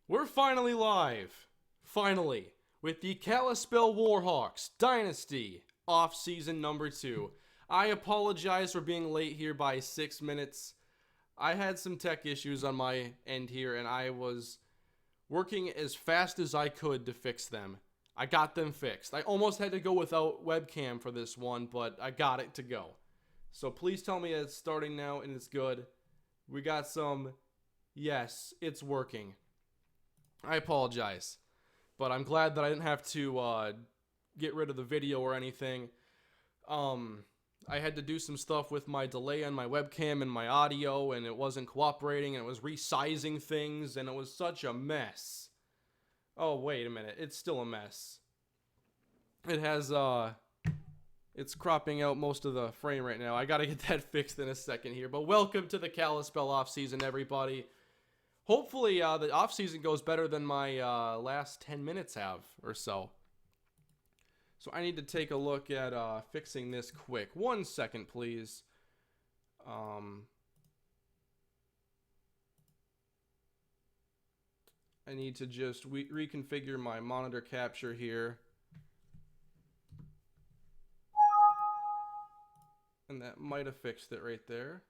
We're finally live, finally, with the Kalispell Warhawks Dynasty off-season number 2. I apologize for being late here by 6 minutes. I had some tech issues on my end here, and I was working as fast as I could to fix them. I got them fixed. I almost had to go without webcam for this one, but I got it to go. So please tell me it's starting now and it's good. We got some... Yes, it's working. I apologize, but I'm glad that I didn't have to get rid of the video or anything. I had to do some stuff with my delay on my webcam and my audio, and it wasn't cooperating, and it was resizing things, and it was such a mess. Oh, wait a minute. It's still a mess. It has, it's cropping out most of the frame right now. I gotta get that fixed in a second here, but welcome to the Kalispell offseason, everybody. Hopefully, the off-season goes better than my last 10 minutes have or so. So I need to take a look at fixing this quick. 1 second, please. I need to just reconfigure my monitor capture here. And that might have fixed it right there.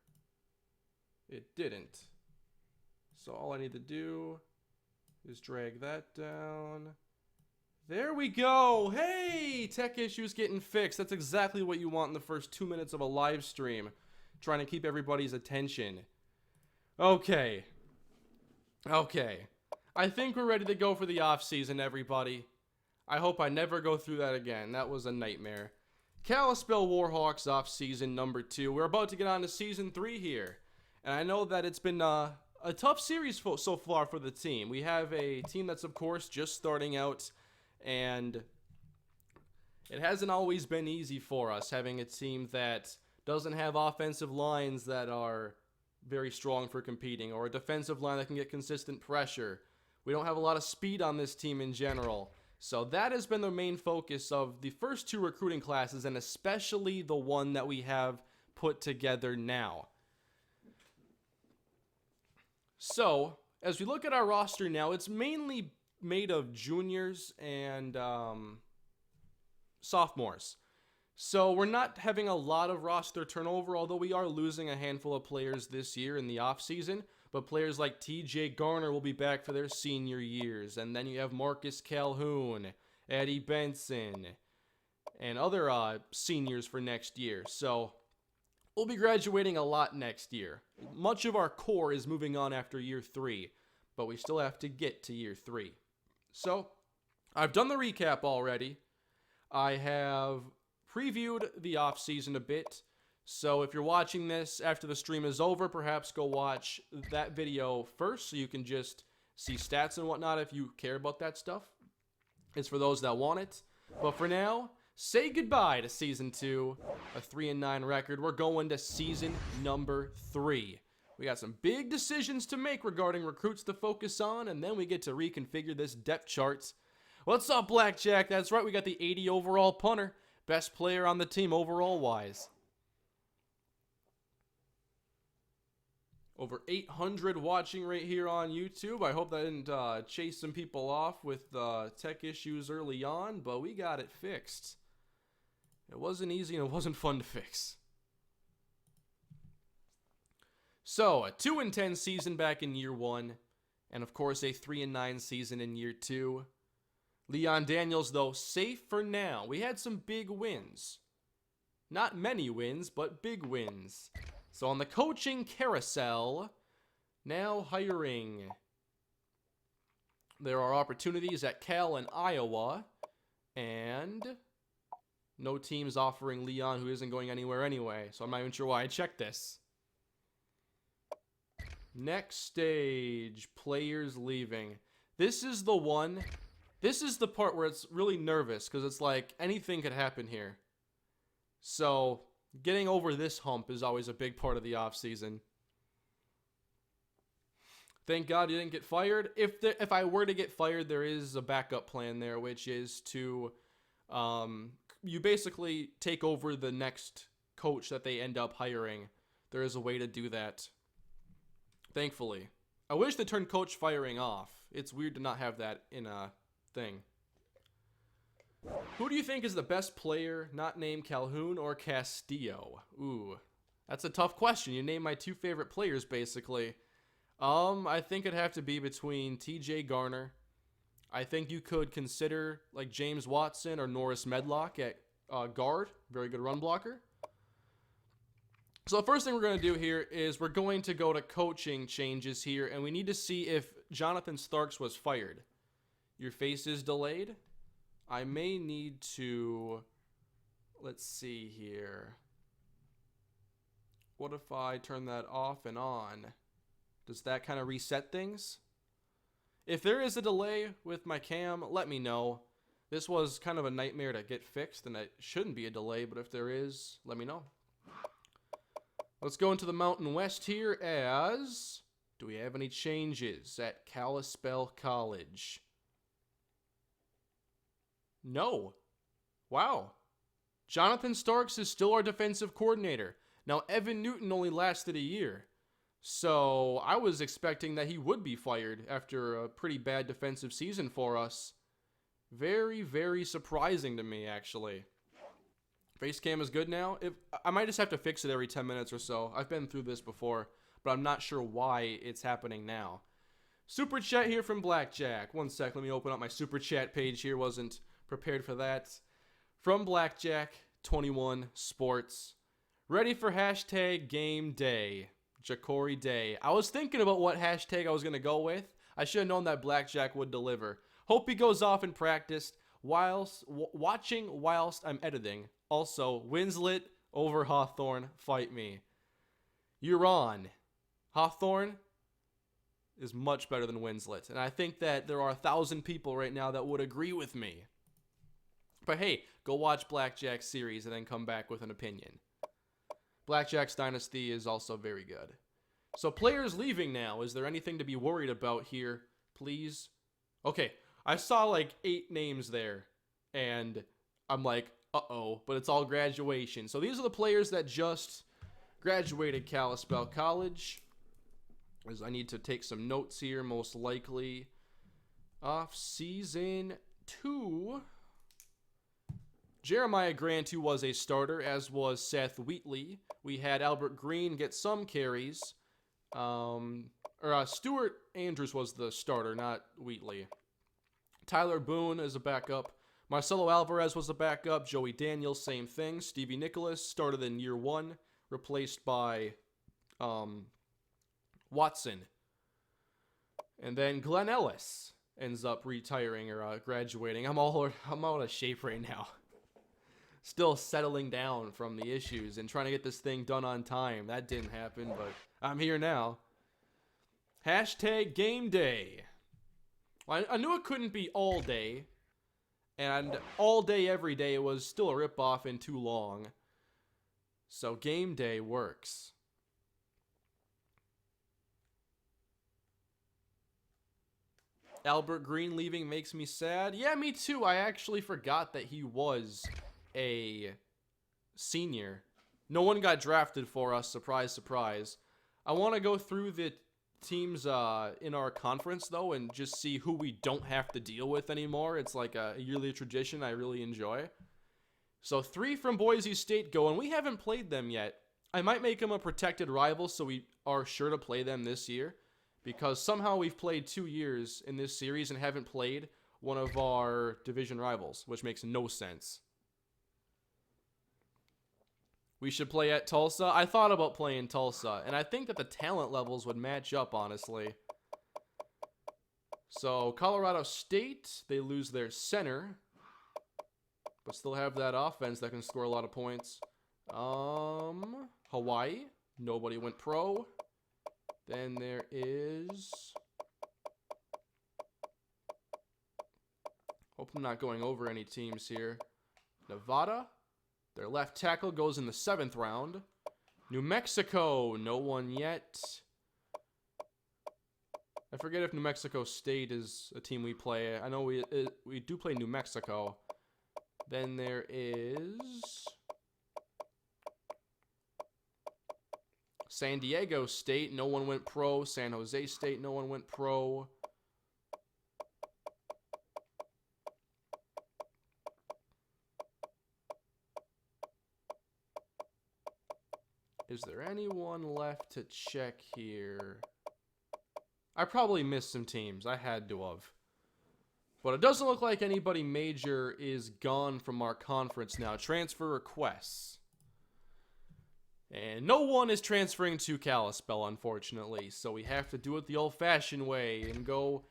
It didn't. So all I need to do is drag that down. There we go. Hey, tech issues getting fixed. That's exactly what you want in the first 2 minutes of a live stream. Trying to keep everybody's attention. Okay. I think we're ready to go for the off season, everybody. I hope I never go through that again. That was a nightmare. Kalispell Warhawks off season number 2. We're about to get on to season 3 here. And I know that it's been a tough series so far for the team. We have a team that's, of course, just starting out, and it hasn't always been easy for us having a team that doesn't have offensive lines that are very strong for competing, or a defensive line that can get consistent pressure. We don't have a lot of speed on this team in general. So that has been the main focus of the first 2 recruiting classes, and especially the one that we have put together now. So, as we look at our roster now, it's mainly made of juniors and sophomores. So, we're not having a lot of roster turnover, although we are losing a handful of players this year in the offseason. But players like TJ Garner will be back for their senior years. And then you have Marcus Calhoun, Eddie Benson, and other seniors for next year. So, we'll be graduating a lot next year. Much of our core is moving on after year 3, but we still have to get to year 3. So, I've done the recap already. I have previewed the off-season a bit. So, if you're watching this after the stream is over, perhaps go watch that video first so you can just see stats and whatnot if you care about that stuff. It's for those that want it. But for now, say goodbye to Season 2, a 3-9 record. We're going to Season number 3. We got some big decisions to make regarding recruits to focus on, and then we get to reconfigure this depth chart. What's up, Blackjack? That's right, we got the 80 overall punter. Best player on the team overall-wise. Over 800 watching right here on YouTube. I hope that didn't chase some people off with tech issues early on, but we got it fixed. It wasn't easy and it wasn't fun to fix. So, a 2-10 season back in year 1, and of course a 3-9 season in year 2. Leon Daniels, though, safe for now. We had some big wins. Not many wins, but big wins. So on the coaching carousel, now hiring. There are opportunities at Cal and Iowa, and no teams offering Leon, who isn't going anywhere anyway, so I'm not even sure why I checked this. Next stage, players leaving. This is the one, this is the part where it's really nervous, because it's like anything could happen here. So, getting over this hump is always a big part of the offseason. Thank God you didn't get fired. If I were to get fired, there is a backup plan there, which is to, you basically take over the next coach that they end up hiring. There is a way to do that. Thankfully. I wish they turned coach firing off. It's weird to not have that in a thing. Who do you think is the best player not named Calhoun or Castillo? Ooh, that's a tough question. You named my two favorite players, basically. I think it'd have to be between TJ Garner. I think you could consider like James Watson or Norris Medlock at guard. Very good run blocker. So the first thing we're going to do here is we're going to go to coaching changes here, and we need to see if Jonathan Starks was fired. Your face is delayed. I may need to, let's see here. What if I turn that off and on? Does that kind of reset things? If there is a delay with my cam, let me know. This was kind of a nightmare to get fixed, and it shouldn't be a delay, but if there is, let me know. Let's go into the Mountain West here as, do we have any changes at Kalispell College? No. Wow. Jonathan Starks is still our defensive coordinator. Now, Evan Newton only lasted a year. So I was expecting that he would be fired after a pretty bad defensive season for us. Very, very surprising to me, actually. Face cam is good now. I might just have to fix it every 10 minutes or so. I've been through this before, but I'm not sure why it's happening now. Super chat here from Blackjack. One sec, let me open up my super chat page here. Wasn't prepared for that. From Blackjack 21 Sports. Ready for hashtag game day. Jacory Day. I was thinking about what hashtag I was going to go with. I should have known that Blackjack would deliver. Hope he goes off in practice whilst watching whilst I'm editing. Also, Winslet over Hawthorne. Fight me. You're on. Hawthorne is much better than Winslet. And I think that there are 1,000 people right now that would agree with me. But hey, go watch Blackjack's series and then come back with an opinion. Blackjack's Dynasty is also very good. So players leaving now. Is there anything to be worried about here, please? Okay, I saw like 8 names there. And I'm like, uh-oh, but it's all graduation. So these are the players that just graduated Kalispell College. As I need to take some notes here, most likely. Off-season 2. Jeremiah Grant, who was a starter, as was Seth Wheatley. We had Albert Green get some carries. Stuart Andrews was the starter, not Wheatley. Tyler Boone is a backup. Marcelo Alvarez was a backup. Joey Daniels, same thing. Stevie Nicholas started in year 1, replaced by Watson. And then Glenn Ellis ends up retiring or graduating. I'm out of shape right now. Still settling down from the issues and trying to get this thing done on time. That didn't happen, but I'm here now. Hashtag game day. Well, I knew it couldn't be all day. And all day, every day was still a ripoff and too long. So game day works. Albert Green leaving makes me sad. Yeah, me too. I actually forgot that he was a senior. No one got drafted for us. Surprise, surprise. I want to go through the teams in our conference, though, and just see who we don't have to deal with anymore. It's like a yearly tradition I really enjoy. So 3 from Boise State go, and we haven't played them yet. I might make them a protected rival so we are sure to play them this year, because somehow we've played 2 years in this series and haven't played one of our division rivals, which makes no sense. We should play at Tulsa. I thought about playing Tulsa, and I think that the talent levels would match up, honestly. So, Colorado State, they lose their center, but still have that offense that can score a lot of points. Hawaii, nobody went pro. Then there is... Hope I'm not going over any teams here. Nevada. Their left tackle goes in the 7th round. New Mexico, no one yet. I forget if New Mexico State is a team we play. I know we do play New Mexico. Then there is San Diego State, no one went pro. San Jose State, no one went pro. Is there anyone left to check here? I probably missed some teams. I had to have. But it doesn't look like anybody major is gone from our conference now. Transfer requests. And no one is transferring to Kalispell, unfortunately. So we have to do it the old-fashioned way and go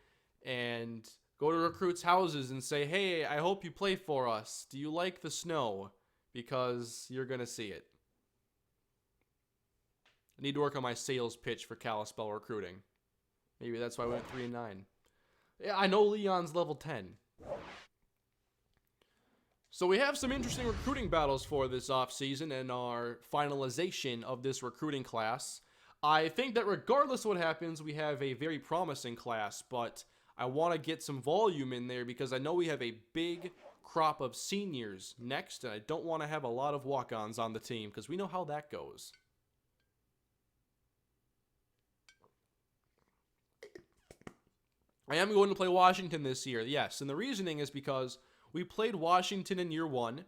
to recruits' houses and say, hey, I hope you play for us. Do you like the snow? Because you're going to see it. I need to work on my sales pitch for Kalispell recruiting. Maybe that's why I went 3-9. Yeah, I know Leon's level 10. So we have some interesting recruiting battles for this offseason and our finalization of this recruiting class. I think that regardless of what happens, we have a very promising class, but I want to get some volume in there because I know we have a big crop of seniors next, and I don't want to have a lot of walk-ons on the team because we know how that goes. I am going to play Washington this year, yes, and the reasoning is because we played Washington in year 1.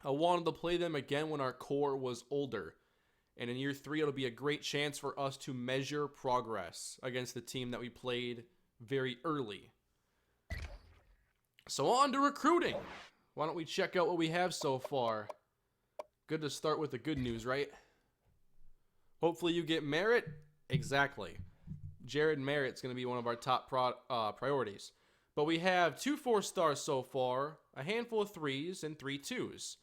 I wanted to play them again when our core was older. And in year 3, it'll be a great chance for us to measure progress against the team that we played very early. So on to recruiting. Why don't we check out what we have so far? Good to start with the good news, right? Hopefully you get Merritt. Exactly. Jared Merritt's going to be one of our top priorities. But we have 2 4-stars so far, a handful of 3s, and 3 2s.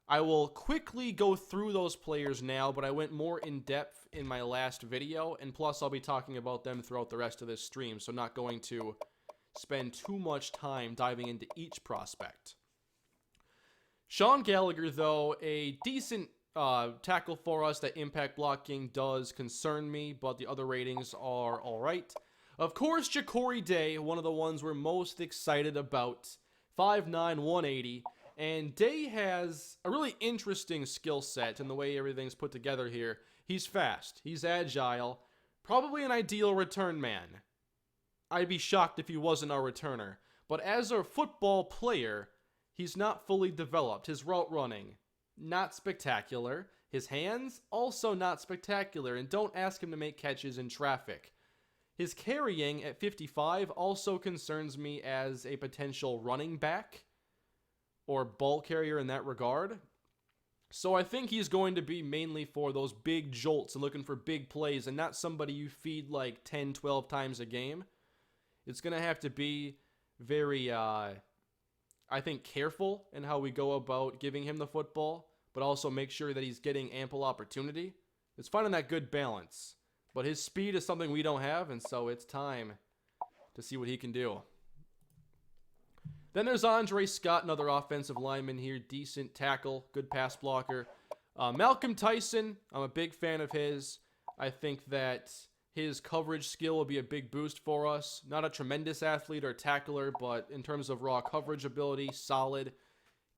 I will quickly go through those players now, but I went more in depth in my last video, and plus I'll be talking about them throughout the rest of this stream, so not going to spend too much time diving into each prospect. Sean Gallagher, though, a decent tackle for us. That impact blocking does concern me, but the other ratings are alright. Of course, Ja'Cory Day, one of the ones we're most excited about. 5'9", 180. And Day has a really interesting skill set in the way everything's put together here. He's fast. He's agile. Probably an ideal return man. I'd be shocked if he wasn't our returner. But as a football player, he's not fully developed. His route running, not spectacular. His hands, also not spectacular. And don't ask him to make catches in traffic. His carrying at 55 also concerns me as a potential running back or ball carrier in that regard. So I think he's going to be mainly for those big jolts and looking for big plays and not somebody you feed like 10, 12 times a game. It's going to have to be very, I think, careful in how we go about giving him the football, but also make sure that he's getting ample opportunity. It's finding that good balance. But his speed is something we don't have, and so it's time to see what he can do. Then there's Andre Scott, another offensive lineman here. Decent tackle, good pass blocker. Malcolm Tyson, I'm a big fan of his. I think that his coverage skill will be a big boost for us. Not a tremendous athlete or tackler, but in terms of raw coverage ability, solid.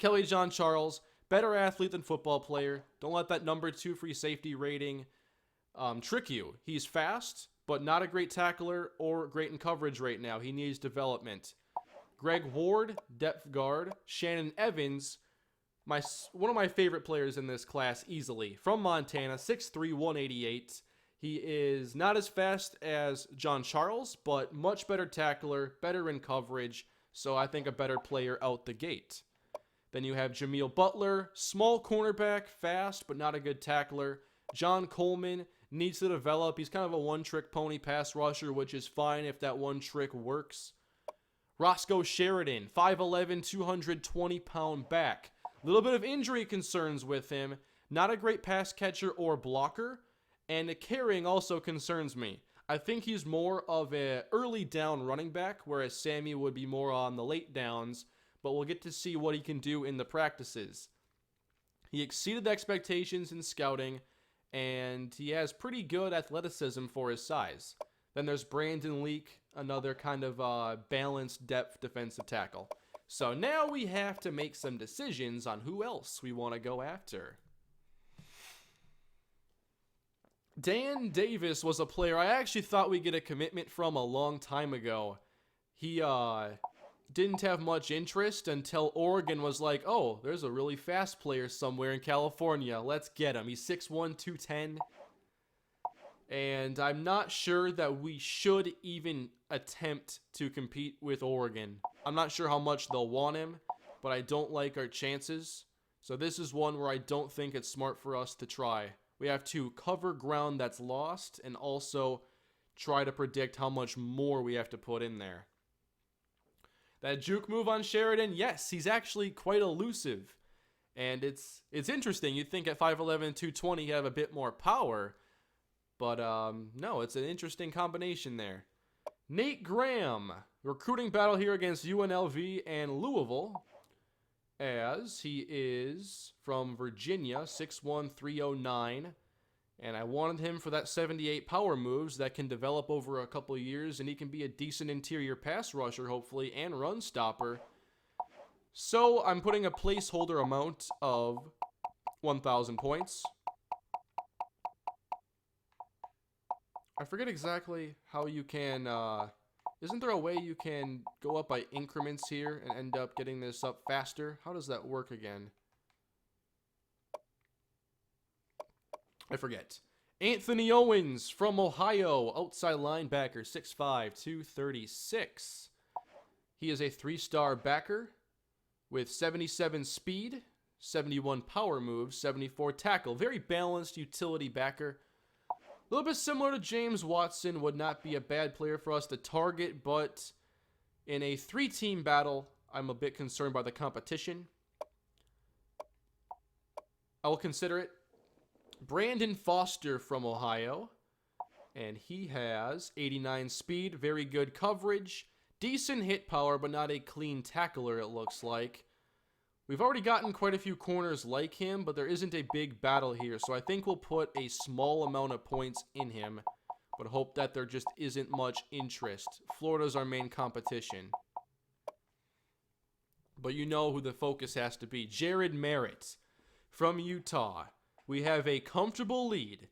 Kelly John Charles, better athlete than football player. Don't let that number 2 free safety rating trick you. He's fast, but not a great tackler or great in coverage right now. He needs development. Greg Ward, depth guard. Shannon Evans, one of my favorite players in this class easily. From Montana, 6'3", 188. He is not as fast as John Charles, but much better tackler, better in coverage, so I think a better player out the gate. Then you have Jameel Butler, small cornerback, fast, but not a good tackler. John Coleman needs to develop. He's kind of a one-trick pony pass rusher, which is fine if that one trick works. Roscoe Sheridan, 5'11", 220-pound back. A little bit of injury concerns with him. Not a great pass catcher or blocker. And the carrying also concerns me. I think he's more of an early down running back, whereas Sammy would be more on the late downs. But we'll get to see what he can do in the practices. He exceeded expectations in scouting, and he has pretty good athleticism for his size. Then there's Brandon Leak, another kind of balanced depth defensive tackle. So now we have to make some decisions on who else we want to go after. Dan Davis was a player I actually thought we'd get a commitment from a long time ago. He didn't have much interest until Oregon was like, oh, there's a really fast player somewhere in California. Let's get him. He's 6'1", 210. And I'm not sure that we should even attempt to compete with Oregon. I'm not sure how much they'll want him, but I don't like our chances. So this is one where I don't think it's smart for us to try. We have to cover ground that's lost and also try to predict how much more we have to put in there. That juke move on Sheridan, yes, he's actually quite elusive. And it's interesting. You'd think at 5'11", 220 he'd have a bit more power. But no, it's an interesting combination there. Nate Graham, recruiting battle here against UNLV and Louisville, as he is from Virginia, 6'1", 309. And I wanted him for that 78 power moves that can develop over a couple of years, and he can be a decent interior pass rusher, hopefully, and run stopper. So I'm putting a placeholder amount of 1,000 points. I forget exactly how you can, isn't there a way you can go up by increments here and end up getting this up faster? How does that work again? I forget. Anthony Owens from Ohio, outside linebacker, 6'5", 236. He is a 3-star backer with 77 speed, 71 power moves, 74 tackle. Very balanced utility backer. A little bit similar to James Watson, would not be a bad player for us to target, but in a 3-team battle, I'm a bit concerned by the competition. I will consider it. Brandon Foster from Ohio, and he has 89 speed, very good coverage, decent hit power, but not a clean tackler, it looks like. We've already gotten quite a few corners like him, but there isn't a big battle here, so I think we'll put a small amount of points in him, but hope that there just isn't much interest. Florida's our main competition. But you know who the focus has to be. Jared Merritt from Utah. We have a comfortable lead,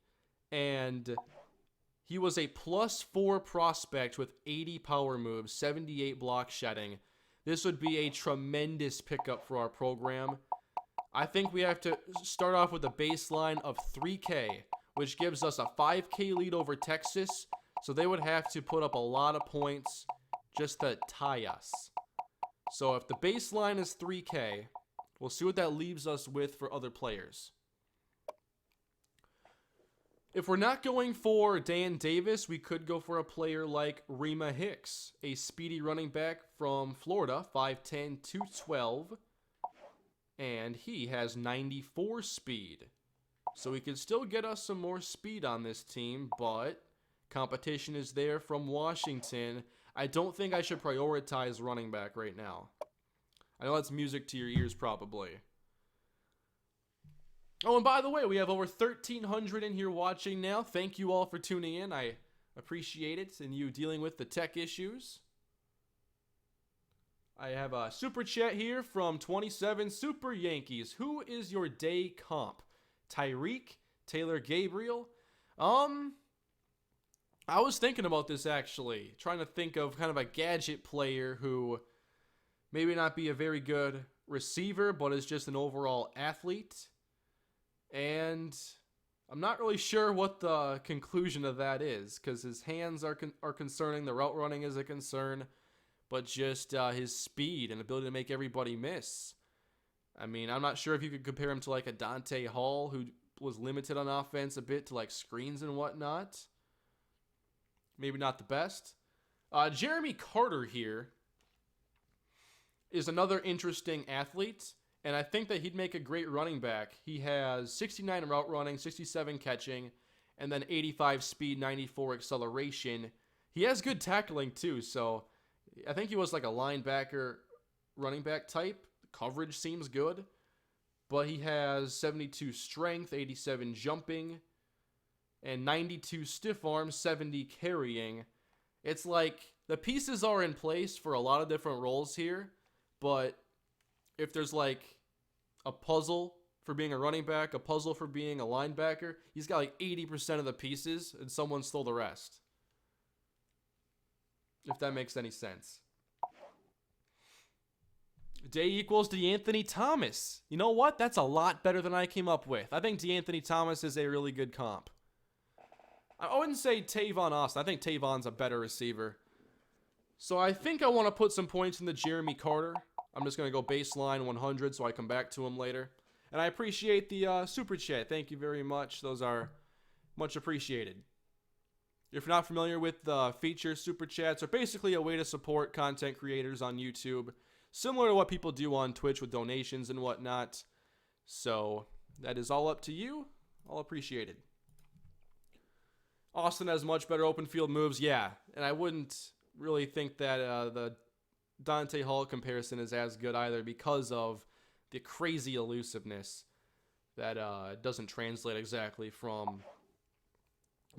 and he was a +4 prospect with 80 power moves, 78 block shedding. This would be a tremendous pickup for our program. I think we have to start off with a baseline of 3K, which gives us a 5K lead over Texas, so they would have to put up a lot of points just to tie us. So if the baseline is 3K, we'll see what that leaves us with for other players. If we're not going for Dan Davis, we could go for a player like Rima Hicks, a speedy running back from Florida, 5'10", 212, and he has 94 speed. So he could still get us some more speed on this team, but competition is there from Washington. I don't think I should prioritize running back right now. I know that's music to your ears probably. Oh, and by the way, we have over 1,300 in here watching now. Thank you all for tuning in. I appreciate it and you dealing with the tech issues. I have a super chat here from 27 Super Yankees. Who is your day comp? Tyreek? Taylor Gabriel? I was thinking about this actually. Trying to think of kind of a gadget player who maybe not be a very good receiver, but is just an overall athlete. And I'm not really sure what the conclusion of that is, because his hands are concerning, the route running is a concern, but just his speed and ability to make everybody miss. I mean, I'm not sure if you could compare him to like a Dante Hall, who was limited on offense a bit to like screens and whatnot. Maybe not the best. Jeremy Carter here is another interesting athlete. And I think that he'd make a great running back. He has 69 route running, 67 catching, and then 85 speed, 94 acceleration. He has good tackling too, so I think he was like a linebacker, running back type. Coverage seems good. But he has 72 strength, 87 jumping, and 92 stiff arm, 70 carrying. It's like the pieces are in place for a lot of different roles here, but if there's like a puzzle for being a running back, a puzzle for being a linebacker. He's got like 80% of the pieces, and someone stole the rest. If that makes any sense. Day equals DeAnthony Thomas. You know what? That's a lot better than I came up with. I think DeAnthony Thomas is a really good comp. I wouldn't say Tavon Austin. I think Tavon's a better receiver. So I think I want to put some points into Jeremy Carter. I'm just going to go baseline 100 so I come back to him later. And I appreciate the super chat. Thank you very much. Those are much appreciated. If you're not familiar with the feature, super chats are basically a way to support content creators on YouTube, similar to what people do on Twitch with donations and whatnot. So that is all up to you. All appreciated. Austin has much better open field moves, yeah. And I wouldn't really think that the Dante Hall comparison is as good either because of the crazy elusiveness that doesn't translate exactly from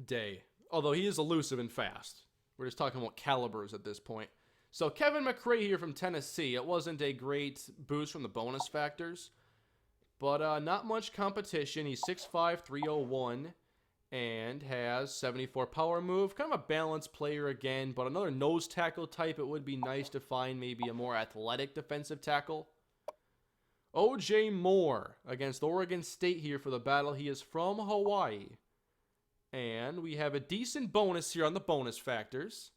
Day. Although he is elusive and fast. We're just talking about calibers at this point. So Kevin McRae here from Tennessee. It wasn't a great boost from the bonus factors, but not much competition. He's 6'5", 301, and has 74 power move. Kind of a balanced player again, but another nose tackle type. It would be nice to find maybe a more athletic defensive tackle. O.J. Moore against Oregon State here for the battle. He is from Hawaii. And we have a decent bonus here on the bonus factors.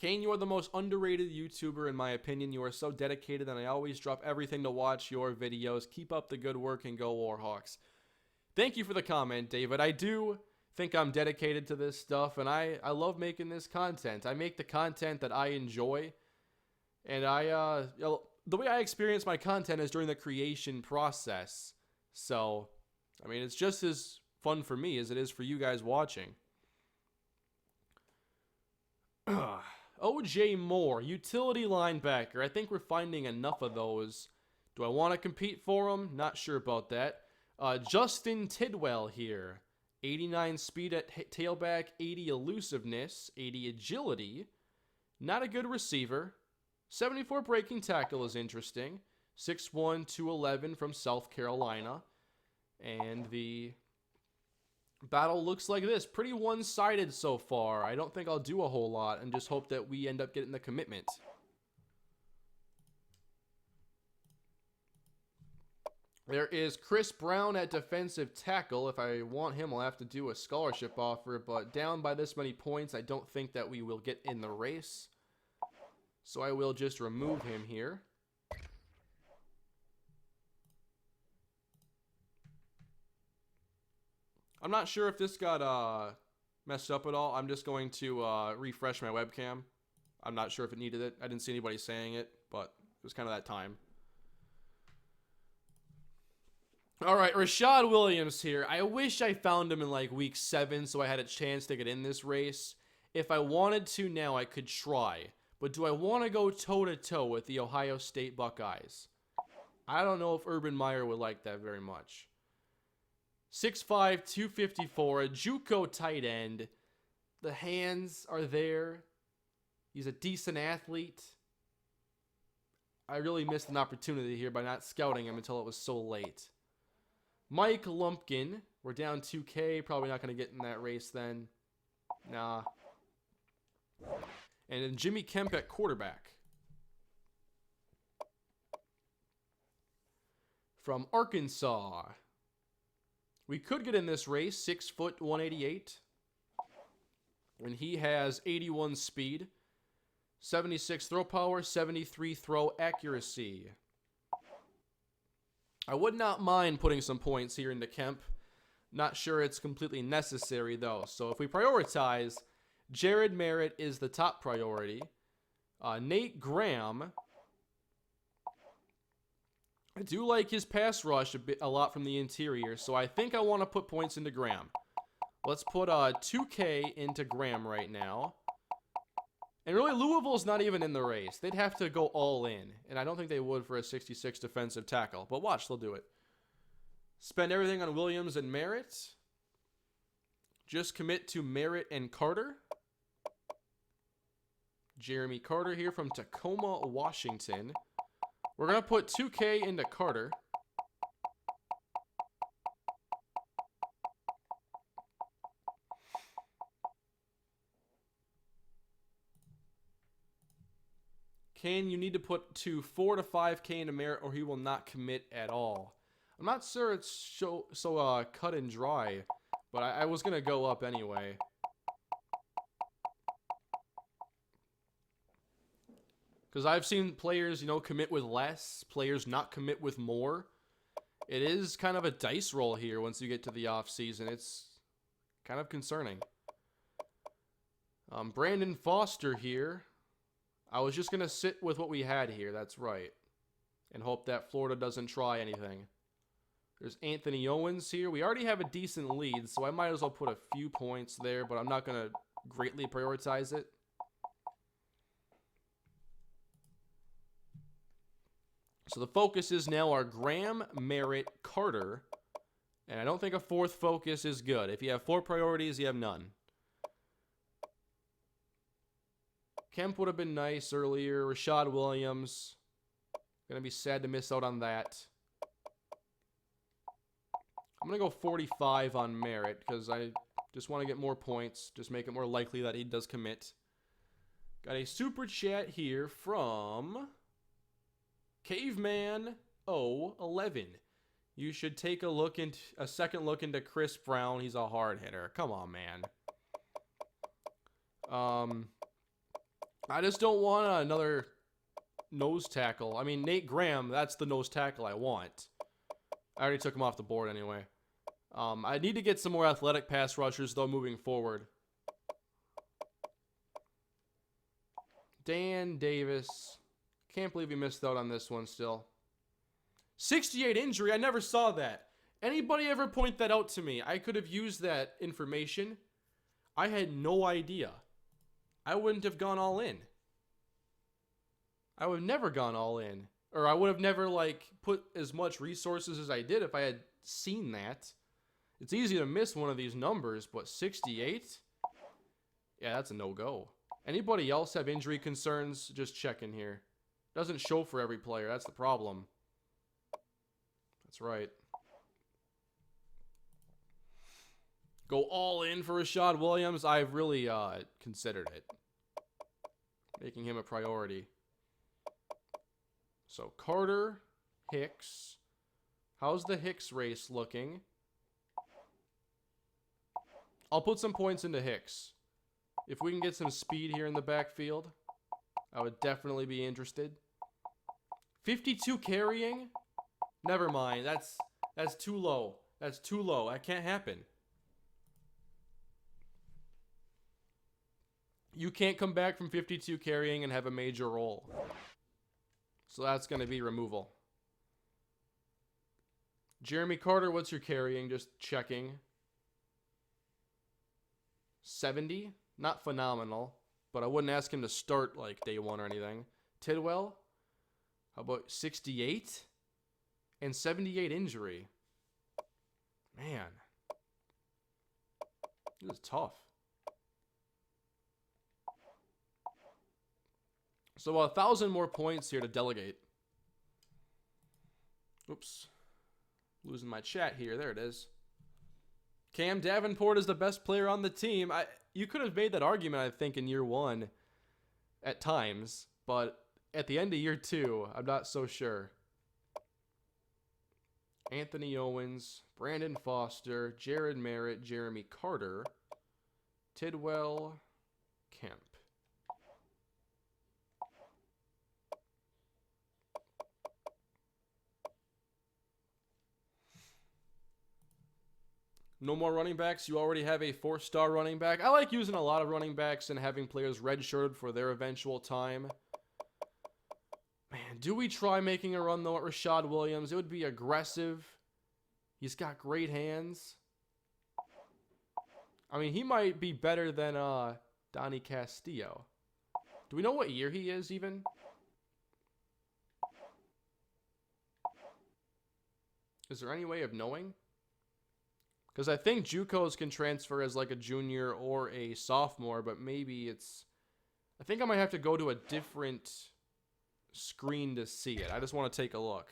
Kane, you are the most underrated YouTuber in my opinion. You are so dedicated and I always drop everything to watch your videos. Keep up the good work and go Warhawks. Thank you for the comment, David. I do think I'm dedicated to this stuff and I love making this content. I make the content that I enjoy. And the way I experience my content is during the creation process. So, I mean, it's just as fun for me as it is for you guys watching. O.J. Moore, utility linebacker. I think we're finding enough of those. Do I want to compete for him? Not sure about that. Justin Tidwell here. 89 speed at tailback, 80 elusiveness, 80 agility. Not a good receiver. 74 breaking tackle is interesting. 6'1", 211 from South Carolina. And the battle looks like this. Pretty one-sided so far. I don't think I'll do a whole lot and just hope that we end up getting the commitment. There is Chris Brown at defensive tackle. If I want him, I'll have to do a scholarship offer, but down by this many points, I don't think that we will get in the race. So I will just remove him here. I'm not sure if this got messed up at all. I'm just going to refresh my webcam. I'm not sure if it needed it. I didn't see anybody saying it, but it was kind of that time. All right, Rashad Williams here. I wish I found him in like week 7 so I had a chance to get in this race. If I wanted to now, I could try. But do I want to go toe-to-toe with the Ohio State Buckeyes? I don't know if Urban Meyer would like that very much. 6'5", 254, a JUCO tight end. The hands are there. He's a decent athlete. I really missed an opportunity here by not scouting him until it was so late. Mike Lumpkin. We're down 2K. Probably not going to get in that race then. Nah. And then Jimmy Kemp at quarterback. From Arkansas. We could get in this race. 6 foot, 188. And he has 81 speed. 76 throw power. 73 throw accuracy. I would not mind putting some points here into Kemp. Not sure it's completely necessary, though. So if we prioritize, Jared Merritt is the top priority. Nate Graham. I do like his pass rush a lot from the interior, so I think I want to put points into Graham. Let's put 2K into Graham right now. And really, Louisville's not even in the race. They'd have to go all in, and I don't think they would for a 66 defensive tackle. But watch, they'll do it. Spend everything on Williams and Merritt. Just commit to Merritt and Carter. Jeremy Carter here from Tacoma, Washington. We're going to put 2K into Carter. Kane, you need to put to 4 to 5K into merit or he will not commit at all. I'm not sure it's so cut and dry, but I was going to go up anyway. Because I've seen players, you know, commit with less, players not commit with more. It is kind of a dice roll here once you get to the off season. It's kind of concerning. Brandon Foster here. I was just going to sit with what we had here, that's right. And hope that Florida doesn't try anything. There's Anthony Owens here. We already have a decent lead, so I might as well put a few points there, but I'm not going to greatly prioritize it. So the focus is now our Graham, Merritt, Carter. And I don't think a fourth focus is good. If you have 4 priorities, you have none. Kemp would have been nice earlier. Rashad Williams. Gonna be sad to miss out on that. I'm gonna go 45 on Merritt because I just want to get more points. Just make it more likely that he does commit. Got a super chat here from Caveman 011. You should take a second look into Chris Brown. He's a hard hitter. Come on, man. I just don't want another nose tackle. I mean, Nate Graham, that's the nose tackle I want. I already took him off the board anyway. I need to get some more athletic pass rushers, though, moving forward. Dan Davis. Can't believe he missed out on this one still. 68 injury. I never saw that. Anybody ever point that out to me? I could have used that information. I had no idea. I wouldn't have gone all in. I would have never gone all in. Or I would have never, like, put as much resources as I did if I had seen that. It's easy to miss one of these numbers, but 68? Yeah, that's a no-go. Anybody else have injury concerns? Just checking here. Doesn't show for every player. That's the problem. That's right. Go all in for Rashad Williams. I've really considered it. Making him a priority. So Carter, Hicks. How's the Hicks race looking? I'll put some points into Hicks. If we can get some speed here in the backfield, I would definitely be interested. 52 carrying? Never mind. That's too low. That's too low. That can't happen. You can't come back from 52 carrying and have a major role. So that's going to be removal. Jeremy Carter, what's your carrying? Just checking. 70? Not phenomenal. But I wouldn't ask him to start like day 1 or anything. Tidwell? How about 68? And 78 injury. Man. This is tough. So 1,000 more points here to delegate. Oops. Losing my chat here. There it is. Cam Davenport is the best player on the team. You could have made that argument, I think, in year 1 at times. But at the end of year 2, I'm not so sure. Anthony Owens, Brandon Foster, Jared Merritt, Jeremy Carter, Tidwell, Kemp. No more running backs. You already have a 4-star running back. I like using a lot of running backs and having players redshirted for their eventual time. Man, do we try making a run, though, at Rashad Williams? It would be aggressive. He's got great hands. I mean, he might be better than Donnie Castillo. Do we know what year he is, even? Is there any way of knowing? Because I think JUCOs can transfer as like a junior or a sophomore, but maybe it's... I think I might have to go to a different screen to see it. I just want to take a look.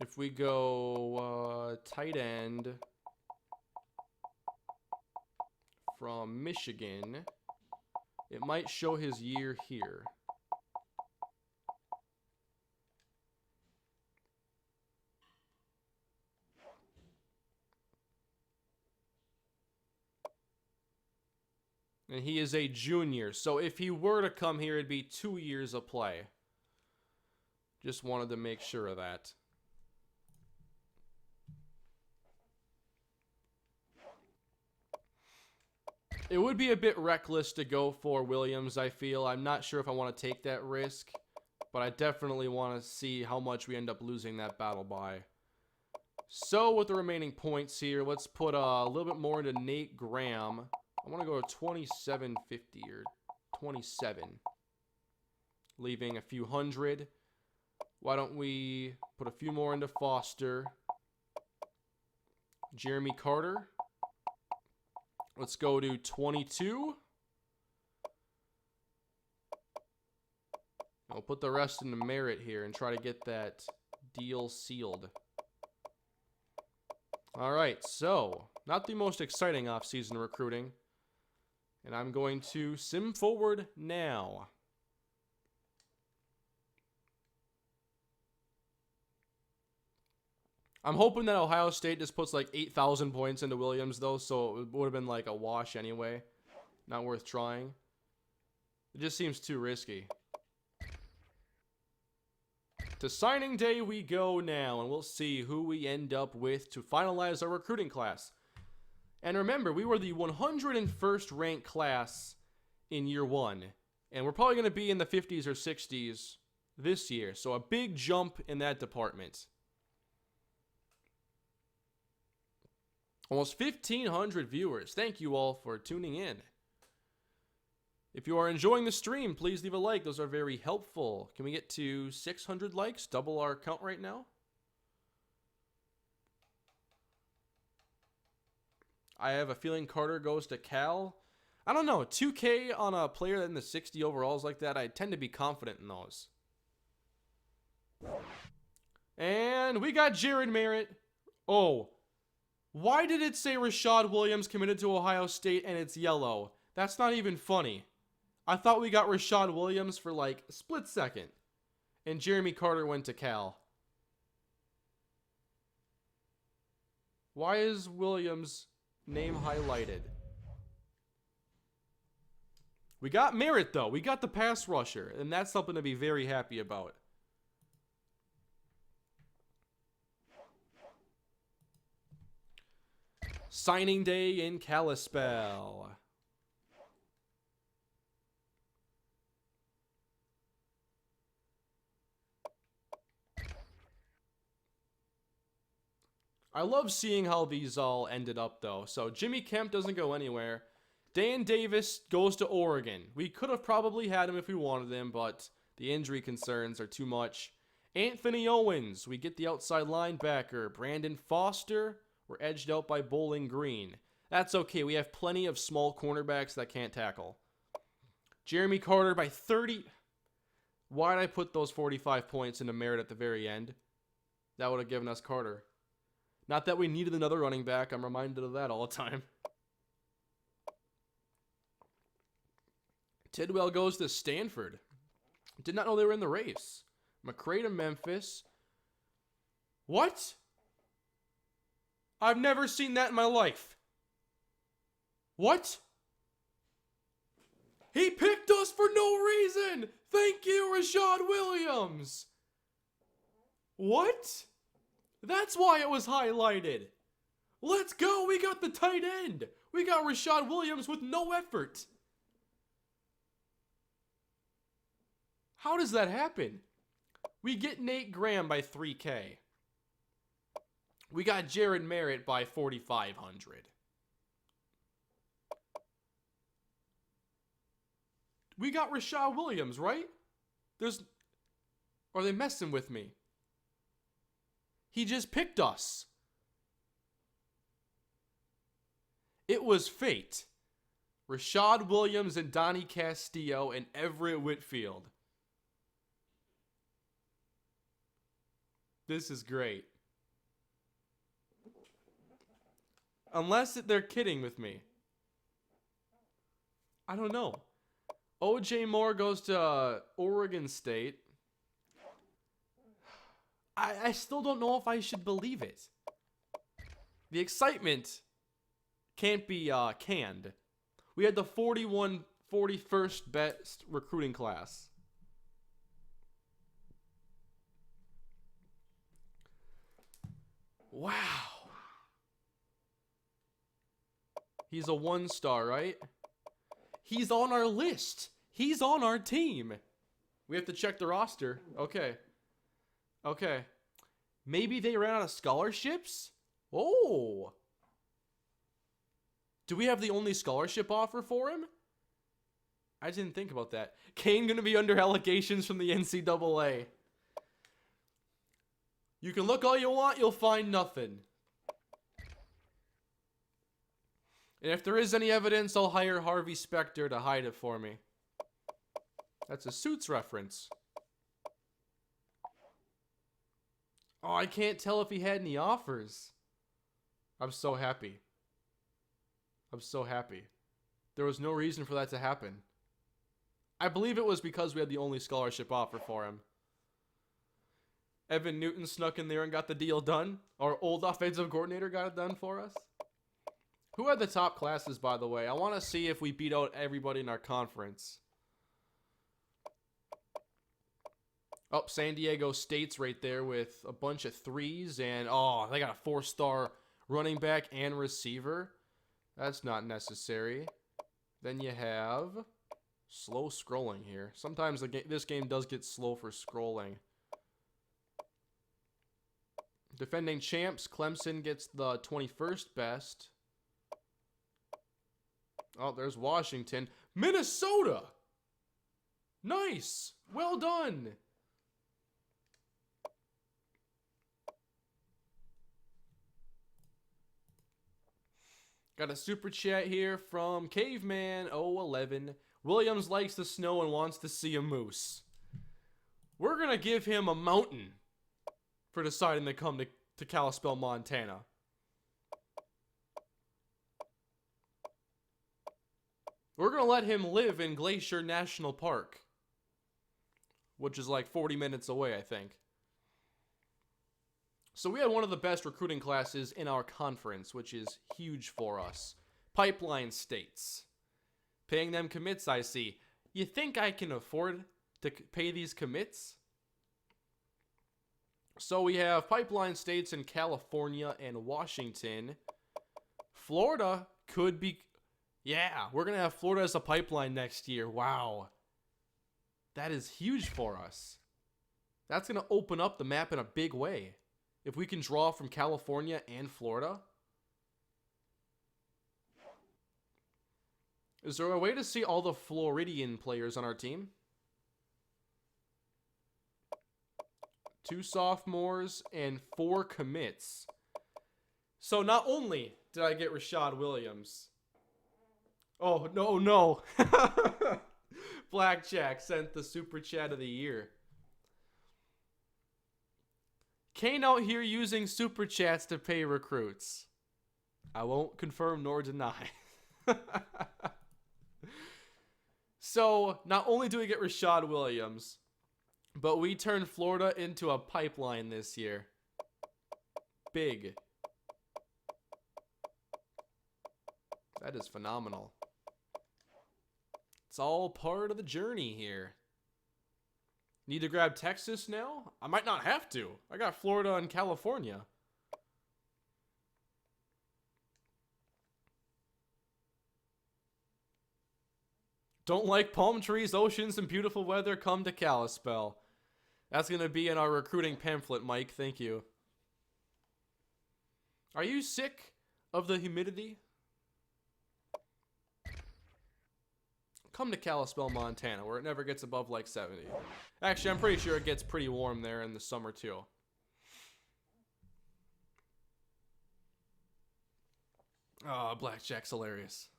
If we go tight end from Michigan. It might show his year here. And he is a junior. So if he were to come here, it'd be 2 years of play. Just wanted to make sure of that. It would be a bit reckless to go for Williams, I feel. I'm not sure if I want to take that risk, but I definitely want to see how much we end up losing that battle by. So with the remaining points here, let's put a little bit more into Nate Graham. I want to go to 2750 or 27. Leaving a few hundred. Why don't we put a few more into Foster? Jeremy Carter. Let's go to 22. I'll put the rest into Merritt here and try to get that deal sealed. All right, so not the most exciting offseason recruiting. And I'm going to sim forward now. I'm hoping that Ohio State just puts like 8,000 points into Williams, though, so it would have been like a wash anyway. Not worth trying. It just seems too risky. To signing day we go now, and we'll see who we end up with to finalize our recruiting class. And remember, we were the 101st ranked class in year one, and we're probably going to be in the 50s or 60s this year, so a big jump in that department. Almost 1,500 viewers. Thank you all for tuning in. If you are enjoying the stream, please leave a like. Those are very helpful. Can we get to 600 likes? Double our count right now. I have a feeling Carter goes to Cal. I don't know. 2K on a player in the 60 overalls like that, I tend to be confident in those. And we got Jared Merritt. Oh. Why did it say Rashad Williams committed to Ohio State and it's yellow? That's not even funny. I thought we got Rashad Williams for like a split second. And Jeremy Carter went to Cal. Why is Williams' name highlighted? We got Merritt though. We got the pass rusher. And that's something to be very happy about. Signing day in Kalispell. I love seeing how these all ended up though. So Jimmy Kemp doesn't go anywhere. Dan Davis goes to Oregon. We could have probably had him if we wanted him, but the injury concerns are too much. Anthony Owens, we get the outside linebacker. Brandon Foster. We're edged out by Bowling Green. That's okay. We have plenty of small cornerbacks that can't tackle. Jeremy Carter by 30. Why did I put those 45 points into Merritt at the very end? That would have given us Carter. Not that we needed another running back. I'm reminded of that all the time. Tidwell goes to Stanford. Did not know they were in the race. McCray to Memphis. What? I've never seen that in my life. What? He picked us for no reason. Thank you, Rashad Williams. What? That's why it was highlighted. Let's go. We got the tight end. We got Rashad Williams with no effort. How does that happen? We get Nate Graham by 3K. We got Jared Merritt by 4,500. We got Rashad Williams, right? Are they messing with me? He just picked us. It was fate. Rashad Williams and Donnie Castillo and Everett Whitfield. This is great. Unless they're kidding with me. I don't know. OJ Moore goes to Oregon State. I still don't know if I should believe it. The excitement can't be canned. We had the 41st best recruiting class. Wow. He's a 1-star, right? He's on our list. He's on our team. We have to check the roster. Okay. Okay. Maybe they ran out of scholarships? Oh. Do we have the only scholarship offer for him? I didn't think about that. Kane gonna be under allegations from the NCAA. You can look all you want, you'll find nothing. And if there is any evidence, I'll hire Harvey Specter to hide it for me. That's a Suits reference. Oh, I can't tell if he had any offers. I'm so happy. I'm so happy. There was no reason for that to happen. I believe it was because we had the only scholarship offer for him. Evan Newton snuck in there and got the deal done. Our old offensive coordinator got it done for us. Who had the top classes, by the way? I want to see if we beat out everybody in our conference. Oh, San Diego State's right there with a bunch of 3s. And, oh, they got a 4-star running back and receiver. That's not necessary. Then you have slow scrolling here. Sometimes this game does get slow for scrolling. Defending champs, Clemson gets the 21st best. Oh, there's Washington. Minnesota! Nice! Well done! Got a super chat here from Caveman011. Williams likes the snow and wants to see a moose. We're going to give him a mountain for deciding to come to Kalispell, Montana. We're going to let him live in Glacier National Park, which is like 40 minutes away, I think. So we had one of the best recruiting classes in our conference, which is huge for us. Pipeline states. Paying them commits, I see. You think I can afford to pay these commits? So we have pipeline states in California and Washington. Florida could be... Yeah, we're going to have Florida as a pipeline next year. Wow. That is huge for us. That's going to open up the map in a big way. If we can draw from California and Florida. Is there a way to see all the Floridian players on our team? 2 sophomores and 4 commits. So not only did I get Rashad Williams. Oh, no. Blackjack sent the super chat of the year. Kane out here using super chats to pay recruits. I won't confirm nor deny. So, not only do we get Rashad Williams, but we turn Florida into a pipeline this year. Big. That is phenomenal. It's all part of the journey here. Need to grab Texas now? I might not have to. I got Florida and California. Don't like palm trees, oceans, and beautiful weather? Come to Kalispell. That's going to be in our recruiting pamphlet, Mike. Thank you. Are you sick of the humidity? Come to Kalispell, Montana, where it never gets above like 70. Actually, I'm pretty sure it gets pretty warm there in the summer, too. Oh, Blackjack's hilarious.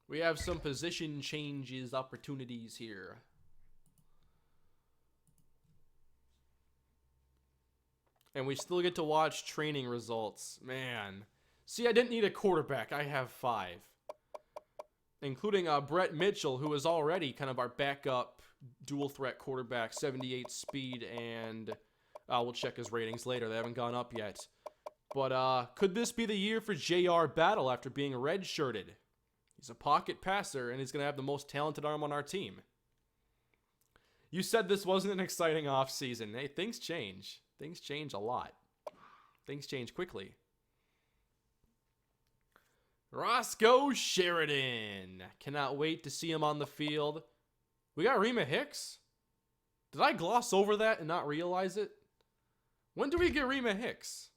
We have some position changes, opportunities here. And we still get to watch training results. Man. See, I didn't need a quarterback. I have 5. including Brett Mitchell, who is already kind of our backup dual threat quarterback, 78 speed, and we'll check his ratings later. They haven't gone up yet. But could this be the year for J.R. Battle after being redshirted? He's a pocket passer, and he's going to have the most talented arm on our team. You said this wasn't an exciting offseason. Hey, things change. Things change a lot. Things change quickly. Roscoe Sheridan. Cannot wait to see him on the field. We got Rima Hicks? Did I gloss over that and not realize it? When do we get Rima Hicks?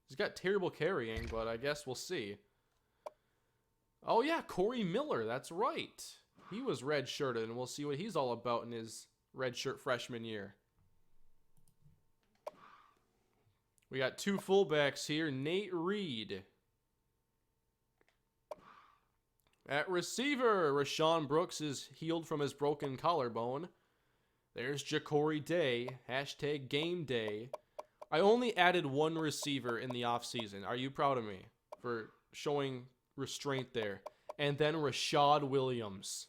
He's got terrible carrying, but I guess we'll see. Oh yeah, Corey Miller. That's right. He was redshirted, and we'll see what he's all about in his redshirt freshman year. We got two fullbacks here. Nate Reed. At receiver, Rashawn Brooks is healed from his broken collarbone. There's Ja'Cory Day. Hashtag game day. I only added one receiver in the offseason. Are you proud of me for showing restraint there? And then Rashad Williams.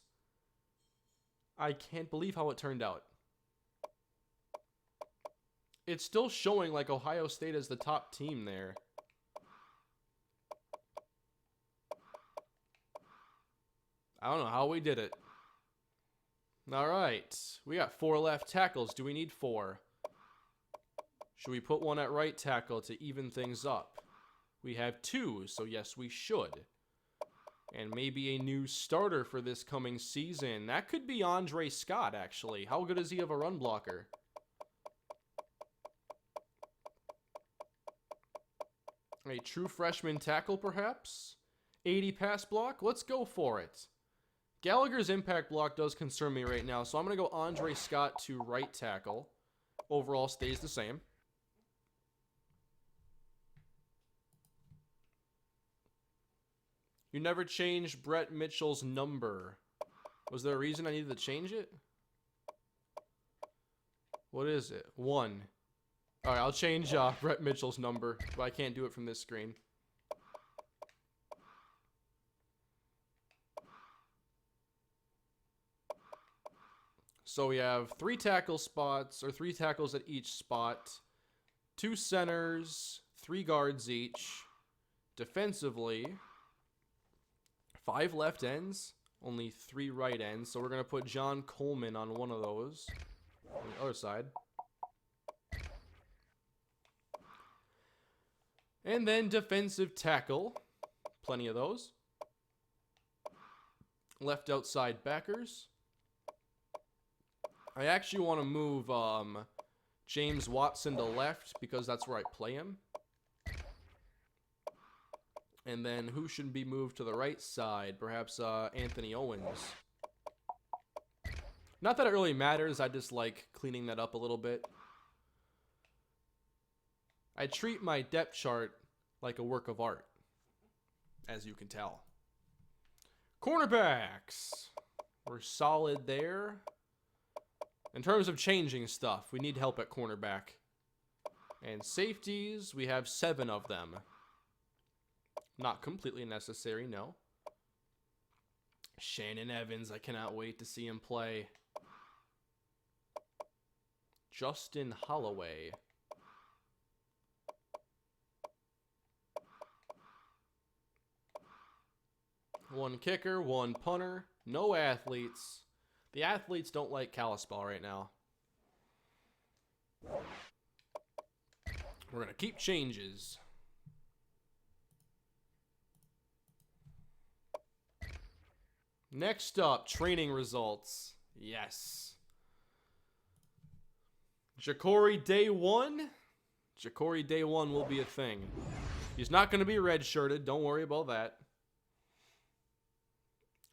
I can't believe how it turned out. It's still showing like Ohio State is the top team there. I don't know how we did it. All right. We got 4 left tackles. Do we need 4? Should we put one at right tackle to even things up? We have 2, so yes, we should. And maybe a new starter for this coming season. That could be Andre Scott, actually. How good is he of a run blocker? A true freshman tackle, perhaps? 80 pass block? Let's go for it. Gallagher's impact block does concern me right now, so I'm going to go Andre Scott to right tackle. Overall stays the same. You never changed Brett Mitchell's number. Was there a reason I needed to change it? What is it? 1. Alright, I'll change Brett Mitchell's number, but I can't do it from this screen. So we have 3 tackle spots, or 3 tackles at each spot. 2 centers, 3 guards each. Defensively, 5 left ends, only 3 right ends. So we're going to put John Coleman on one of those. On the other side. And then defensive tackle. Plenty of those. Left outside backers. I actually want to move James Watson to left because that's where I play him. And then who should be moved to the right side? Perhaps Anthony Owens. Not that it really matters. I just like cleaning that up a little bit. I treat my depth chart like a work of art, as you can tell. Cornerbacks. We're solid there. In terms of changing stuff, we need help at cornerback. And safeties, we have 7 of them. Not completely necessary, no. Shannon Evans, I cannot wait to see him play. Justin Holloway. One kicker, 1 punter, no athletes. The athletes don't like Kalispell right now. We're going to keep changes. Next up, training results. Yes. Ja'Cory Day 1. Ja'Cory Day 1 will be a thing. He's not going to be redshirted. Don't worry about that.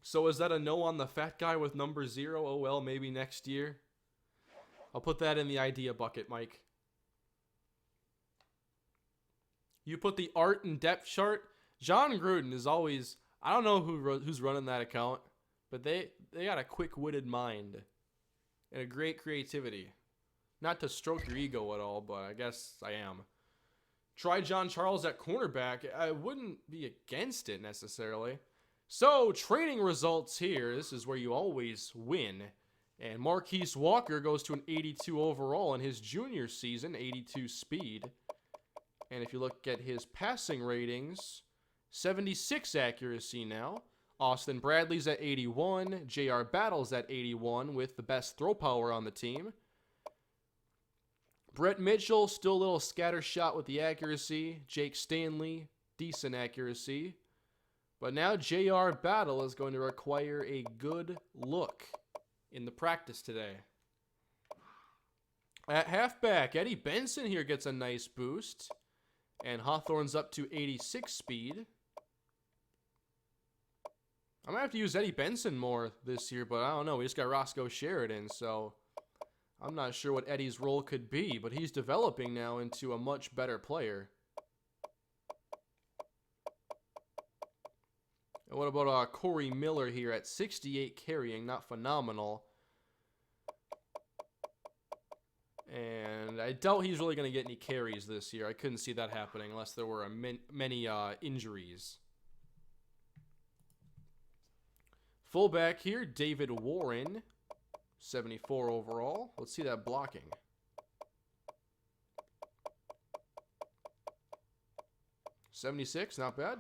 So is that a no on the fat guy with number 0? Oh well, maybe next year. I'll put that in the idea bucket, Mike. You put the art and depth chart. John Gruden is always... I don't know who's running that account, but they got a quick-witted mind and a great creativity. Not to stroke your ego at all, but I guess I am. try John Charles at cornerback. I wouldn't be against it necessarily. So, training results here. This is where you always win. And Marquise Walker goes to an 82 overall in his junior season, 82 speed. And if you look at his passing ratings, 76 accuracy now. Austin Bradley's at 81. J.R. Battle's at 81 with the best throw power on the team. Brett Mitchell, still a little scatter shot with the accuracy. Jake Stanley, decent accuracy. But now J.R. Battle is going to require a good look in the practice today. At halfback, Eddie Benson here gets a nice boost. And Hawthorne's up to 86 speed. I'm going to have to use Eddie Benson more this year, but I don't know. We just got Roscoe Sheridan, so I'm not sure what Eddie's role could be, but he's developing now into a much better player. And what about Corey Miller here at 68 carrying? Not phenomenal. And I doubt he's really going to get any carries this year. I couldn't see that happening unless there were many injuries. Fullback here, David Warren, 74 overall. Let's see that blocking. $76, not bad.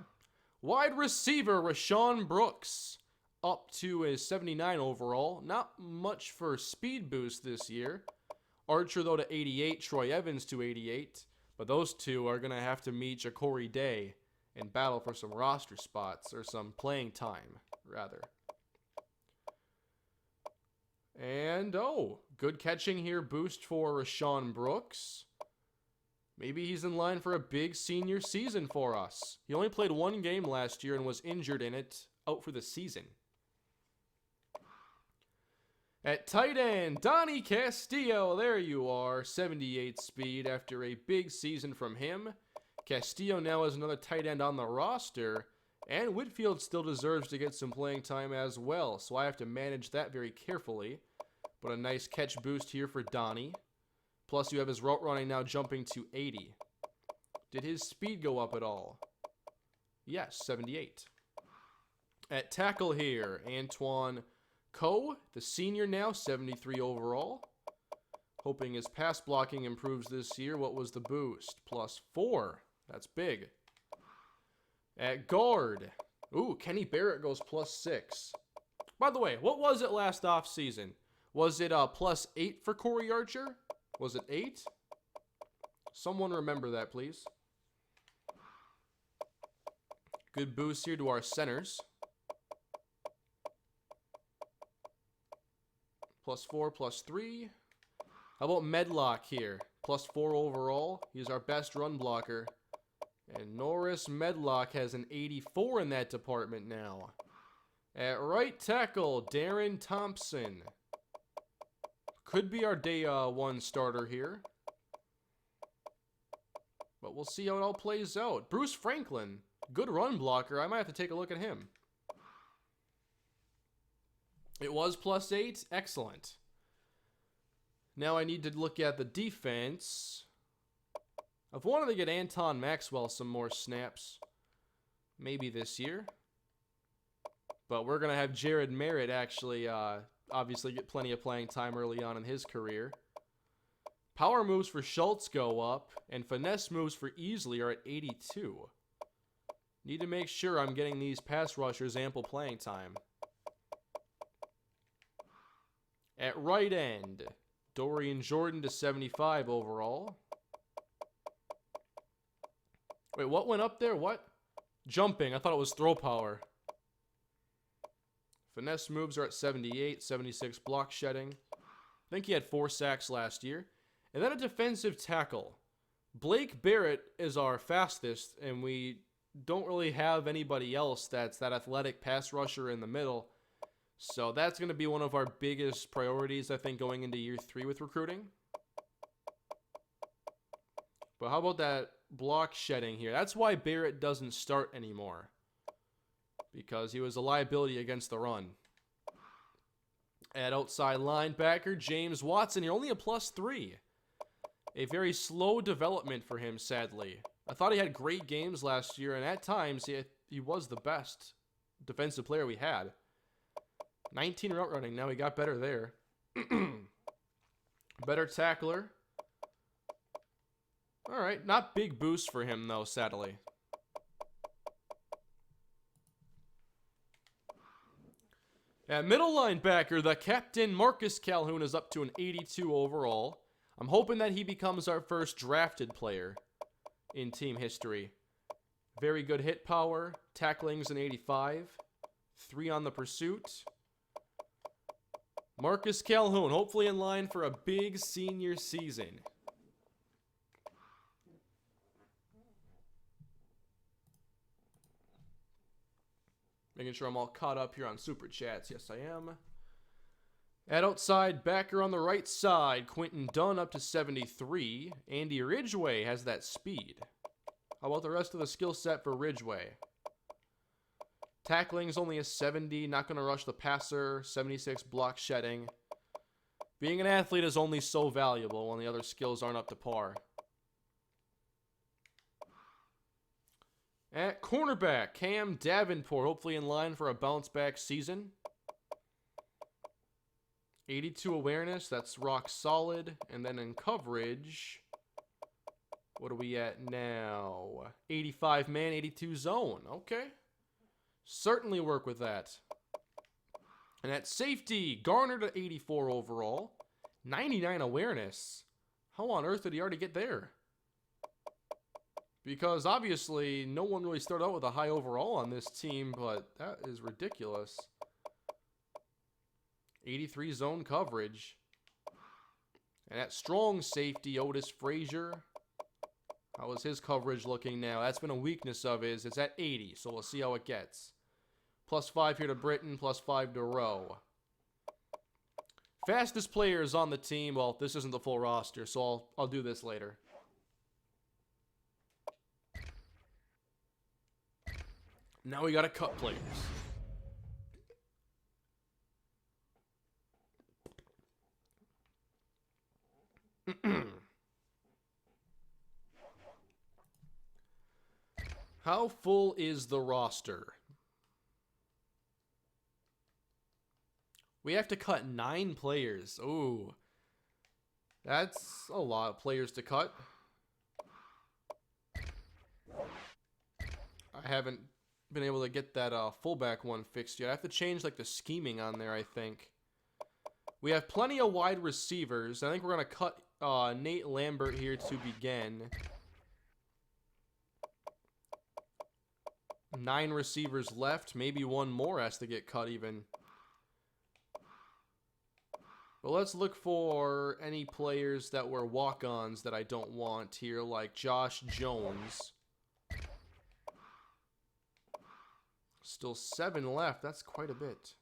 Wide receiver, Rashawn Brooks, up to a 79 overall. Not much for speed boost this year. Archer, though, to 88. Troy Evans to 88. But those two are going to have to meet Ja'Cory Day and battle for some roster spots, or some playing time, rather. And, oh, good catching here. Boost for Rashawn Brooks. Maybe he's in line for a big senior season for us. He only played one game last year and was injured in it, out for the season. At tight end, Donnie Castillo, there you are, 78 speed after a big season from him. Castillo now has another tight end on the roster, and Whitfield still deserves to get some playing time as well, so I have to manage that very carefully. But a nice catch boost here for Donnie. Plus you have his route running now jumping to 80. Did his speed go up at all? Yes, 78. At tackle here, Antoine Coe, the senior now, 73 overall. Hoping his pass blocking improves this year. What was the boost? +4. That's big. At guard, ooh, Kenny Barrett goes +6. By the way, what was it last offseason? Was it +8 for Corey Archer? Was it 8? Someone remember that, please. Good boost here to our centers. +4, +3. How about Medlock here? +4 overall. He's our best run blocker. And Norris Medlock has an 84 in that department now. At right tackle, Darren Thompson. Could be our day one starter here. But we'll see how it all plays out. Bruce Franklin, good run blocker. I might have to take a look at him. It was +8. Excellent. Now I need to look at the defense. I've wanted to get Anton Maxwell some more snaps. Maybe this year. But we're going to have Jared Merritt actually obviously get plenty of playing time early on in his career. Power moves for Schultz go up, and finesse moves for Easley are at 82. Need to make sure I'm getting these pass rushers ample playing time. At right end, Dorian Jordan to 75 overall. Wait, what went up there? What? Jumping. I thought it was throw power. Finesse moves are at 78, 76 block shedding. I think he had 4 sacks last year. And then a defensive tackle. Blake Barrett is our fastest, and we don't really have anybody else that's that athletic pass rusher in the middle. So that's going to be one of our biggest priorities, I think, going into year 3 with recruiting. But how about that block shedding here? That's why Barrett doesn't start anymore. Because he was a liability against the run. At outside linebacker, James Watson here, only a +3. A very slow development for him, sadly. I thought he had great games last year, and at times he was the best defensive player we had. 19 route running. Now he got better there. Better tackler. All right, not big boost for him though, sadly. At middle linebacker, the captain Marcus Calhoun is up to an 82 overall. I'm hoping that he becomes our first drafted player in team history. Very good hit power. Tackling's an 85. 3 on the pursuit. Marcus Calhoun, hopefully in line for a big senior season. Making sure I'm all caught up here on Super Chats. Yes, I am. At outside backer on the right side, Quentin Dunn up to 73. Andy Ridgway has that speed. How about the rest of the skill set for Ridgway? Tackling's only a 70. Not going to rush the passer. 76 block shedding. Being an athlete is only so valuable when the other skills aren't up to par. At cornerback, Cam Davenport, hopefully in line for a bounce-back season. 82 awareness, that's rock solid. And then in coverage, what are we at now? 85 man, 82 zone. Okay. Certainly work with that. And at safety, Garner to 84 overall. 99 awareness. How on earth did he already get there? Because obviously, no one really started out with a high overall on this team, but that is ridiculous. 83 zone coverage. And at strong safety, Otis Frazier. How is his coverage looking now? That's been a weakness of his. It's at 80, so we'll see how it gets. +5 here to Britton, +5 to Rowe. Fastest players on the team. Well, this isn't the full roster, so I'll do this later. Now we got to cut players. How full is the roster? We have to cut 9 players. Ooh. That's a lot of players to cut. I haven't been able to get that fullback one fixed yet. I have to change like the scheming on there, I think. We have plenty of wide receivers. I think we're going to cut Nate Lambert here to begin. 9 receivers left. Maybe one more has to get cut even. But let's look for any players that were walk-ons that I don't want here, like Josh Jones. Still 7 left. That's quite a bit.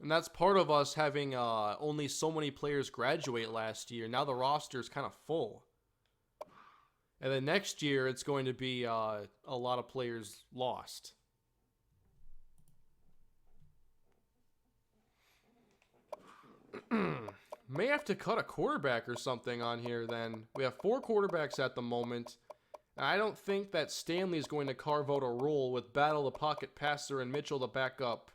And that's part of us having only so many players graduate last year. Now the roster is kind of full. And then next year, it's going to be a lot of players lost. May have to cut a quarterback or something on here then. We have 4 quarterbacks at the moment. And I don't think that Stanley is going to carve out a role with Battle the pocket passer and Mitchell the backup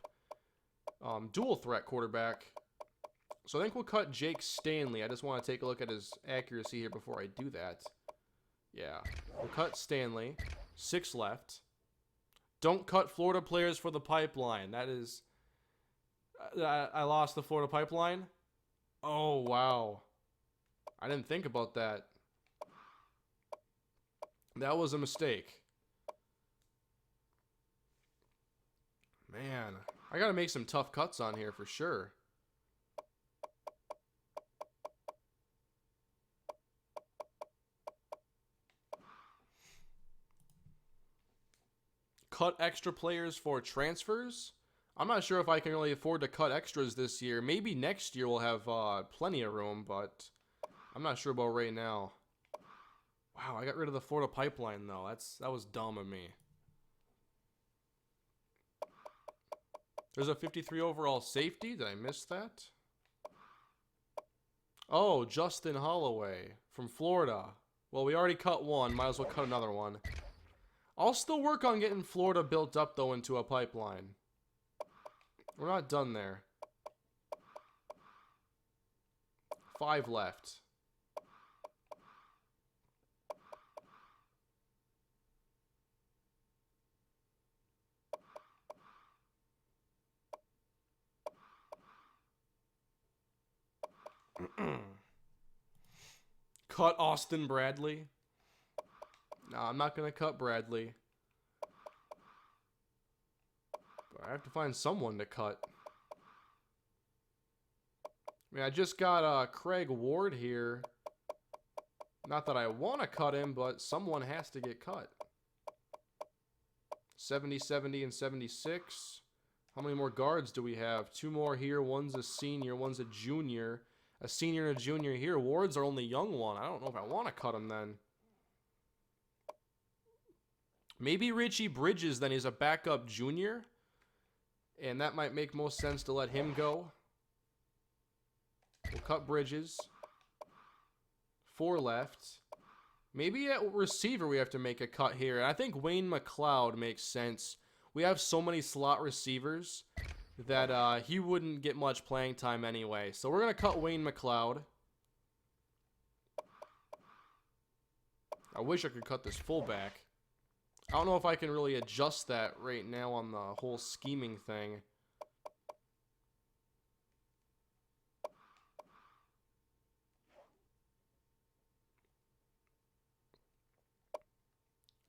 dual threat quarterback. So I think we'll cut Jake Stanley. I just want to take a look at his accuracy here before I do that. Yeah, we'll cut Stanley. 6 left. Don't cut Florida players for the pipeline. That is... I lost the Florida pipeline. Oh, wow. I didn't think about that. That was a mistake. Man, I gotta make some tough cuts on here for sure. Cut extra players for transfers. I'm not sure if I can really afford to cut extras this year. Maybe next year we'll have plenty of room, but I'm not sure about right now. Wow, I got rid of the Florida pipeline though. That was dumb of me. There's a 53 overall safety. Did I miss that? Oh, Justin Holloway from Florida. Well, we already cut one. Might as well cut another one. I'll still work on getting Florida built up, though, into a pipeline. We're not done there. 5 left. Cut Austin Bradley. No, I'm not going to cut Bradley. But I have to find someone to cut. I mean, I just got Craig Ward here. Not that I want to cut him, but someone has to get cut. 70, 70, and 76. How many more guards do we have? 2 more here. One's a senior, one's a junior. A senior and a junior here. Ward's our only young one. I don't know if I want to cut him then. Maybe Richie Bridges then. He's a backup junior. And that might make most sense to let him go. We'll cut Bridges. 4 left. Maybe at receiver we have to make a cut here. And I think Wayne McLeod makes sense. We have so many slot receivers that he wouldn't get much playing time anyway. So we're going to cut Wayne McLeod. I wish I could cut this fullback. I don't know if I can really adjust that right now on the whole scheming thing.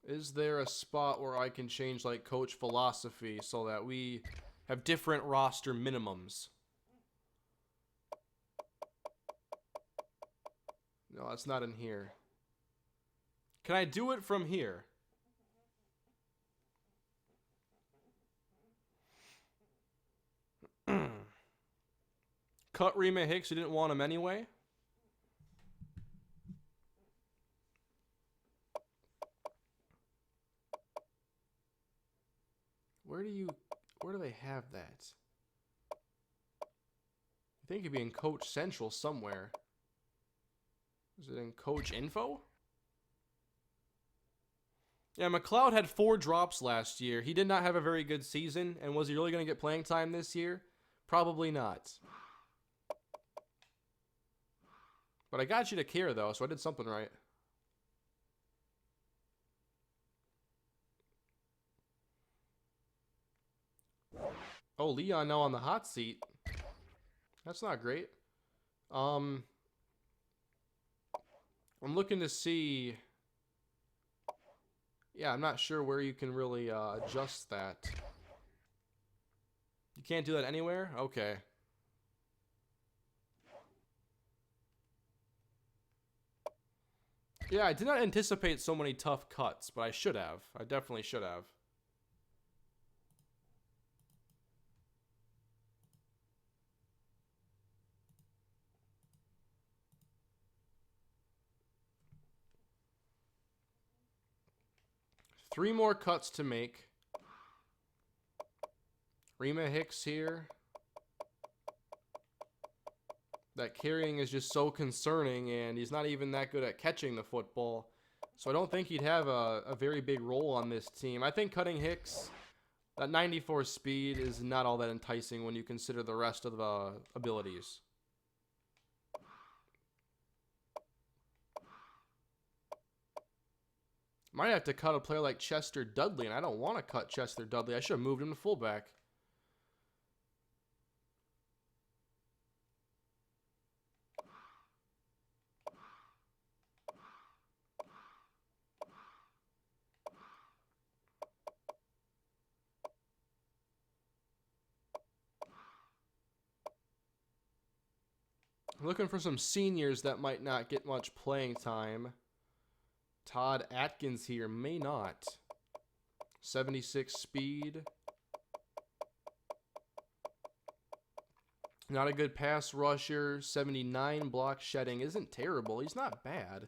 Is there a spot where I can change like coach philosophy so that we have different roster minimums? No, that's not in here. Can I do it from here? Cut Rima Hicks. You didn't want him anyway. Where do they have that? I think it'd be in Coach Central somewhere. Is it in Coach Info? Yeah, McLeod had 4 drops last year. He did not have a very good season. And was he really going to get playing time this year? Probably not. But I got you to care, though, so I did something right. Oh, Leon now on the hot seat. That's not great. I'm looking to see... Yeah, I'm not sure where you can really adjust that. You can't do that anywhere? Okay. Yeah, I did not anticipate so many tough cuts, but I should have. I definitely should have. Three more cuts to make. Rima Hicks here. That carrying is just so concerning, and he's not even that good at catching the football. So I don't think he'd have a very big role on this team. I think cutting Hicks, that 94 speed is not all that enticing when you consider the rest of the abilities. Might have to cut a player like Chester Dudley, and I don't want to cut Chester Dudley. I should have moved him to fullback. I'm looking for some seniors that might not get much playing time. Todd Atkins here may not. 76 speed. Not a good pass rusher. 79 block shedding. Isn't terrible. He's not bad.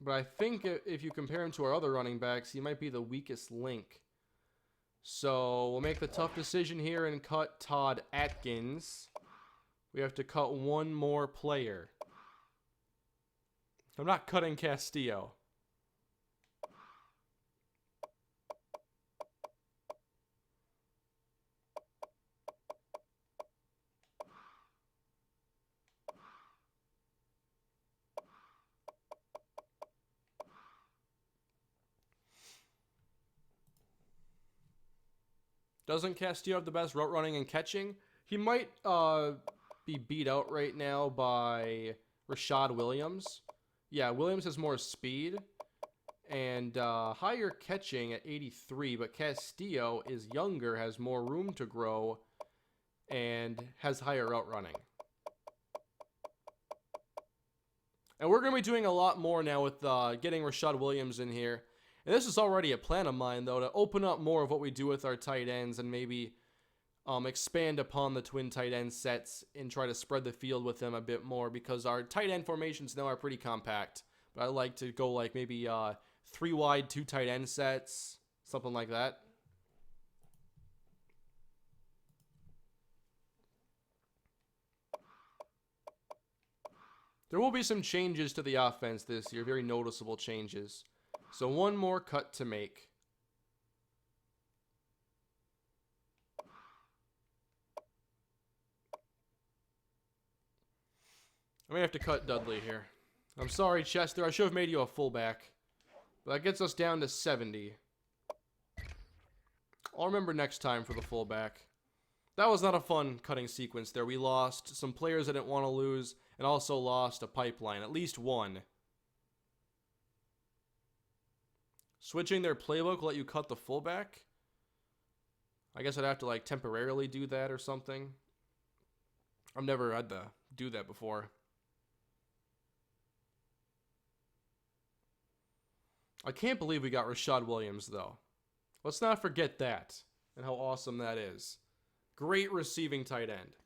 But I think if you compare him to our other running backs, he might be the weakest link. So we'll make the tough decision here and cut Todd Atkins. We have to cut one more player. I'm not cutting Castillo. Doesn't Castillo have the best route running and catching? He might be beat out right now by Rashad Williams. Yeah, Williams has more speed and higher catching at 83, but Castillo is younger, has more room to grow, and has higher route running. And we're going to be doing a lot more now with getting Rashad Williams in here. And this is already a plan of mine, though, to open up more of what we do with our tight ends and maybe expand upon the twin tight end sets and try to spread the field with them a bit more, because our tight end formations now are pretty compact. But I like to go like maybe 3 wide, 2 tight end sets, something like that. There will be some changes to the offense this year, very noticeable changes. So one more cut to make. I may have to cut Dudley here. I'm sorry, Chester. I should have made you a fullback. But that gets us down to 70. I'll remember next time for the fullback. That was not a fun cutting sequence there. We lost some players I didn't want to lose, and also lost a pipeline. At least one. Switching their playbook will let you cut the fullback? I guess I'd have to like temporarily do that or something. I've never had to do that before. I can't believe we got Rashad Williams, though. Let's not forget that and how awesome that is. Great receiving tight end.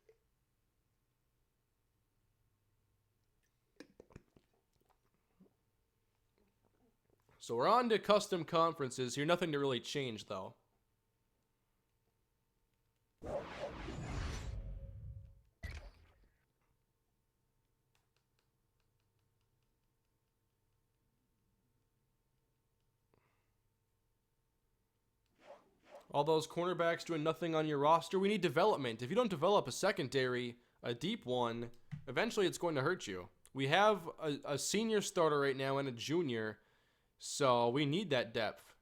So we're on to custom conferences here. Nothing to really change, though. All those cornerbacks doing nothing on your roster. We need development. If you don't develop a secondary, a deep one, eventually it's going to hurt you. We have a senior starter right now and a junior, so we need that depth.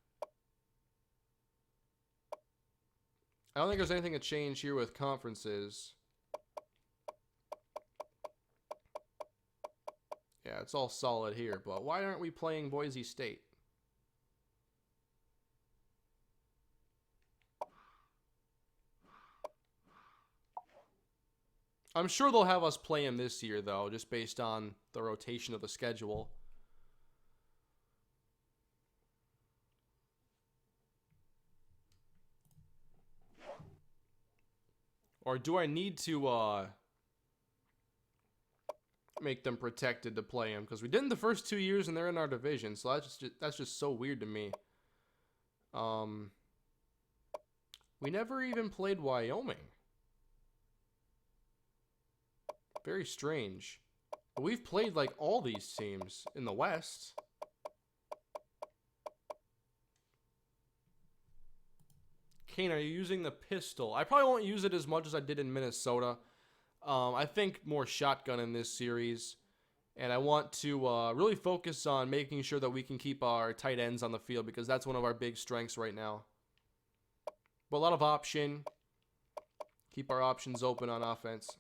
I don't think there's anything to change here with conferences. Yeah, it's all solid here, but why aren't we playing Boise State? I'm sure they'll have us play him this year, though, just based on the rotation of the schedule. Or do I need to make them protected to play him? Because we didn't the first 2 years and they're in our division, so that's just so weird to me. We never even played Wyoming. Very strange. But we've played like all these teams in the West. Kane, are you using the pistol? I probably won't use it as much as I did in Minnesota. I think more shotgun in this series. And I want to really focus on making sure that we can keep our tight ends on the field, because that's one of our big strengths right now. But a lot of option. Keep our options open on offense.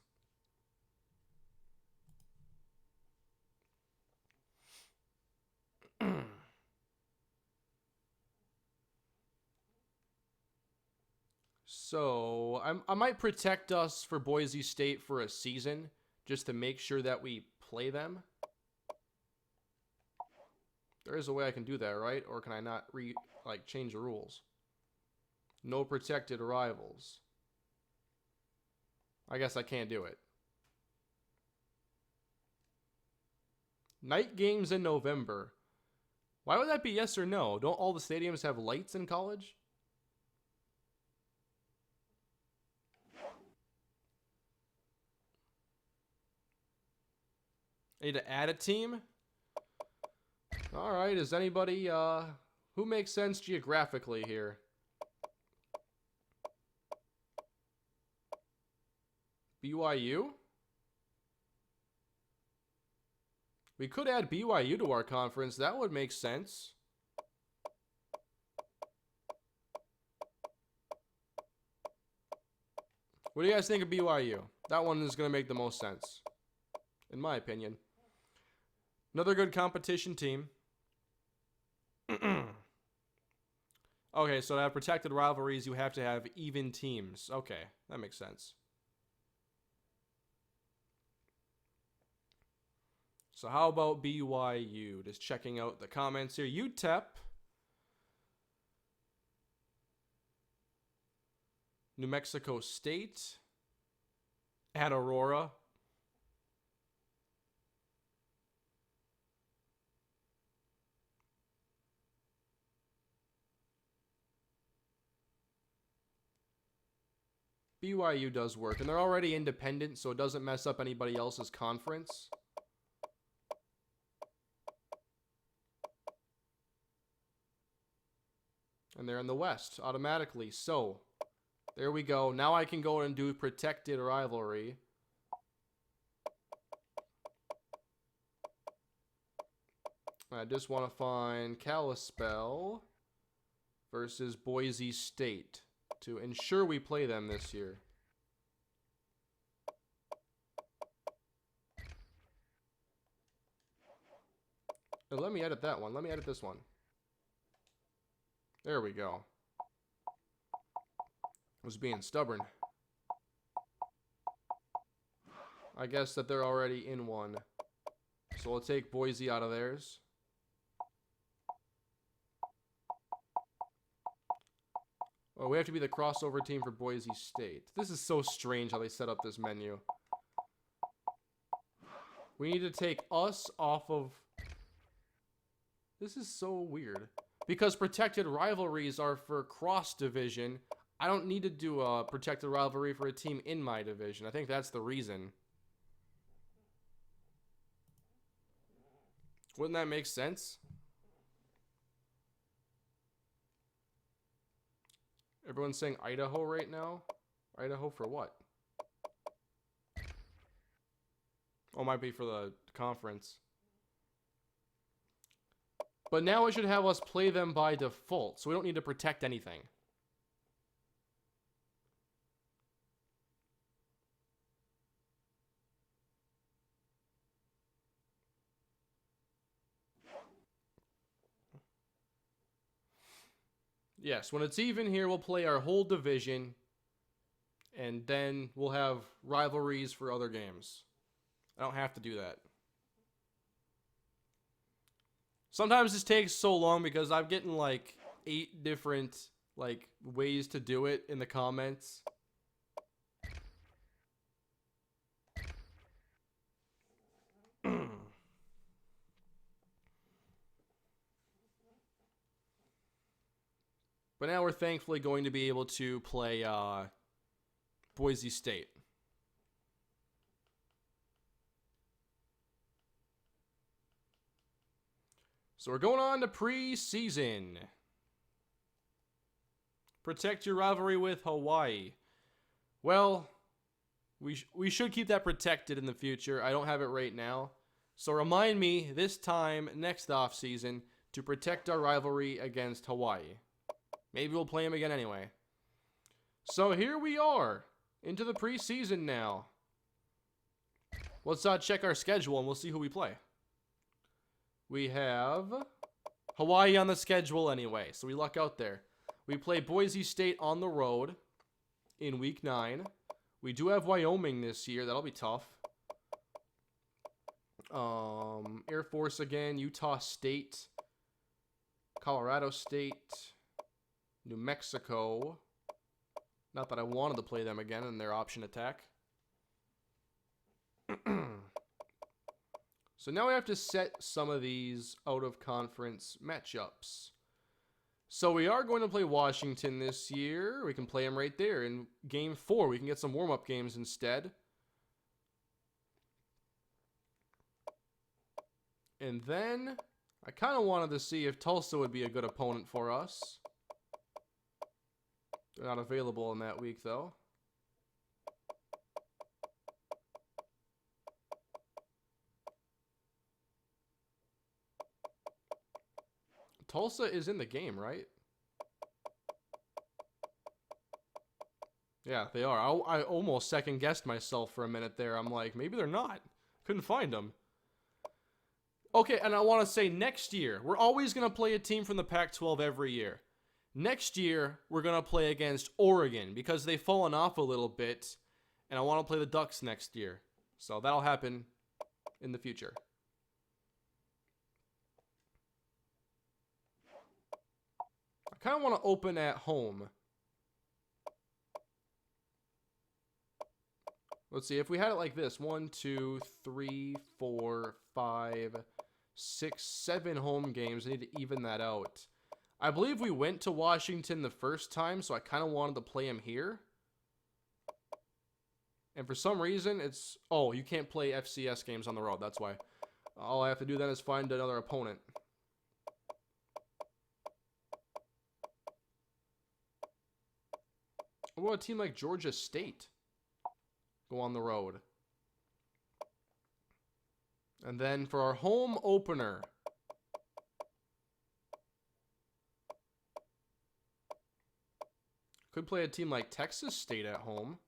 So, I might protect us for Boise State for a season, just to make sure that we play them. There is a way I can do that, right? Or can I not change the rules? No protected rivals. I guess I can't do it. Night games in November. Why would that be yes or no? Don't all the stadiums have lights in college? I need to add a team? Alright, is anybody, who makes sense geographically here? BYU? We could add BYU to our conference. That would make sense. What do you guys think of BYU? That one is going to make the most sense, in my opinion. Another good competition team. Okay, so to have protected rivalries, you have to have even teams. Okay, that makes sense. So how about BYU? Just checking out the comments here. UTEP. New Mexico State. At Aurora. BYU does work, and they're already independent, so it doesn't mess up anybody else's conference. And they're in the West automatically. So, there we go. Now I can go and do protected rivalry. I just want to find Kalispell versus Boise State to ensure we play them this year. Oh, let me edit that one. Let me edit this one. There we go. Was being stubborn. I guess that they're already in one. So we'll take Boise out of theirs. Oh, we have to be the crossover team for Boise State. This is so strange how they set up this menu. We need to take us off of... This is so weird. Because protected rivalries are for cross-division. I don't need to do a protected rivalry for a team in my division. I think that's the reason. Wouldn't that make sense? Everyone's saying Idaho right now? Idaho for what? Oh, might be for the conference. But now it should have us play them by default, so we don't need to protect anything. Yes, when it's even here, we'll play our whole division, and then we'll have rivalries for other games. I don't have to do that. Sometimes this takes so long because I'm getting like 8 different like ways to do it in the comments. But now we're thankfully going to be able to play Boise State. So we're going on to preseason. Protect your rivalry with Hawaii. Well, we should keep that protected in the future. I don't have it right now. So remind me this time next offseason to protect our rivalry against Hawaii. Maybe we'll play them again anyway. So here we are. Into the preseason now. Let's check our schedule and we'll see who we play. We have Hawaii on the schedule anyway, so we luck out there. We play Boise State on the road in week 9. We do have Wyoming this year. That'll be tough. Air Force again, Utah State, Colorado State, New Mexico. Not that I wanted to play them again in their option attack. So now we have to set some of these out-of-conference matchups. So we are going to play Washington this year. We can play them right there. In Game 4, we can get some warm-up games instead. And then, I kind of wanted to see if Tulsa would be a good opponent for us. They're not available in that week, though. Tulsa is in the game, right? Yeah, they are. I almost second-guessed myself for a minute there. I'm like, maybe they're not. Couldn't find them. Okay, and I want to say next year, we're always going to play a team from the Pac-12 every year. Next year, we're going to play against Oregon because they've fallen off a little bit, and I want to play the Ducks next year. So that'll happen in the future. I kind of want to open at home. Let's see, if we had it like this, 1, 2, 3, 4, 5, 6, 7 home games, I need to even that out. I believe we went to Washington the first time, so I kind of wanted to play him here. And for some reason, it's... Oh, you can't play FCS games on the road, that's why. All I have to do then is find another opponent. What about a team like Georgia State? Go on the road. And then for our home opener, could play a team like Texas State at home.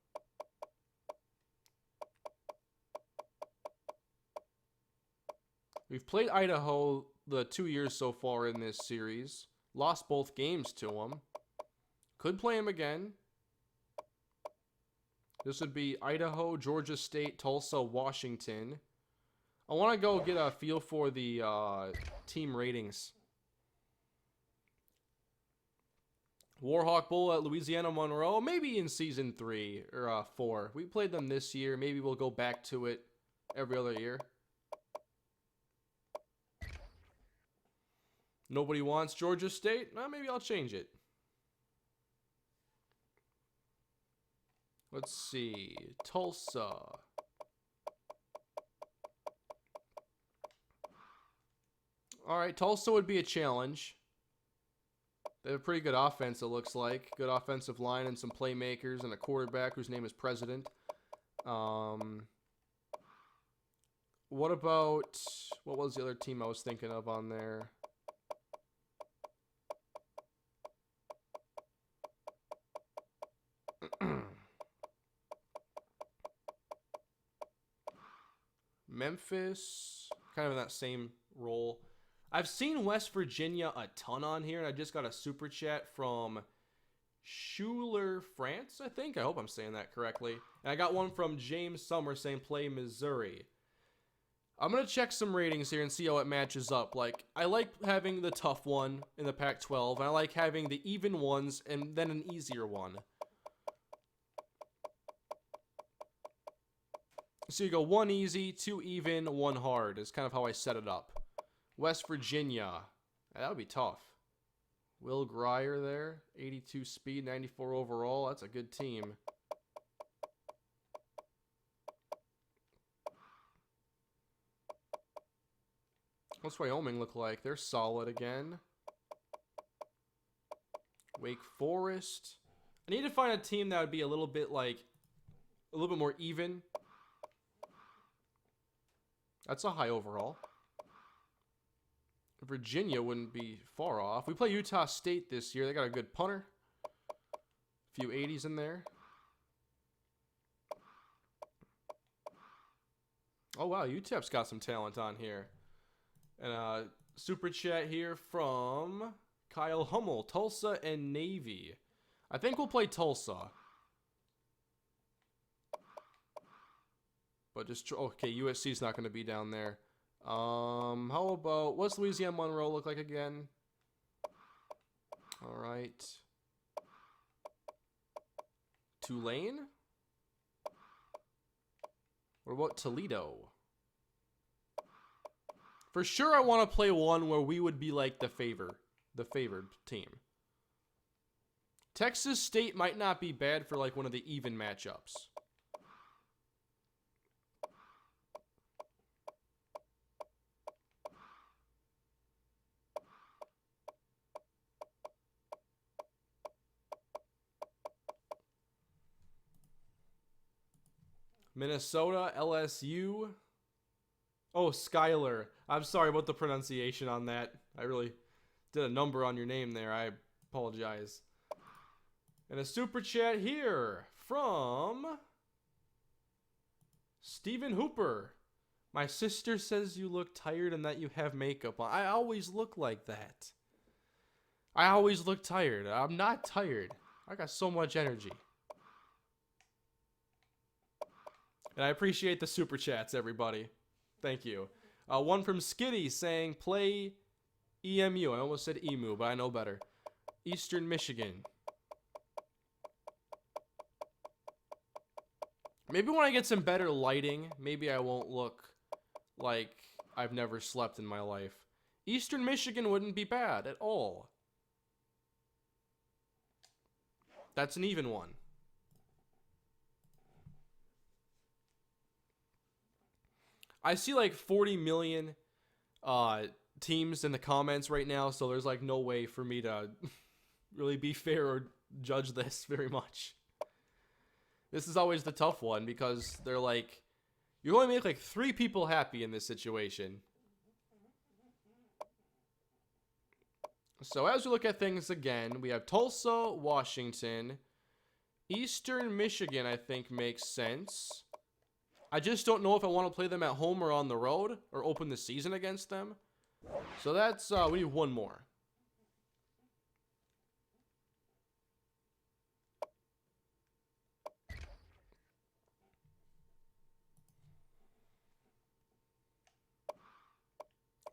We've played Idaho the 2 years so far in this series. Lost both games to them. Could play them again. This would be Idaho, Georgia State, Tulsa, Washington. I want to go get a feel for the team ratings. Warhawk Bowl at Louisiana Monroe, maybe in Season 3 or 4. We played them this year. Maybe we'll go back to it every other year. Nobody wants Georgia State? Well, maybe I'll change it. Let's see. Tulsa. Alright, Tulsa would be a challenge. They have a pretty good offense, it looks like. Good offensive line and some playmakers and a quarterback whose name is President. What about... What was the other team I was thinking of on there? Memphis, kind of in that same role. I've seen West Virginia a ton on here, and I just got a super chat from Schuler, France, I think. I hope I'm saying that correctly. And I got one from James Summer saying play Missouri. I'm going to check some ratings here and see how it matches up. Like, I like having the tough one in the Pac-12, and I like having the even ones and then an easier one. So you go 1 easy, 2 even, 1 hard is kind of how I set it up. West Virginia. That would be tough. Will Grier there. 82 speed, 94 overall. That's a good team. What's Wyoming look like? They're solid again. Wake Forest. I need to find a team that would be a little bit like... a little bit more even. That's a high overall. Virginia wouldn't be far off. We play Utah State this year. They got a good punter. A few 80s in there. Oh, wow. UTEP's got some talent on here. And super chat here from Kyle Hummel. Tulsa and Navy. I think we'll play Tulsa. But just... Okay, USC's not going to be down there. How about... What's Louisiana Monroe look like again? Alright. Tulane? What about Toledo? For sure, I want to play one where we would be like the favored team. Texas State might not be bad for like one of the even matchups. Minnesota, LSU. Oh, Skyler. I'm sorry about the pronunciation on that. I really did a number on your name there. I apologize. And a super chat here from Stephen Hooper. My sister says you look tired and that you have makeup on. I always look like that. I always look tired. I'm not tired. I got so much energy. And I appreciate the super chats, everybody. Thank you. One from Skitty saying, play EMU. I almost said EMU, but I know better. Eastern Michigan. Maybe when I get some better lighting, maybe I won't look like I've never slept in my life. Eastern Michigan wouldn't be bad at all. That's an even one. I see like 40 million teams in the comments right now, so there's like no way for me to really be fair or judge this very much. This is always the tough one because they're like, you only make like 3 people happy in this situation. So as we look at things again, we have Tulsa, Washington, Eastern Michigan I think makes sense. I just don't know if I want to play them at home or on the road or open the season against them. So that's, we need one more.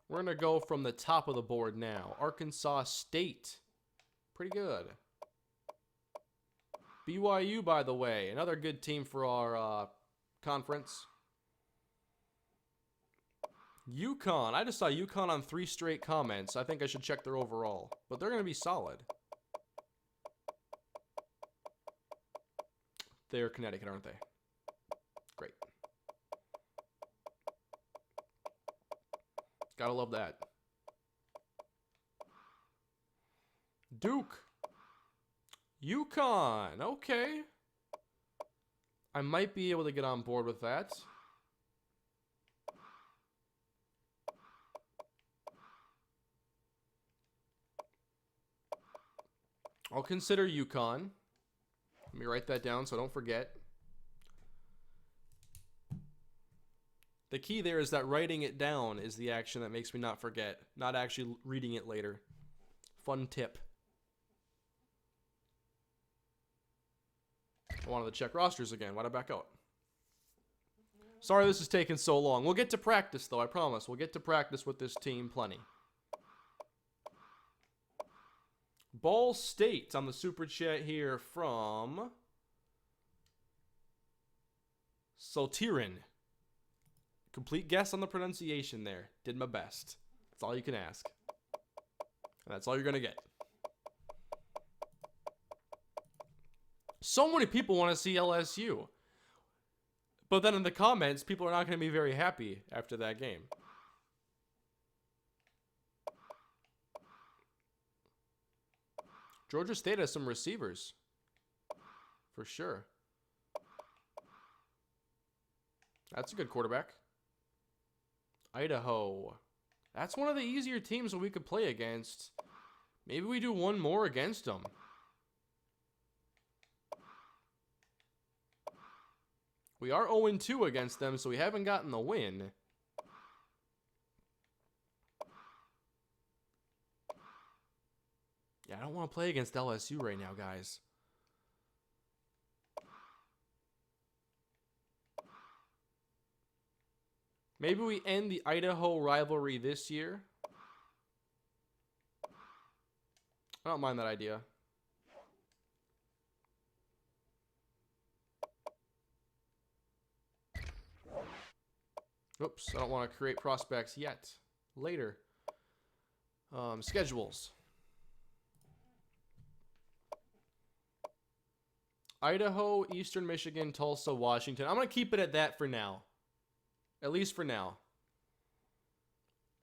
We're going to go from the top of the board now. Arkansas State. Pretty good. BYU, by the way. Another good team for our conference. UConn. I just saw UConn on 3 straight comments. I think I should check their overall. But they're going to be solid. They're Connecticut, aren't they? Great. Gotta love that. Duke. UConn. Okay. I might be able to get on board with that. I'll consider UConn. Let me write that down so I don't forget. The key there is that writing it down is the action that makes me not forget, not actually reading it later. Fun tip. I wanted to check rosters again. Why'd I back out? Sorry this is taking so long. We'll get to practice, though, I promise. We'll get to practice with this team plenty. Ball State on the super chat here from Soltirin. Complete guess on the pronunciation there. Did my best. That's all you can ask. And that's all you're going to get. So many people want to see LSU. But then in the comments, people are not going to be very happy after that game. Georgia State has some receivers. For sure. That's a good quarterback. Idaho. That's one of the easier teams that we could play against. Maybe we do one more against them. We are 0-2 against them, so we haven't gotten the win. Yeah, I don't want to play against LSU right now, guys. Maybe we end the Idaho rivalry this year. I don't mind that idea. Oops, I don't want to create prospects yet. later. Schedules. Idaho, Eastern Michigan, Tulsa, Washington. I'm going to keep it at that for now. At least for now.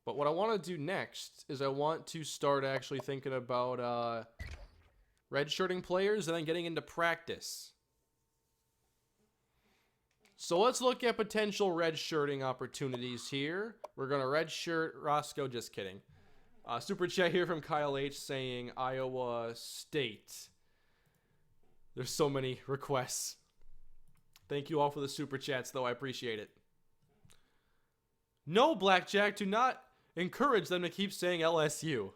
But what I want to do next is I want to start actually thinking about redshirting players and then getting into practice. So let's look at potential redshirting opportunities here. We're going to redshirt Roscoe. Just kidding. Super chat here from Kyle H saying Iowa State. There's so many requests. Thank you all for the super chats, though. I appreciate it. No, Blackjack, do not encourage them to keep saying LSU.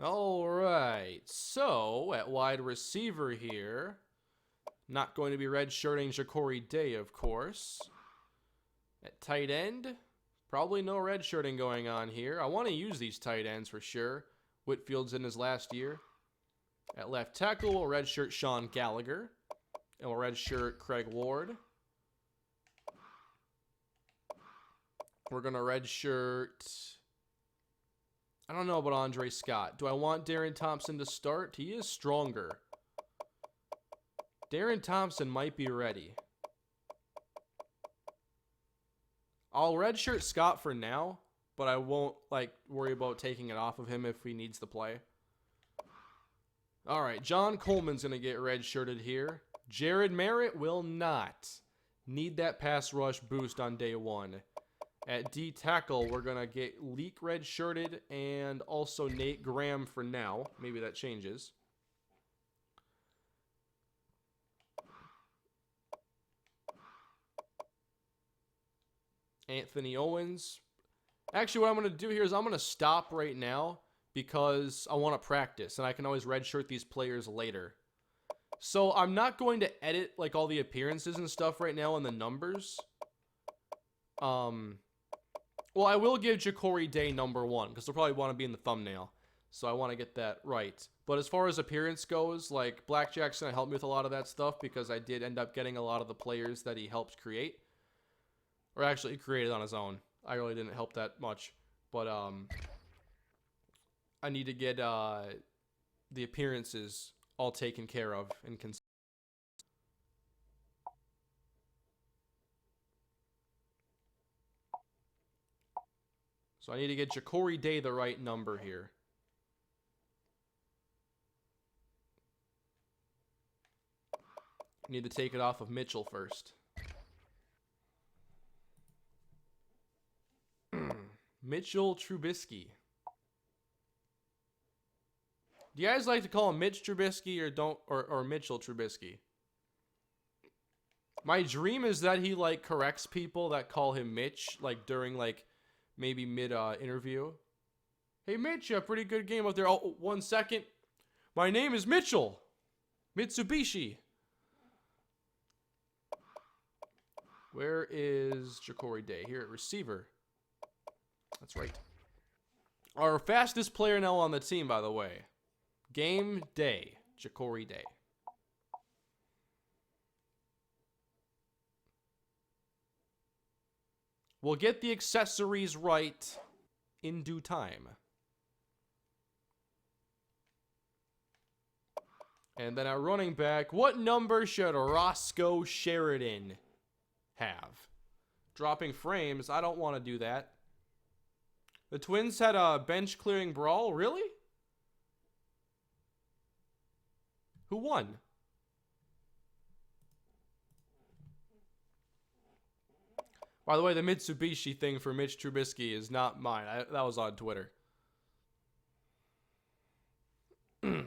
All right. So, at wide receiver here, not going to be redshirting Ja'Cory Day, of course. At tight end, probably no redshirting going on here. I want to use these tight ends for sure. Whitfield's in his last year. At left tackle, we'll redshirt Sean Gallagher. And we'll redshirt Craig Ward. We're going to redshirt... I don't know about Andre Scott. Do I want Darren Thompson to start? He is stronger. Darren Thompson might be ready. I'll redshirt Scott for now, but I won't worry about taking it off of him if he needs to play. All right, John Coleman's going to get redshirted here. Jared Merritt will not. Need that pass rush boost on day one. At D tackle, we're going to get Leak redshirted and also Nate Graham for now. Maybe that changes. Anthony Owens. Actually, what I'm going to do here is I'm going to stop right now because I want to practice, and I can always redshirt these players later. So I'm not going to edit all the appearances and stuff right now and the numbers. Well, I will give Ja'Cory Day number 1 because they'll probably want to be in the thumbnail. So I want to get that right. But as far as appearance goes, Blackjack's going to help me with a lot of that stuff because I did end up getting a lot of the players that he helped create. Or actually, he created on his own. I really didn't help that much. But I need to get the appearances all taken care of and considered. So I need to get Ja'Cory Day the right number here. I need to take it off of Mitchell first. Mitchell Trubisky. Do you guys like to call him Mitch Trubisky or Mitchell Trubisky? My dream is that he corrects people that call him Mitch during maybe mid interview. Hey Mitch, a pretty good game out there. Oh, 1 second. My name is Mitchell Mitsubishi. Where is Ja'Cory Day? Here at receiver. That's right. Our fastest player now on the team, by the way. Game day. Ja'Cory Day. We'll get the accessories right in due time. And then our running back, what number should Roscoe Sheridan have? Dropping frames, I don't want to do that. The Twins had a bench clearing brawl, really? Who won? By the way, the Mitsubishi thing for Mitch Trubisky is not mine. That was on Twitter.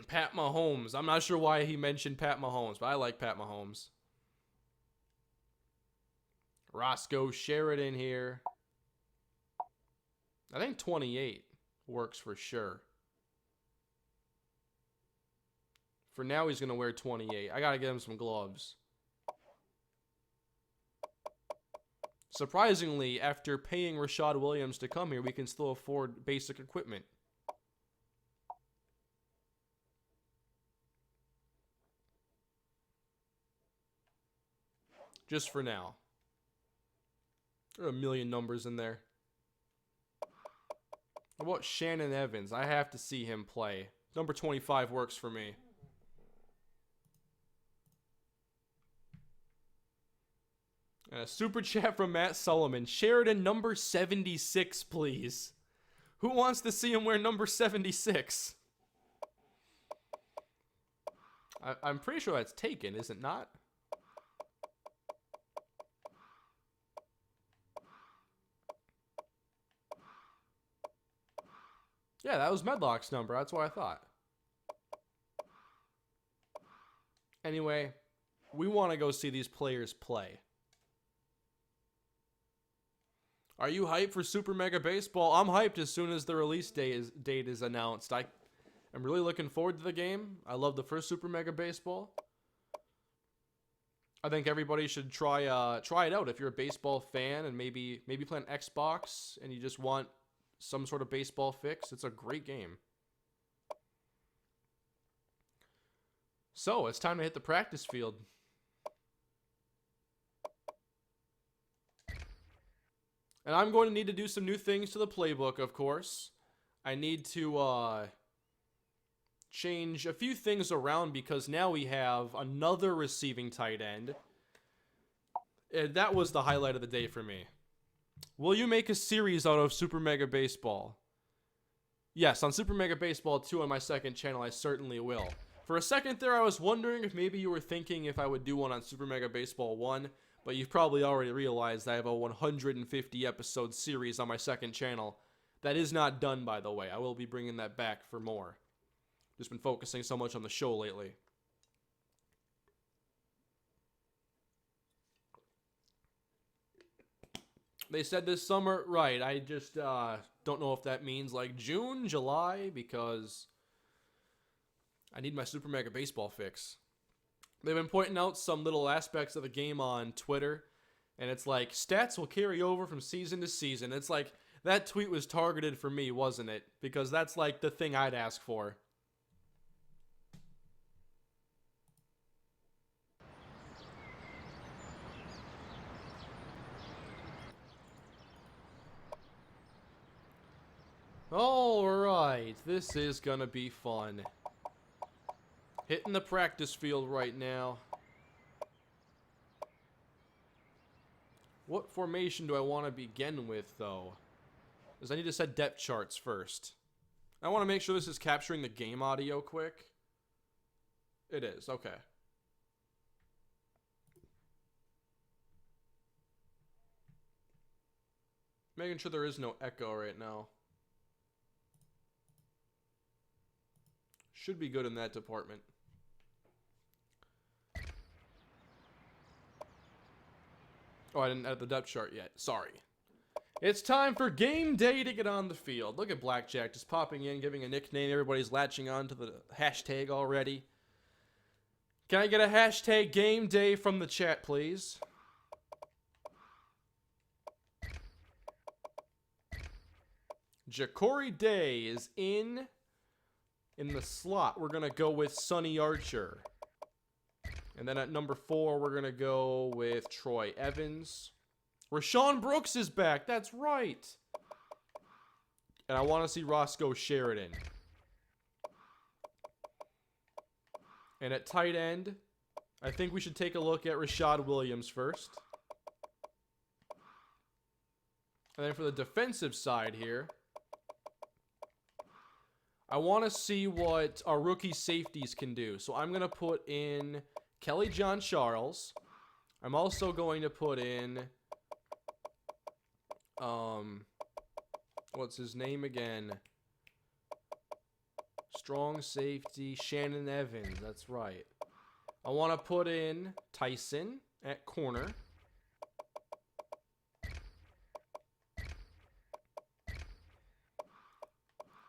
Pat Mahomes. I'm not sure why he mentioned Pat Mahomes, but I like Pat Mahomes. Roscoe Sheridan here. I think 28 works for sure. For now, he's going to wear 28. I got to get him some gloves. Surprisingly, after paying Rashad Williams to come here, we can still afford basic equipment. Just for now. There are a million numbers in there. How about Shannon Evans? I have to see him play. Number 25 works for me. Super chat from Matt Sullivan. Sheridan, number 76, please. Who wants to see him wear number 76? I'm pretty sure that's taken, is it not? Yeah, that was Medlock's number. That's what I thought. Anyway, we want to go see these players play. Are you hyped for Super Mega Baseball? I'm hyped as soon as the release date is announced. I'm really looking forward to the game. I love the first Super Mega Baseball. I think everybody should try it out if you're a baseball fan and maybe play on Xbox and you just want some sort of baseball fix. It's a great game. So, it's time to hit the practice field. And I'm going to need to do some new things to the playbook, of course. I need to change a few things around because now we have another receiving tight end. And that was the highlight of the day for me. Will you make a series out of Super Mega Baseball? Yes, on Super Mega Baseball 2 on my second channel, I certainly will. For a second there, I was wondering if maybe you were thinking if I would do one on Super Mega Baseball 1, but you've probably already realized I have a 150 episode series on my second channel. That is not done, by the way. I will be bringing that back for more. Just been focusing so much on the show lately. They said this summer, right, I just don't know if that means like June, July, because I need my Super Mega Baseball fix. They've been pointing out some little aspects of the game on Twitter, and it's like, stats will carry over from season to season. It's like, that tweet was targeted for me, wasn't it? Because that's like the thing I'd ask for. Alright, this is gonna be fun. Hitting the practice field right now. What formation do I want to begin with, though? Because I need to set depth charts first. I want to make sure this is capturing the game audio quick. It is, okay. Making sure there is no echo right now. Should be good in that department. Oh, I didn't add the depth chart yet. Sorry. It's time for game day to get on the field. Look at Blackjack just popping in, giving a nickname. Everybody's latching on to the hashtag already. Can I get a hashtag game day from the chat, please? Ja'Cory Day is in the slot. We're going to go with Sonny Archer. And then at number 4, we're going to go with Troy Evans. Rashawn Brooks is back. That's right. And I want to see Roscoe Sheridan. And at tight end, I think we should take a look at Rashad Williams first. And then for the defensive side here, I want to see what our rookie safeties can do. So I'm going to put in Kelly John Charles. I'm also going to put in, what's his name again? Strong safety, Shannon Evans. That's right. I want to put in Tyson at corner.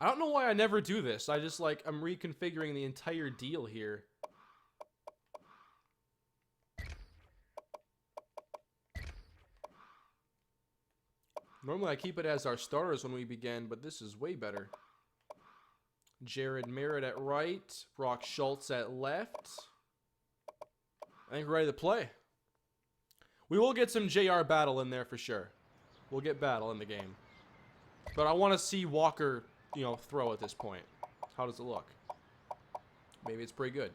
I don't know why I never do this. I just like, I'm reconfiguring the entire deal here. Normally I keep it as our starters when we begin, but this is way better. Jared Merritt at right. Brock Schultz at left. I think we're ready to play. We will get some JR battle in there for sure. We'll get battle in the game. But I want to see Walker, you know, throw at this point. How does it look? Maybe it's pretty good.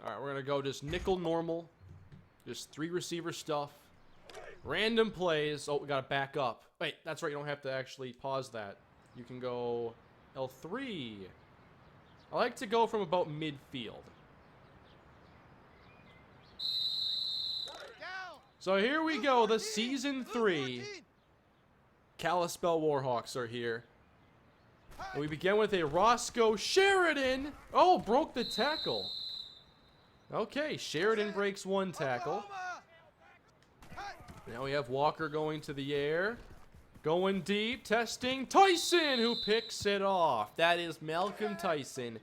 Alright, we're going to go just nickel normal. Just 3 receiver stuff. Random plays. Oh, we got to back up. Wait, that's right. You don't have to actually pause that. You can go L3. I like to go from about midfield. So here we go. The Season 3 Kalispell Warhawks are here. And we begin with a Roscoe Sheridan. Oh, broke the tackle. Okay, Sheridan breaks 1 tackle. Now we have Walker going to the air. Going deep, testing. Tyson, who picks it off. That is Malcolm Tyson.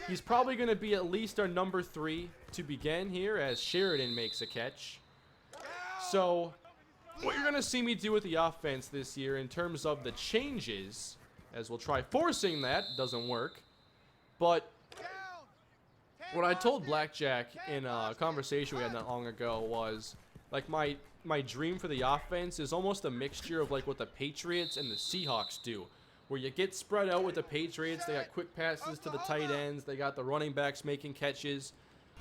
He's probably going to be at least our number 3 to begin here as Sheridan makes a catch. So, what you're going to see me do with the offense this year in terms of the changes, as we'll try forcing that, doesn't work. But what I told Blackjack in a conversation we had not long ago was, like, my dream for the offense is almost a mixture of like what the Patriots and the Seahawks do, where you get spread out with the Patriots. They got quick passes to the tight ends. They got the running backs making catches,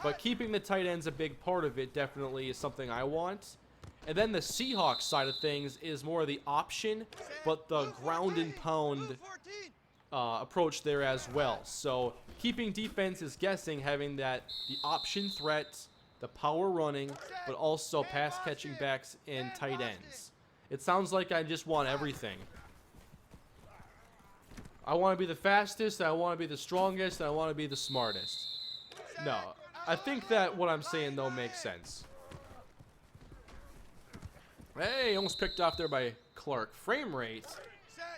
but keeping the tight ends a big part of it definitely is something I want. And then the Seahawks side of things is more of the option, but the ground and pound approach there as well. So keeping defense is guessing, having that the option threat, the power running, but also pass catching backs and tight ends. It sounds like I just want everything. I want to be the fastest, I want to be the strongest, and I want to be the smartest. No, I think that what I'm saying though makes sense. Hey, almost picked off there by Clark. Frame rate.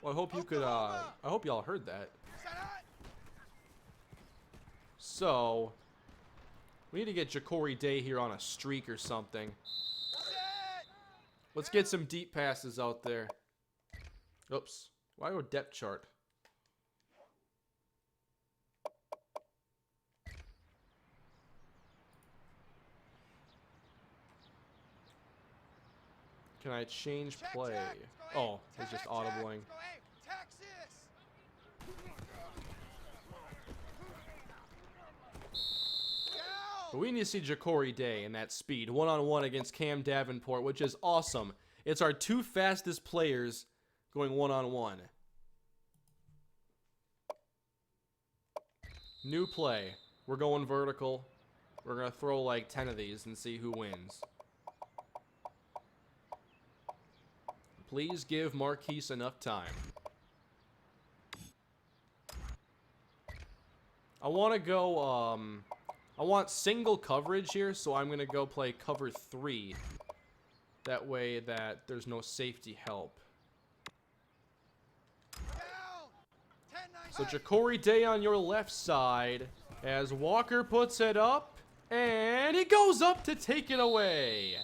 Well, I hope you could, I hope y'all heard that. So, we need to get Ja'Cory Day here on a streak or something. Let's get some deep passes out there. Oops. Why go depth chart? Can I change play? Oh, it's just audibling. But we need to see Ja'Cory Day and that speed. One-on-one against Cam Davenport, which is awesome. It's our 2 fastest players going one-on-one. New play. We're going vertical. We're going to throw like 10 of these and see who wins. Please give Marquise enough time. I want to go, I want single coverage here, so I'm going to go play cover 3. That way that there's no safety help. So Ja'Cory Day on your left side as Walker puts it up, and he goes up to take it away.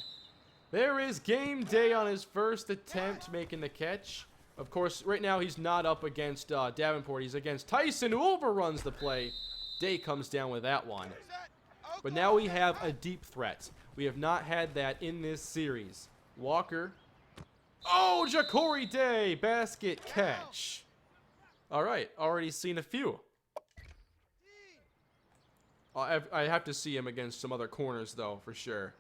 There is Game Day on his first attempt making the catch. Of course, right now he's not up against Davenport. He's against Tyson, who overruns the play. Day comes down with that one. But now we have a deep threat. We have not had that in this series. Walker. Oh, Ja'Cory Day. Basket catch. All right. Already seen a few. I have to see him against some other corners, though, for sure.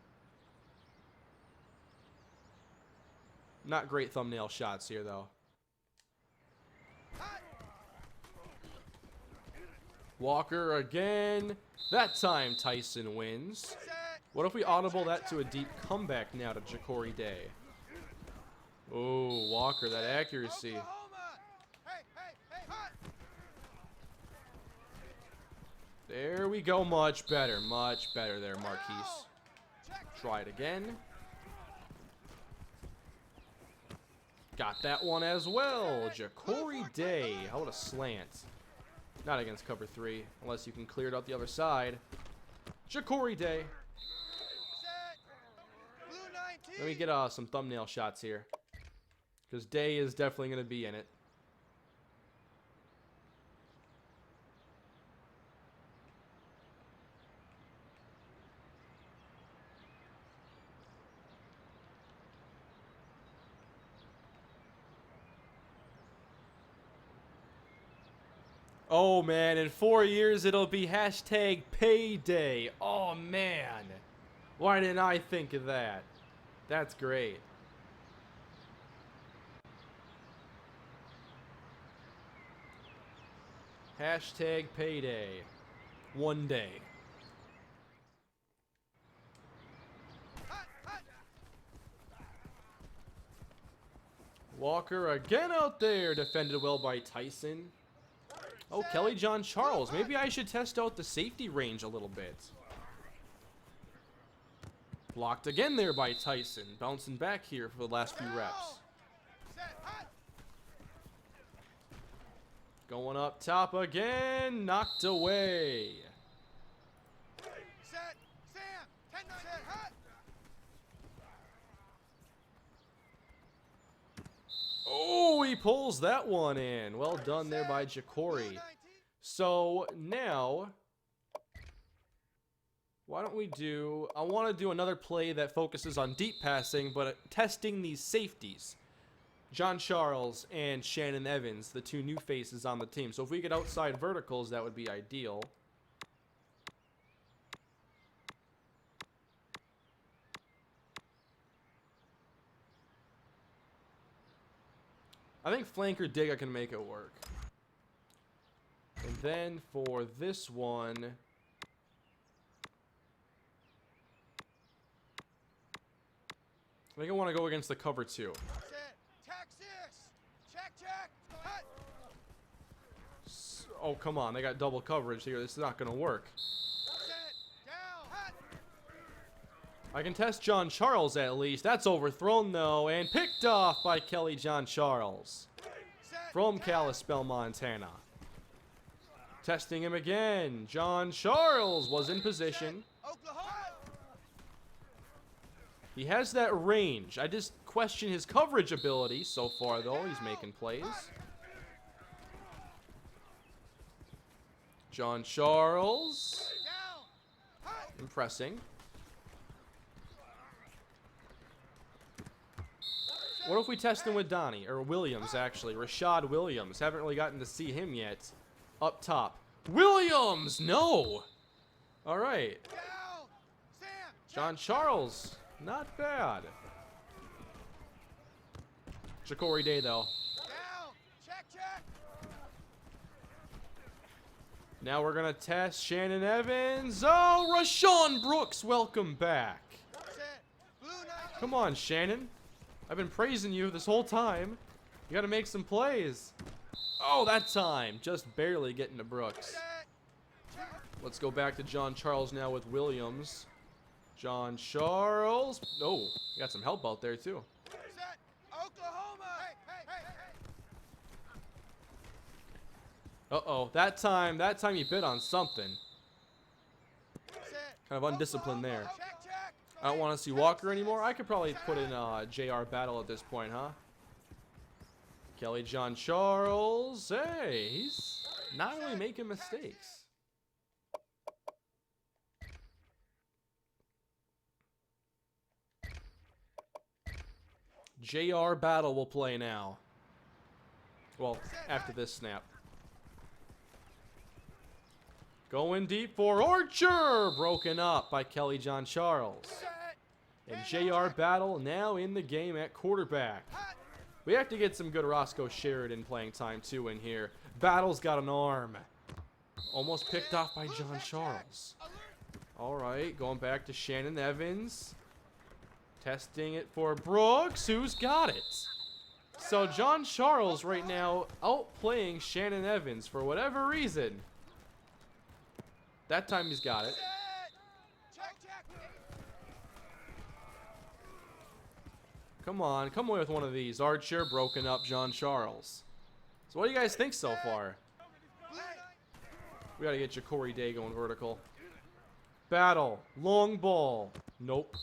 Not great thumbnail shots here, though. Walker again. That time Tyson wins. What if we audible that to a deep comeback now to Ja'Cory Day? Oh, Walker, that accuracy. There we go. Much better there, Marquise. Try it again. Got that one as well. Ja'Cory Day. How about a slant? Not against cover 3, unless you can clear it out the other side. Ja'Cory Day. Let me get some thumbnail shots here, because Day is definitely going to be in it. Oh, man, in 4 years, it'll be hashtag payday. Oh, man. Why didn't I think of that? That's great. Hashtag payday. One day. Walker again out there. Defended well by Tyson. Oh, Kelly John Charles. Maybe I should test out the safety range a little bit. Blocked again there by Tyson. Bouncing back here for the last few reps. Going up top again. Knocked away. Oh, he pulls that one in. Well done there by Jacory. So now, why don't we do, I want to do another play that focuses on deep passing, but testing these safeties. John Charles and Shannon Evans, the two new faces on the team. So if we get outside verticals, that would be ideal. I think flanker Digga can make it work. And then for this one, I think I want to go against the cover 2. Oh, come on. They got double coverage here. This is not going to work. I can test John Charles at least. That's overthrown, though, and picked off by Kelly John Charles from Kalispell, Montana. Testing him again. John Charles was in position. He has that range. I just question his coverage ability so far, though. He's making plays. John Charles. Impressing. What if we test him with Donnie, or Williams, actually? Rashad Williams. Haven't really gotten to see him yet. Up top. Williams! No! All right. John Charles. Not bad. Jacory Day, though. Now we're going to test Shannon Evans. Oh, Rashawn Brooks, welcome back. Come on, Shannon. I've been praising you this whole time. You got to make some plays. Oh, that time. Just barely getting to Brooks. Let's go back to John Charles now with Williams. John Charles. Oh, got some help out there, too. Uh-oh. That time he bit on something. Kind of undisciplined there. I don't want to see Walker anymore. I could probably put in JR Battle at this point, huh? Kelly John Charles. Hey, he's not really making mistakes. JR Battle will play now. Well, after this snap. Going deep for Archer. Broken up by Kelly John Charles. And JR Battle now in the game at quarterback. We have to get some good Roscoe Sheridan playing time, too, in here. Battle's got an arm. Almost picked off by John Charles. All right, going back to Shannon Evans. Testing it for Brooks, who's got it. So John Charles right now outplaying Shannon Evans for whatever reason. That time he's got it. Come on, come away with one of these. Archer broken up John Charles. So what do you guys think so far? We got to get Jacory Day going vertical. Battle, long ball. Nope.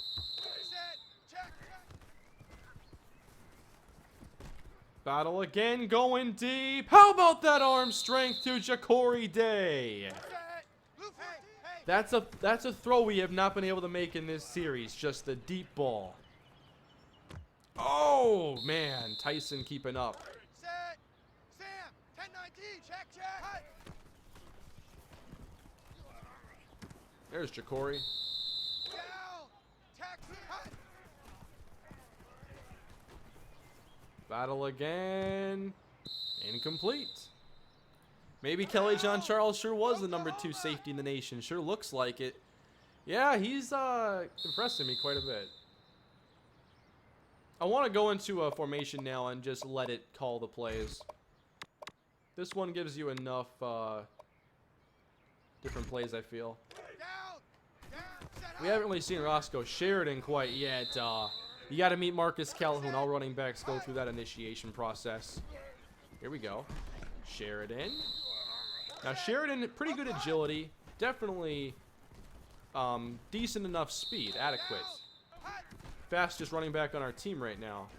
Battle again, going deep. How about that arm strength to Jacory Day? That's a throw we have not been able to make in this series. Just the deep ball. Oh, man. Tyson keeping up. There's Jacory. Battle again. Incomplete. Maybe Kelly John Charles sure was the #2 safety in the nation. Sure looks like it. Yeah, he's impressing me quite a bit. I want to go into a formation now and just let it call the plays. This one gives you enough different plays, I feel. We haven't really seen Roscoe Sheridan quite yet. You got to meet Marcus Calhoun. All running backs go through that initiation process. Here we go. Sheridan. Now, Sheridan, pretty good agility. Definitely decent enough speed. Adequate. Fastest running back on our team right now.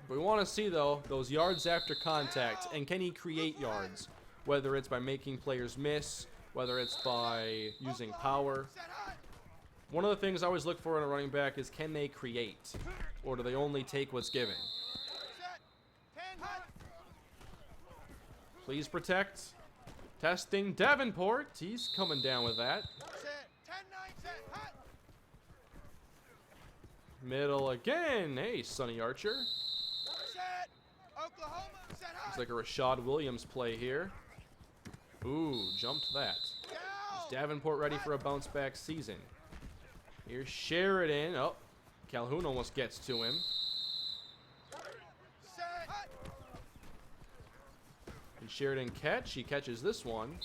We want to see, though, those yards after contact, and can he create yards? Whether it's by making players miss, whether it's by using power. One of the things I always look for in a running back is, can they create? Or do they only take what's given? Please protect. Testing Davenport. He's coming down with that. Middle again. Hey, Sonny Archer. Looks like a Rashad Williams play here. Ooh, jumped that. Is Davenport ready for a bounce back season? Here's Sheridan. Oh, Calhoun almost gets to him. And Sheridan catch. He catches this one.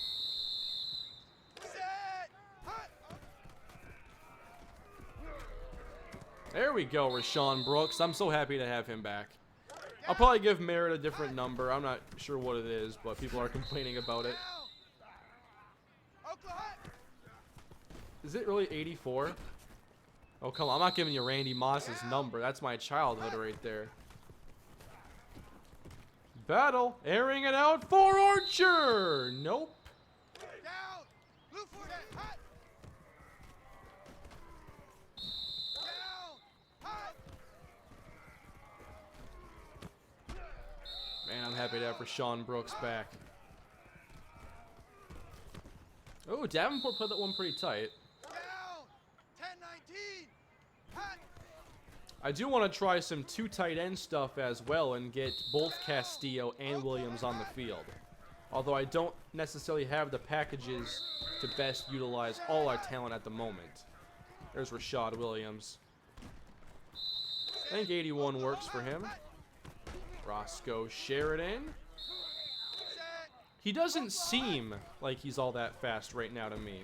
There we go, Rashawn Brooks. I'm so happy to have him back. I'll probably give Merritt a different number. I'm not sure what it is, but people are complaining about it. Is it really 84? Oh, come on. I'm not giving you Randy Moss's number. That's my childhood right there. Battle. Airing it out for Archer. Nope. Man, I'm happy to have Rashawn Brooks back. Oh, Davenport played that one pretty tight. I do want to try some 2 tight end stuff as well and get both Castillo and Williams on the field. Although I don't necessarily have the packages to best utilize all our talent at the moment. There's Rashad Williams. I think 81 works for him. Roscoe Sheridan. He doesn't seem like he's all that fast right now to me.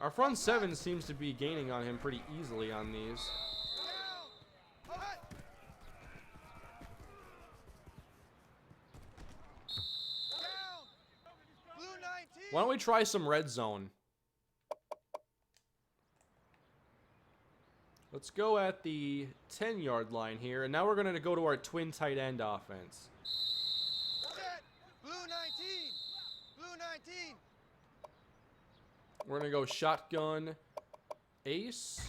Our front 7 seems to be gaining on him pretty easily on these. Why don't we try some red zone? Let's go at the 10-yard line here, and now we're going to go to our twin tight end offense. Blue 19. Blue 19. We're going to go shotgun ace.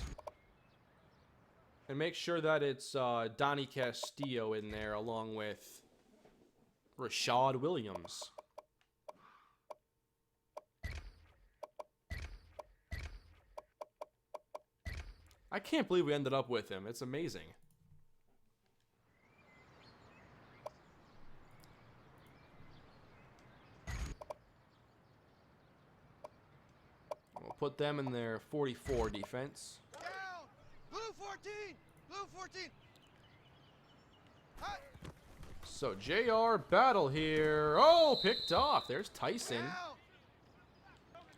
And make sure that it's Donnie Castillo in there along with Rashad Williams. I can't believe we ended up with him. It's amazing. We'll put them in their 44 defense. Down. Blue 14. Blue 14. Hot. So JR battle here. Oh, picked off. There's Tyson. Down.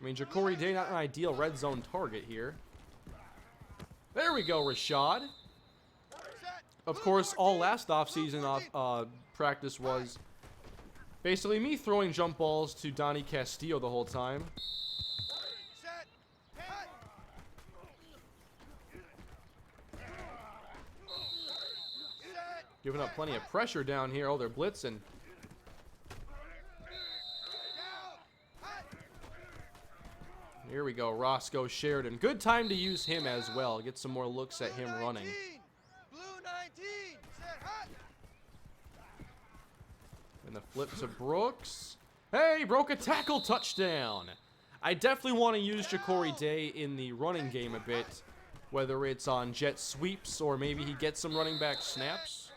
I mean, Jacory Day not an ideal red zone target here. There we go, Rashad. Of course, all last offseason practice was basically me throwing jump balls to Donnie Castillo the whole time. Giving up plenty of pressure down here. Oh, they're blitzing. Here we go, Roscoe Sheridan. Good time to use him as well. Get some more looks at him running. Blue 19. And the flip to Brooks. Hey, broke a tackle, touchdown. I definitely want to use Ja'Cory Day in the running game a bit, whether it's on jet sweeps or maybe he gets some running back snaps.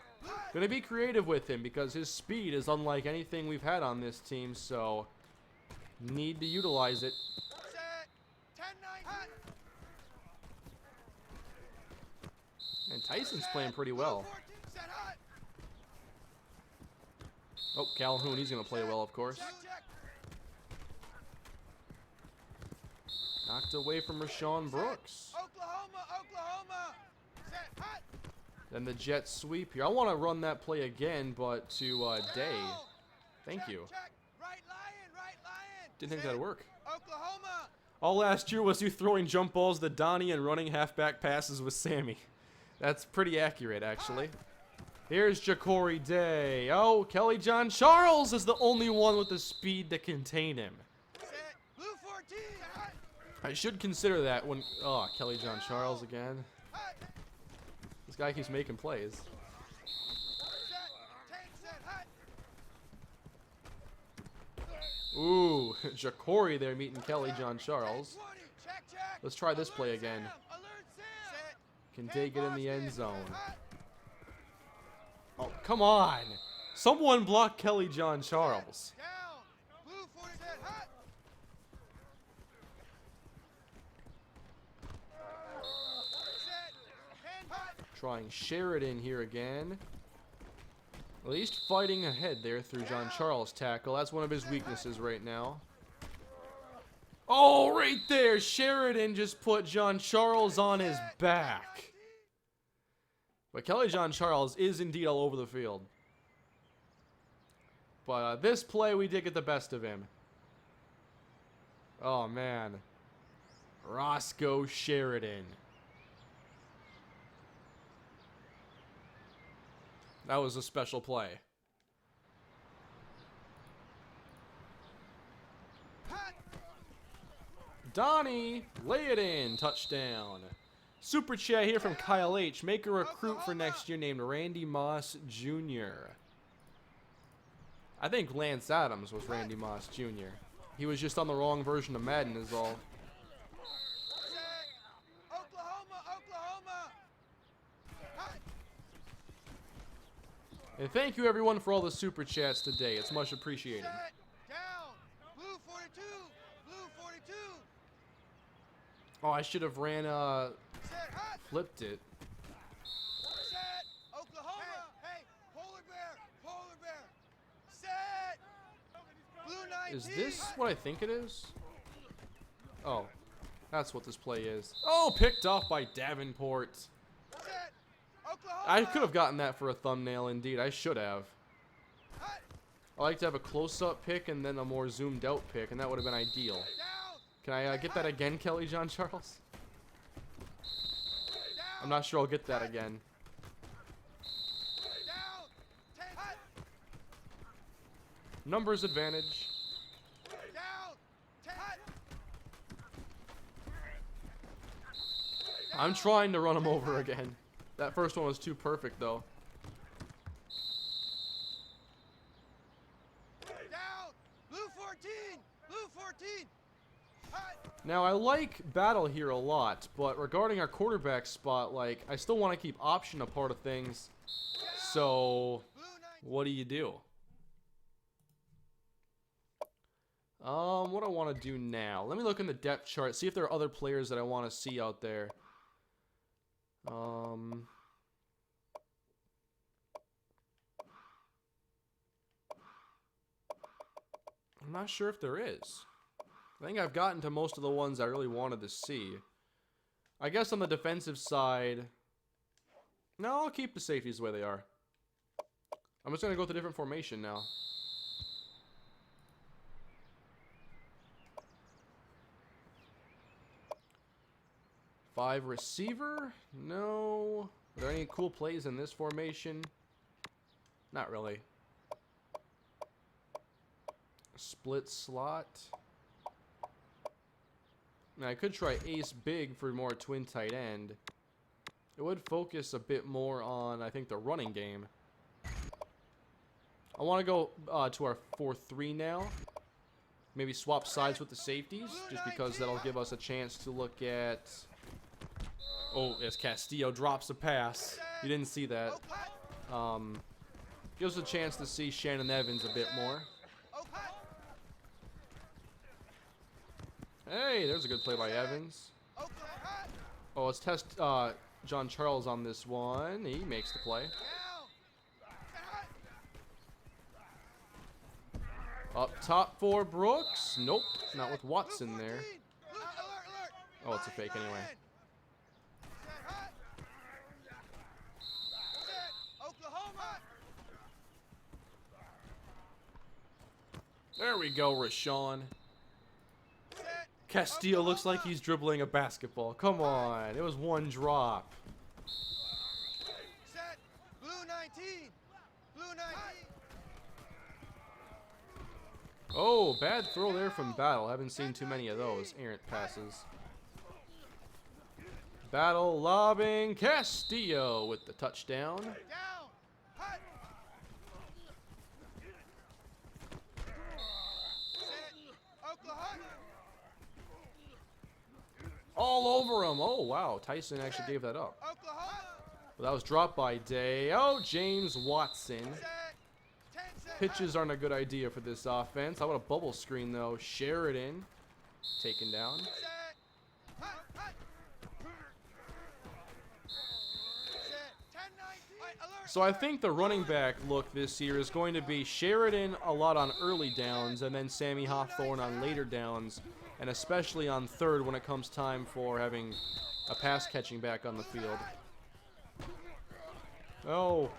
Gonna be creative with him because his speed is unlike anything we've had on this team, so need to utilize it. Set. 10-9. Hot. And Tyson's playing pretty well. Blue 14. Set. Hot. Oh, Calhoun, he's gonna play well, of course. Check. Check. Knocked away from Rashawn Brooks. Oklahoma. Oklahoma. Set. Hot. Then the jet sweep here. I want to run that play again, but to Day. Thank Check, you. Check. Right lion. Right lion. Didn't think Set. that'd work. Oklahoma. All last year was you throwing jump balls to Donnie and running halfback passes with Sammy. That's pretty accurate, actually. Here's Ja'Cory Day. Oh, Kelly John Charles is the only one with the speed to contain him. Set. Blue 14. Hot. I should consider that when... Oh, Kelly John Charles again. Hot. This guy keeps making plays. Set. Tank set. Hot. Ooh, Ja'Cory there meeting Kelly John Charles. 20. Check. Check. Let's try this play Alert again. Sam. Alert Sam. Set. Can Day get in the end zone? Hot. Oh, come on. Someone block Kelly John Charles. Down. Blue 40 set. Hot. Set. 10. Hot. Trying Sheridan here again. At least fighting ahead there through John Charles' tackle. That's one of his weaknesses right now. Oh, right there. Sheridan just put John Charles on his back. But Kelly John Charles is indeed all over the field. But this play, we did get the best of him. Oh, man. Roscoe Sheridan. That was a special play. Hot. Donnie, lay it in. Touchdown. Super chat here from Kyle H. Make a recruit for next year named Randy Moss Jr. I think Lance Adams was Randy Moss Jr. He was just on the wrong version of Madden is all. Set. Oklahoma. Oklahoma. Hot. And thank you everyone for all the super chats today. It's much appreciated. Set. Down. Blue 42. Blue 42. Oh, I should have ran Set. Hot. flipped it. Set. Oklahoma. Hey. Polar bear. Polar bear. Set. Blue 19. Is this what I think it is? Oh, that's what this play is. Oh, picked off by Davenport. Set. Oklahoma. I could have gotten that for a thumbnail indeed. I should have. Hot. I like to have a close-up pick and then a more zoomed-out pick, and that would have been ideal. Down. Can I get that again, Kelly John Charles? Down. I'm not sure I'll get that again. Down. 10. Hot. Numbers advantage. Down. 10. Hot. I'm trying to run him over again. That first one was too perfect, though. Down. Blue 14. Blue 14. Hot. Now, I like battle here a lot, but regarding our quarterback spot, like, I still want to keep option a part of things. So, Blue 19. what do you do? What do I want to do now? Let me look in the depth chart, see if there are other players that I want to see out there. I'm not sure if there is. I think I've gotten to most of the ones I really wanted to see. I guess on the defensive side... No, I'll keep the safeties the way they are. I'm just going to go with a different formation now. Five receiver? No. Are there any cool plays in this formation? Not really. Split slot. Now I could try ace big for more twin tight end. It would focus a bit more on, I think, the running game. I want to go to our 4-3 now. maybe swap sides with the safeties, just because that'll give us a chance to look at... Oh, as Castillo drops a pass. You didn't see that. Gives us a chance to see Shannon Evans a bit more. Hey, there's a good play by Evans. Oh, let's test John Charles on this one. He makes the play. Up top for Brooks. Nope, not with Watson there. Oh, it's a fake anyway. There we go, Rashawn. Castillo looks like he's dribbling a basketball. Come on, it was one drop. Set. Blue 19. Blue 19. Oh, bad throw there from Battle. Haven't seen too many of those errant passes. Battle lobbing Castillo with the touchdown. Down. Hut. Set. Oklahoma. All over him. Oh, wow. Tyson actually gave that up. Oklahoma. Well, that was dropped by Day. Oh, James Watson. Set. 10 set. Pitches aren't a good idea for this offense. How about a bubble screen, though? Sheridan taken down. Set. Hut. Hut. Set. 10-19. Alert. So I think the running back look this year is going to be Sheridan a lot on early downs and then Sammy Hawthorne on later downs, and especially on third when it comes time for having a pass catching back on the field. Oh.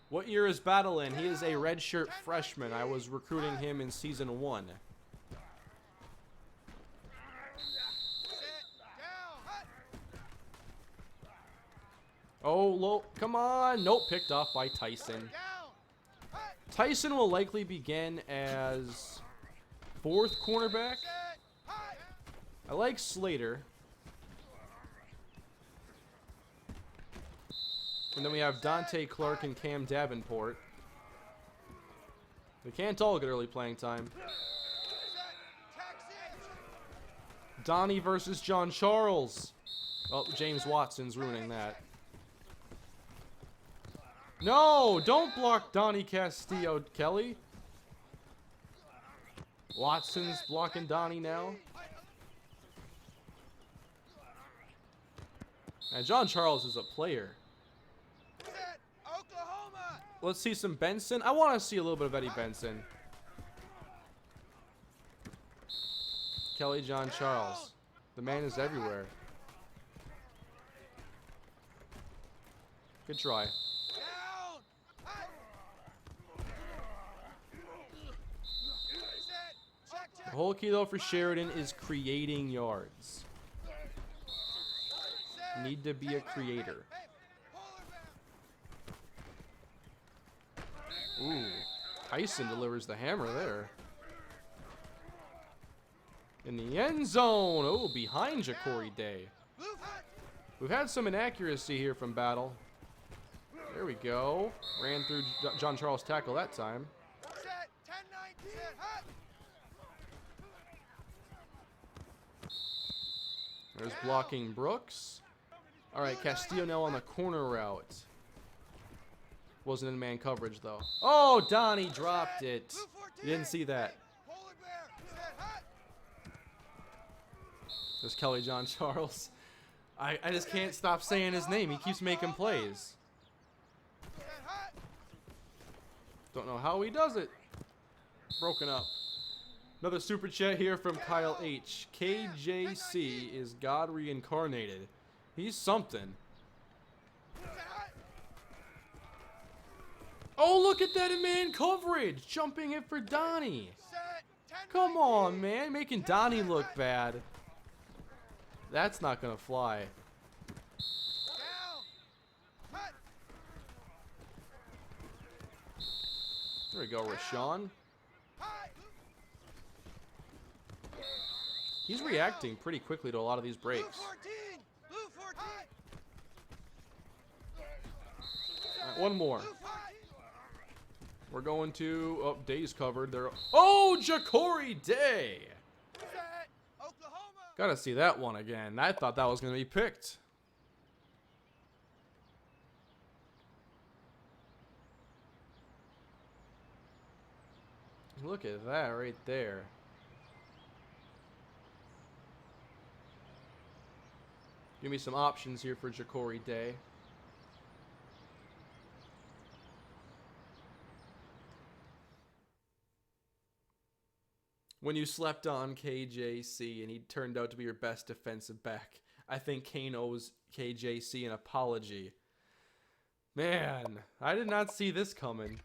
What year is Battle in? He is a redshirt freshman. I was recruiting him in season 1. Oh, low. Come on. Nope, picked off by Tyson. Tyson will likely begin as 4th cornerback. I like Slater. And then we have Dante Clark and Cam Davenport. They can't all get early playing time. Donnie versus John Charles. Oh, James Watson's ruining that. No, don't block Donnie Castillo, Kelly. Watson's blocking Donnie now. And John Charles is a player. Let's see some Benson. I want to see a little bit of Eddie Benson. Kelly John Charles. The man is everywhere. Good try. The whole key, though, for Sheridan is creating yards. Need to be a creator. Ooh, Tyson delivers the hammer there. In the end zone. Oh, behind Ja'Cory Day. We've had some inaccuracy here from Battle. There we go. Ran through John Charles' tackle that time. There's blocking Brooks. All right, Castillo now on the corner route. Wasn't in man coverage, though. Oh, Donnie dropped it. You didn't see that. There's Kelly John Charles. I just can't stop saying his name. He keeps making plays. Don't know how he does it. Broken up. Another super chat here from Kyle H. KJC is God reincarnated. He's something. Oh, look at that in man coverage. Jumping it for Donnie. Come on, man. Making Donnie look bad. That's not going to fly. There we go, Rashawn. He's reacting pretty quickly to a lot of these breaks. Right, one more. We're going to... Oh, Day's covered. There. Oh, Ja'Cory Day! Set. Oklahoma. Gotta see that one again. I thought that was going to be picked. Look at that right there. Give me some options here for Ja'Cory Day. When you slept on KJC and he turned out to be your best defensive back, I think Kane owes KJC an apology. Man, I did not see this coming.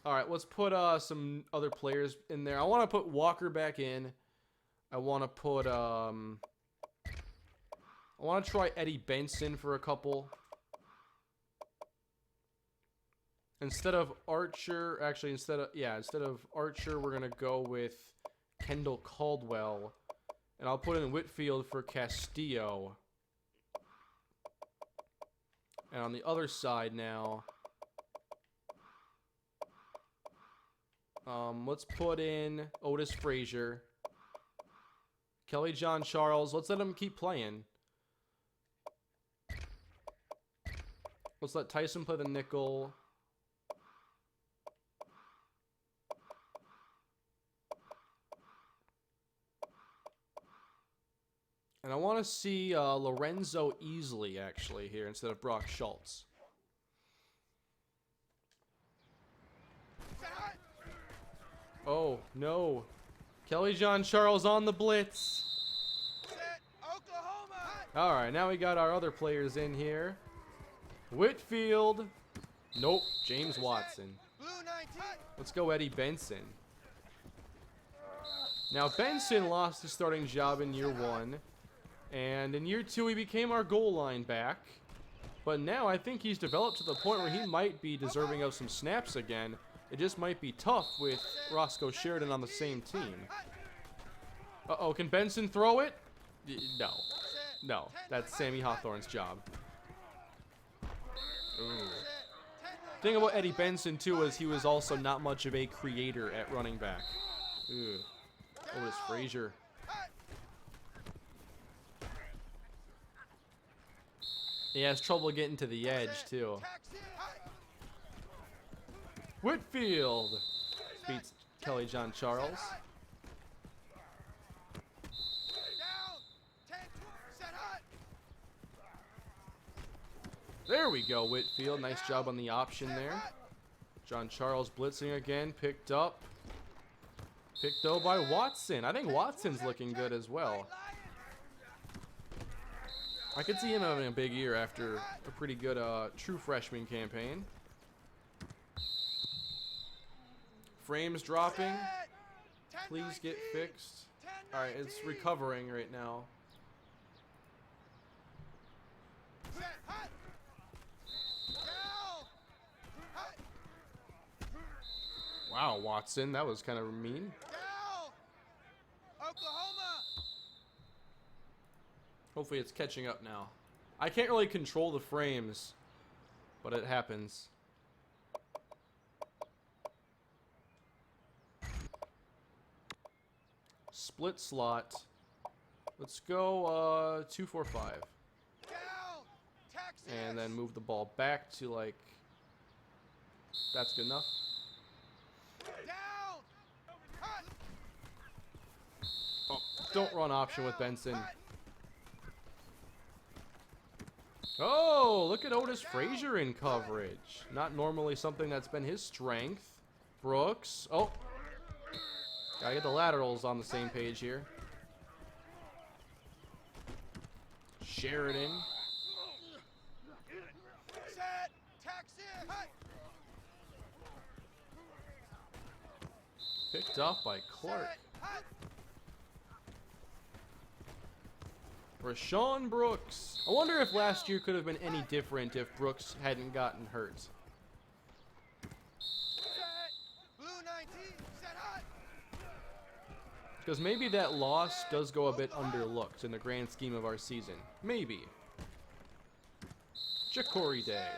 Alright, let's put some other players in there. I want to put Walker back in. I want to put... I want to try Eddie Benson for a couple. Instead of Archer, actually, instead of Archer, we're going to go with Kendall Caldwell. And I'll put in Whitfield for Castillo. And on the other side now, let's put in Otis Frazier. Kelly John Charles, let's let him keep playing. Let's let Tyson play the nickel. And I want to see Lorenzo Easley, actually, here, instead of Brock Schultz. Oh, no. Kelly John Charles on the blitz. All right, now we got our other players in here. Whitfield. Nope, James Watson. Let's go Eddie Benson. Now, Benson lost his starting job in year 1. And in year 2, he became our goal line back. But now I think he's developed to the point where he might be deserving of some snaps again. It just might be tough with Roscoe Sheridan on the same team. Uh-oh, can Benson throw it? No. No, that's Sammy Hawthorne's job. Ooh. The thing about Eddie Benson, too, is he was also not much of a creator at running back. Ooh. Otis Frazier. He has trouble getting to the edge, too. Whitfield beats Kelly John Charles. There we go, Whitfield. Nice job on the option there. John Charles blitzing again. Picked up. Picked up by Watson. I think Watson's looking good as well. I could see him having a big year after a pretty good true freshman campaign. Frames dropping. Please get fixed. Alright, it's recovering right now. Wow, Watson, that was kind of mean. Hopefully it's catching up now. I can't really control the frames, but it happens. Split slot. Let's go 2-4-5. And then move the ball back to, like, that's good enough. Oh, don't run option with Benson. Oh, look at Otis Frazier in coverage. Not normally something that's been his strength. Brooks. Oh. Gotta get the laterals on the same page here. Sheridan. Picked off by Clark. Rashawn Brooks. I wonder if last year could have been any different if Brooks hadn't gotten hurt. Because maybe that loss does go a bit underlooked in the grand scheme of our season. Maybe. Ja'Cory Day.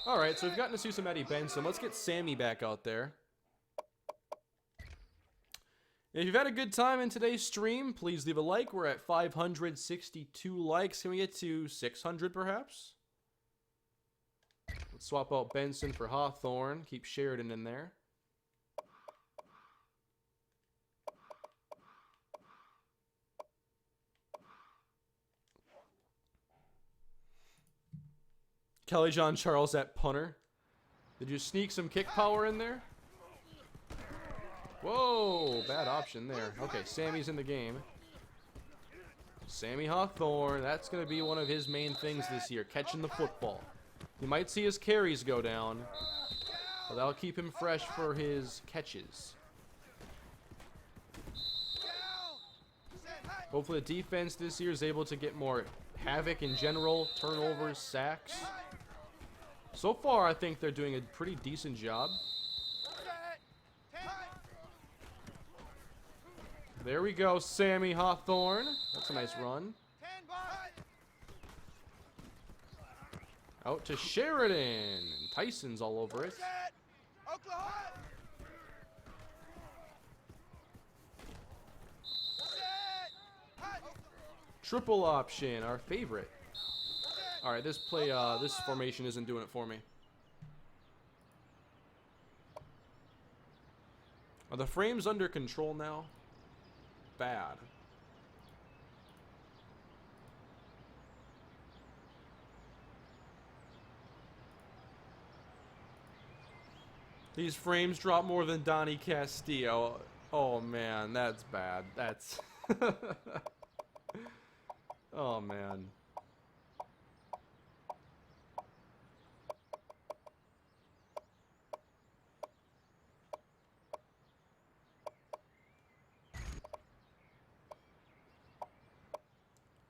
Alright, so we've gotten to see some Eddie Benson. Let's get Sammy back out there. If you've had a good time in today's stream, please leave a like. We're at 562 likes. Can we get to 600 perhaps? Let's swap out Benson for Hawthorne. Keep Sheridan in there. Kelly John Charles at punter. Did you sneak some kick power in there? Whoa, bad option there. Okay, Sammy's in the game. Sammy Hawthorne, that's going to be one of his main things this year, catching the football. You might see his carries go down, but that'll keep him fresh for his catches. Hopefully the defense this year is able to get more havoc in general, turnovers, sacks. So far, I think they're doing a pretty decent job. There we go, Sammy Hawthorne. That's a nice run. Out to Sheridan. Tyson's all over it. Triple option, our favorite. All right, this formation isn't doing it for me. Are the frames under control now? Bad. These frames drop more than Donnie Castillo. Oh man, that's bad. That's oh man.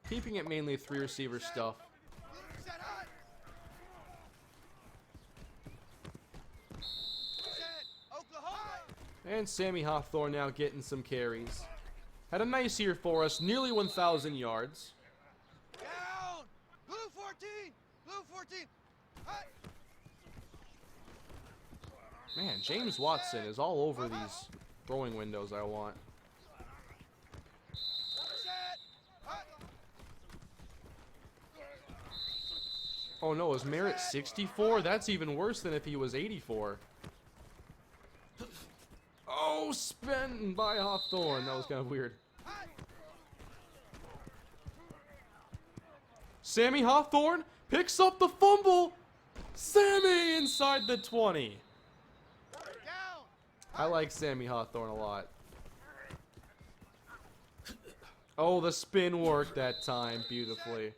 Keeping it mainly 3 receiver stuff. And Sammy Hawthorne now getting some carries. Had a nice year for us, nearly 1,000 yards. Down! Blue 14! Blue 14! Man, James Watson is all over these throwing windows I want. Oh no, is Merritt 64? That's even worse than if he was 84. Oh, spin by Hawthorne. That was kind of weird. Sammy Hawthorne picks up the fumble. Sammy inside the 20. I like Sammy Hawthorne a lot. Oh, the spin worked that time beautifully.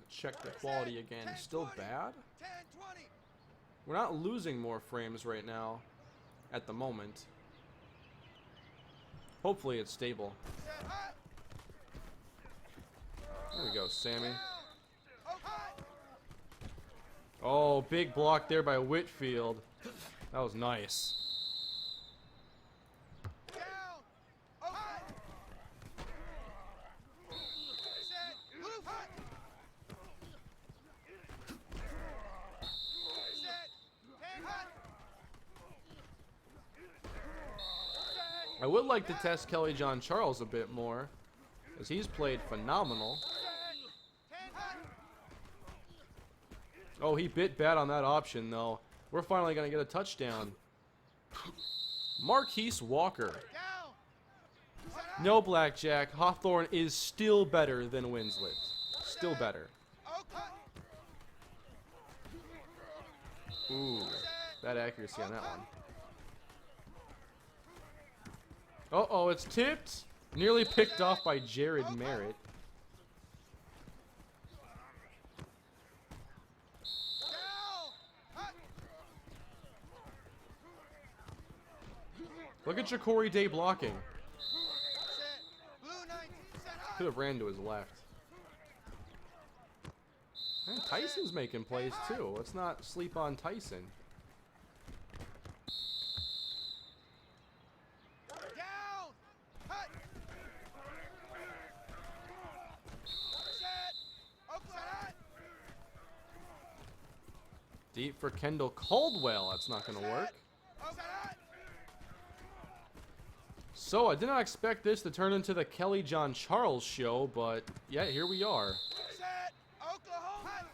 Check the quality again. Still bad? We're not losing more frames right now at the moment. Hopefully it's stable. There we go, Sammy. Oh, big block there by Whitfield. That was nice. I would like to test Kelly John Charles a bit more, as he's played phenomenal. Oh, he bit bad on that option, though. We're finally going to get a touchdown. Marquise Walker. No blackjack. Hawthorne is still better than Winslet. Still better. Ooh, bad accuracy on that one. Uh-oh, it's tipped. Nearly picked off by Jared Merritt. Look at Ja'Cory Day blocking. Could have ran to his left. And Tyson's making plays too. Let's not sleep on Tyson. Down. Hut. Set. Oakland hut. Deep for Kendall Caldwell. That's not going to work. Oakland hut. So I did not expect this to turn into the Kelly John Charles show, but yeah, here we are. Set. Oklahoma hut.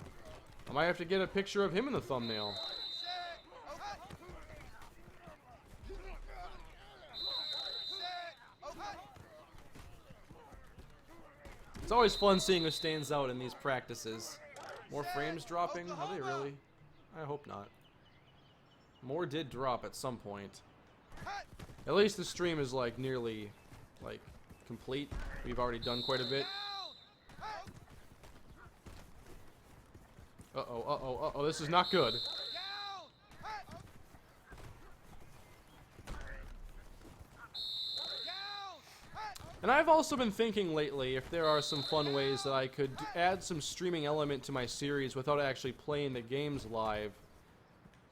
I might have to get a picture of him in the thumbnail. Set. Hut. Set. Hut. It's always fun seeing who stands out in these practices. More frames dropping? Are they really? I hope not. More did drop at some point. Hut. At least the stream is like nearly like complete. We've already done quite a bit. Down. Hut. Uh-oh, this is not good. Down. Hut. Down. Hut. And I've also been thinking lately if there are some fun ways that I could add some streaming element to my series without actually playing the games live.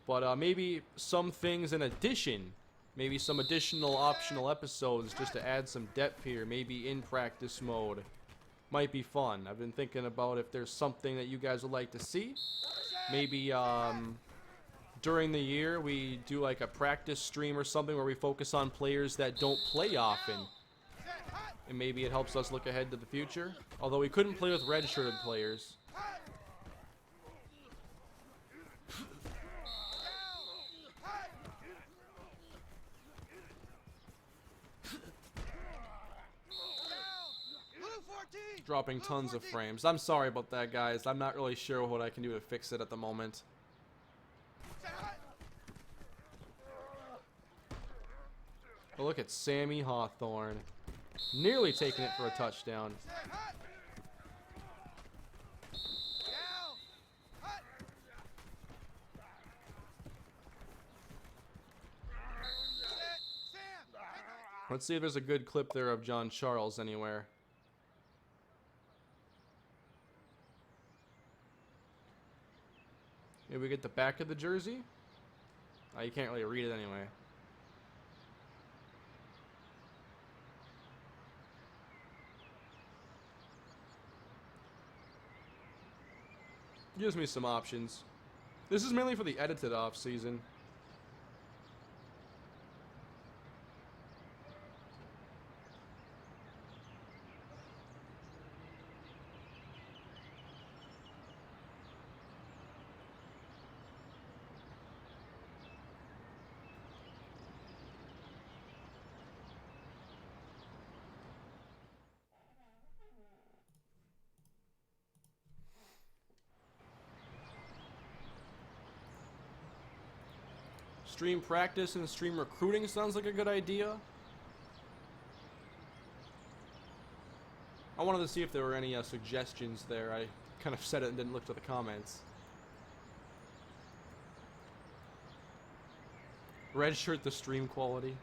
But maybe some things in addition. Maybe some additional optional episodes just to add some depth here. Maybe in practice mode. Might be fun. I've been thinking about if there's something that you guys would like to see. Maybe during the year we do like a practice stream or something where we focus on players that don't play often. Set. Hut. And maybe it helps us look ahead to the future. Although we couldn't play with red-shirted players. Hut. Down. Hut. Down. Blue 14. Dropping Blue tons of 14. frames. I'm sorry about that, guys. I'm not really sure what I can do to fix it at the moment. Set. Hut. But look at Sammy Hawthorne. Nearly taking it for a touchdown. Set. Hut. Down. Hut. Set. Sam. Let's see if there's a good clip there of John Charles anywhere. Maybe we get the back of the jersey? Oh, you can't really read it anyway. Gives me some options. This is mainly for the edited off season. Stream practice and stream recruiting sounds like a good idea. I wanted to see if there were any suggestions there. I kind of said it and didn't look to the comments. Red shirt the stream quality.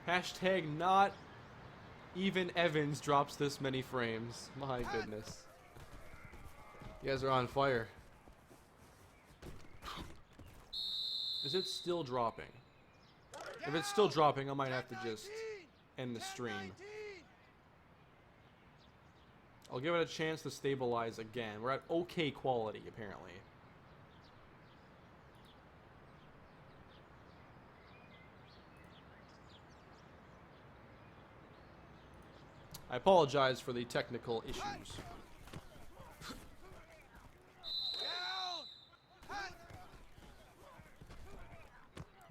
Hashtag not even Evans drops this many frames. My goodness. You guys are on fire. Is it still dropping? If it's still dropping, I might have to just end the stream. I'll give it a chance to stabilize again. We're at okay quality, apparently. I apologize for the technical issues.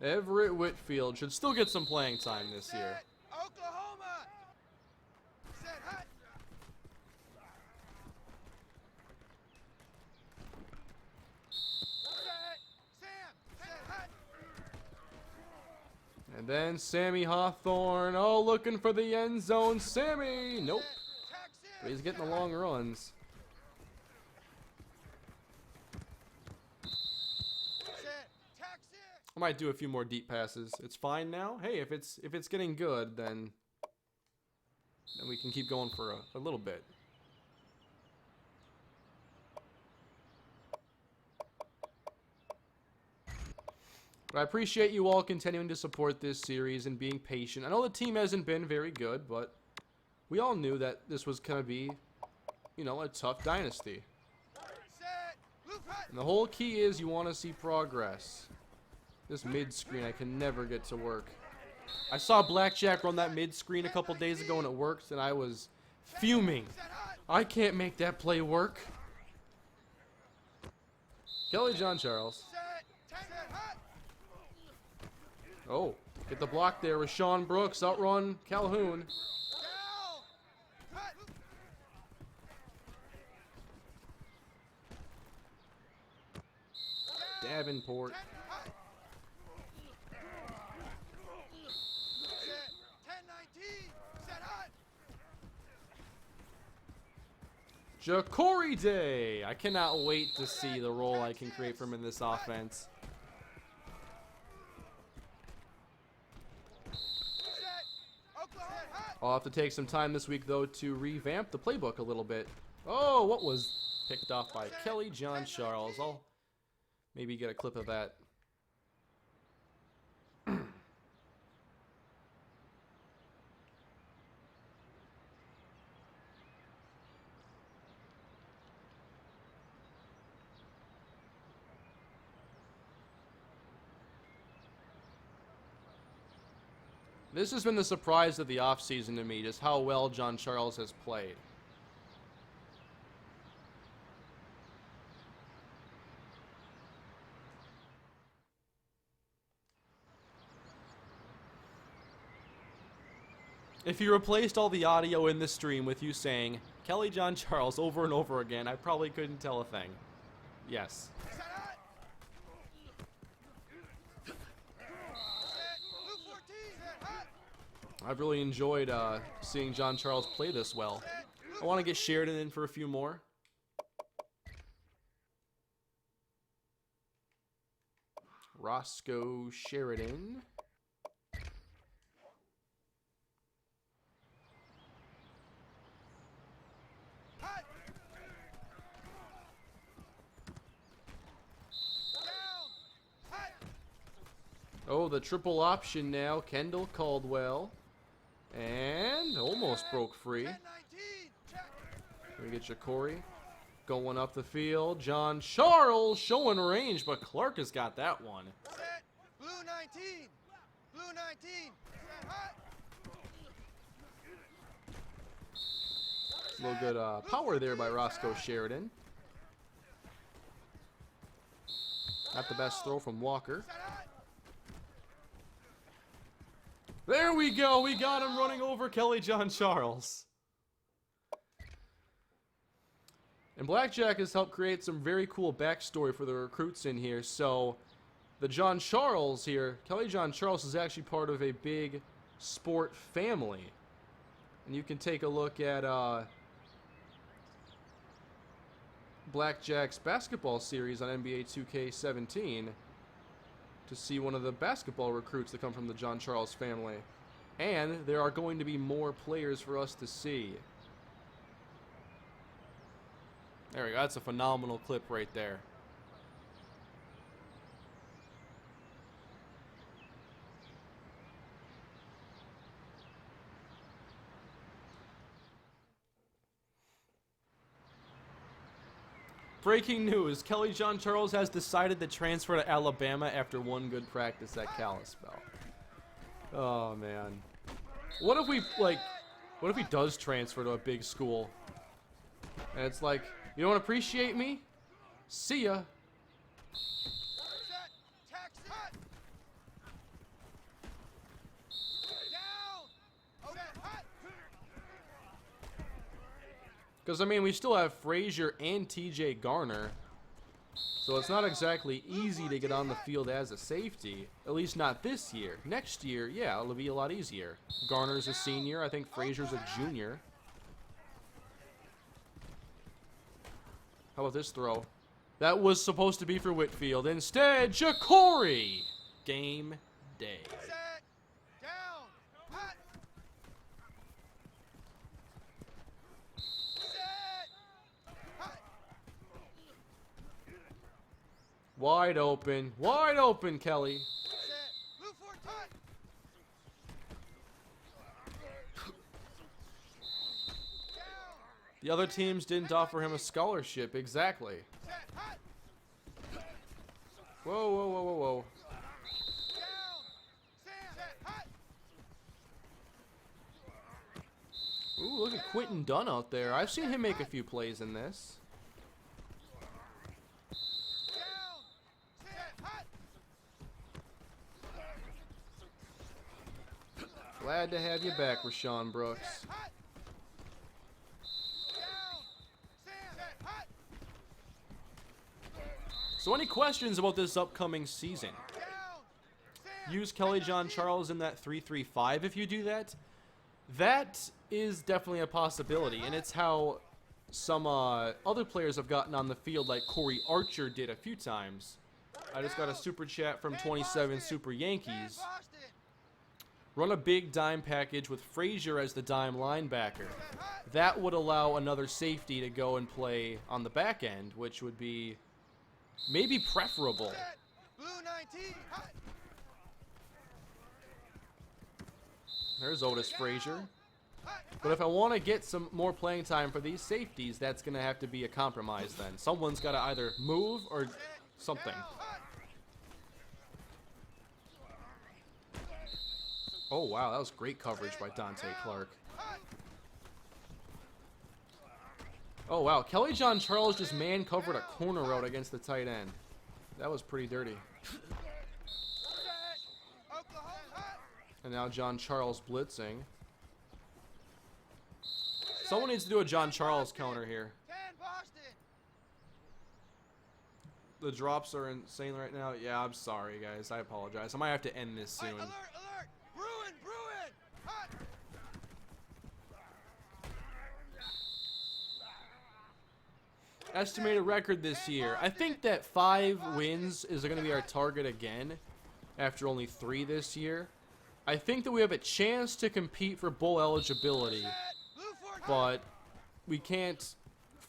Everett Whitfield should still get some playing time this year. Oklahoma. Set. Hut. Set. Sam. Set. Hut. And then Sammy Hawthorne. Oh, looking for the end zone. Sammy. Nope. But he's getting the long runs. Set. I might do a few more deep passes. It's fine now. Hey, if it's getting good, then we can keep going for a little bit. But I appreciate you all continuing to support this series and being patient. I know the team hasn't been very good, but we all knew that this was going to be, you know, a tough dynasty. And the whole key is you want to see progress. This mid-screen I can never get to work. I saw Blackjack run that mid-screen a couple days ago and it worked, and I was fuming. I can't make that play work. Kelly John Charles. Oh, get the block there with Sean Brooks. Outrun Calhoun. Davenport. Ja'Cory Day. I cannot wait to see the role I can create from in this offense. I'll have to take some time this week, though, to revamp the playbook a little bit. Oh, what was picked off by Kelly John Charles? I'll maybe get a clip of that. This has been the surprise of the offseason to me, just how well John Charles has played. If you replaced all the audio in the stream with you saying Kelly John Charles over and over again, I probably couldn't tell a thing. Yes. I've really enjoyed seeing John Charles play this well. I want to get Sheridan in for a few more. Roscoe Sheridan. Oh, the triple option now. Kendall Caldwell. And almost broke free. We get Ja'Cory going up the field. John Charles showing range, but Clark has got that one. Blue 19. Blue 19. A little good power there by Roscoe Sheridan. Not the best throw from Walker. There we go. We got him running over Kelly John Charles. And Blackjack has helped create some very cool backstory for the recruits in here. So the John Charles here, Kelly John Charles is actually part of a big sport family. And you can take a look at Blackjack's basketball series on NBA 2K17 to see one of the basketball recruits that come from the John Charles family. And there are going to be more players for us to see. There we go. That's a phenomenal clip right there. Breaking news, Kelly John Charles has decided to transfer to Alabama after one good practice at Kalispell. Oh, man. What if he does transfer to a big school? And it's like, you don't appreciate me? See ya. Because, I mean, we still have Frazier and TJ Garner. So it's not exactly easy to get on the field as a safety. At least not this year. Next year, yeah, it'll be a lot easier. Garner's a senior. I think Frazier's a junior. How about this throw? That was supposed to be for Whitfield. Instead, Ja'Cory. Game day. Set. Down. Hot. Set. Hot. Wide open, Kelly. Set. Blue for touch. Down. The other teams didn't offer him a scholarship. Exactly. Set. Hot. Whoa, whoa, whoa, whoa, whoa. Down. Sam. Set. Hot. Ooh, look at Quentin Dunn out there. I've seen him make a few plays in this. Down. Set. Hot. Glad to have you back, Rashawn Brooks. Set. Hot. Down. Sam. Set. Hot. So any questions about this upcoming season? Down. Sam. Use Kelly John Charles in that 3-3-5 if you do that. That is definitely a possibility, and it's how some other players have gotten on the field, like Corey Archer did a few times. I just got a super chat from 27 Super Yankees. Boston. Run a big dime package with Frazier as the dime linebacker. That would allow another safety to go and play on the back end, which would be maybe preferable. Set. Blue 19. Hot. There's Otis Frazier. Hot. But if I want to get some more playing time for these safeties, that's going to have to be a compromise then. Someone's got to either move or something. Down. Hot. Oh, wow, that was great coverage by Dante Clark. Hot. Oh, wow, Kelly John Charles just man-covered a corner route against the tight end. That was pretty dirty. Set. Oklahoma. Hot. And now John Charles blitzing. Someone needs to do a John Charles counter here. 10 Boston. The drops are insane right now. Yeah, I'm sorry, guys. I apologize. I might have to end this soon. Alert, alert. Bruin, Bruin. Hot. Estimated record this year. I think that 5 wins is going to be our target again after only 3 this year. I think that we have a chance to compete for bowl eligibility, Set. Blue for but we can't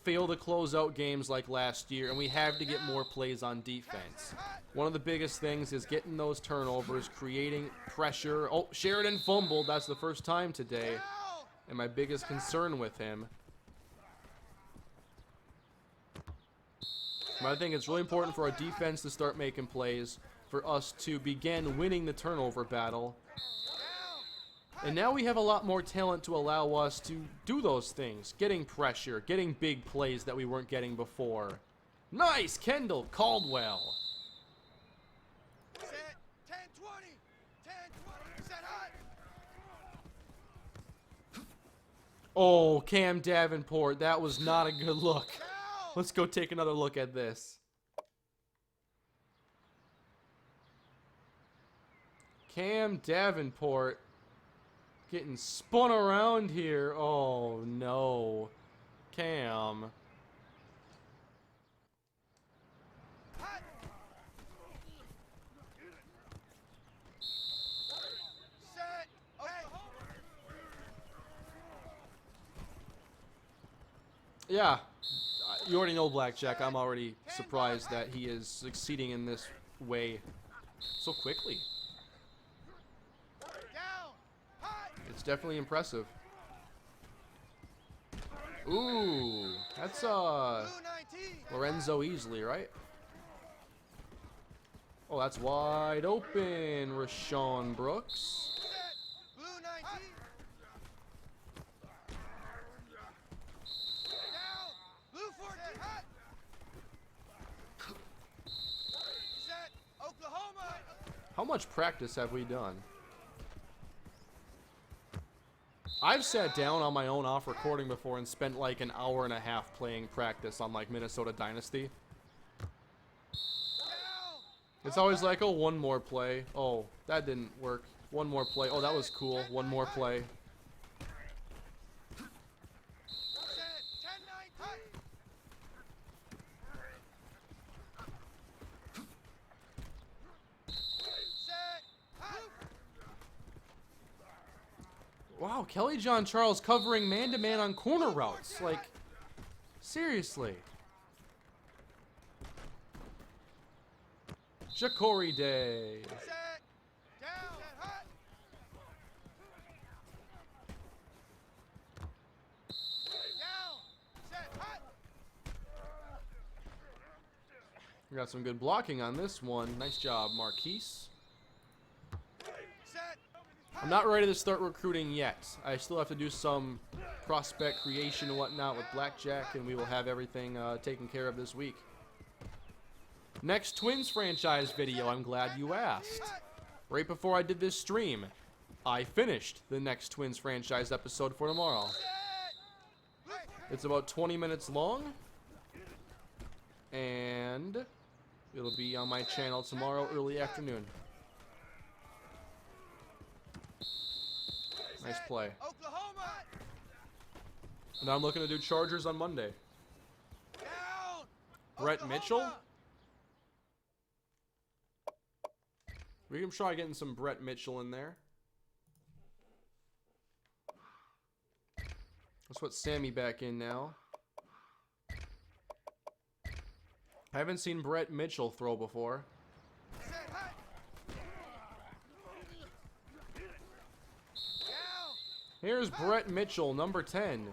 fail to close out games like last year, and we have to get more plays on defense. One of the biggest things is getting those turnovers, creating pressure. Oh, Sheridan fumbled. That's the first time today, down. and my biggest concern with him. But I think it's really important for our defense to start making plays, for us to begin winning the turnover battle. Down. And now we have a lot more talent to allow us to do those things. Getting pressure, getting big plays that we weren't getting before. Nice, Kendall Caldwell. Set. 10 20. 10 20. Set. Hot. Oh, Cam Davenport, that was not a good look. Down. Let's go take another look at this. Cam Davenport getting spun around here. Oh, no. Cam. Hot. Set. Oklahoma. Yeah. You already know Blackjack. I'm already surprised that he is succeeding in this way so quickly. Down. Hot. It's definitely impressive. Ooh, that's Blue 19. Lorenzo Easley, right? Oh, that's wide open, Rashawn Brooks. Set. Blue 19. Down. Blue 14. Hot. Set. Oklahoma. How much practice have we done? I've sat down on my own off recording before and spent like an hour and a half playing practice on like Minnesota Dynasty. Down. It's always like, oh, one more play. Oh, that didn't work. One more play. Oh, that was cool. One more play. Set. 10 9. Hot. Set. Wow, Kelly John Charles covering man-to-man on corner routes. Like, seriously. Ja'Cory Day. Set. Down. Set. Hut. Down. Set. Hut. We got some good blocking on this one. Nice job, Marquise. Set. I'm not ready to start recruiting yet. I still have to do some prospect creation and whatnot with Blackjack, and we will have everything taken care of this week. Next Twins franchise video, I'm glad you asked. Right before I did this stream, I finished the next Twins franchise episode for tomorrow. It's about 20 minutes long, and it'll be on my channel tomorrow early afternoon. Nice play. Oklahoma. And I'm looking to do Chargers on Monday. Down. Brett Oklahoma. Mitchell? We can try getting some Brett Mitchell in there. Let's put Sammy back in now. I haven't seen Brett Mitchell throw before. Set. Hut. Down. Here's Brett Mitchell, number 10.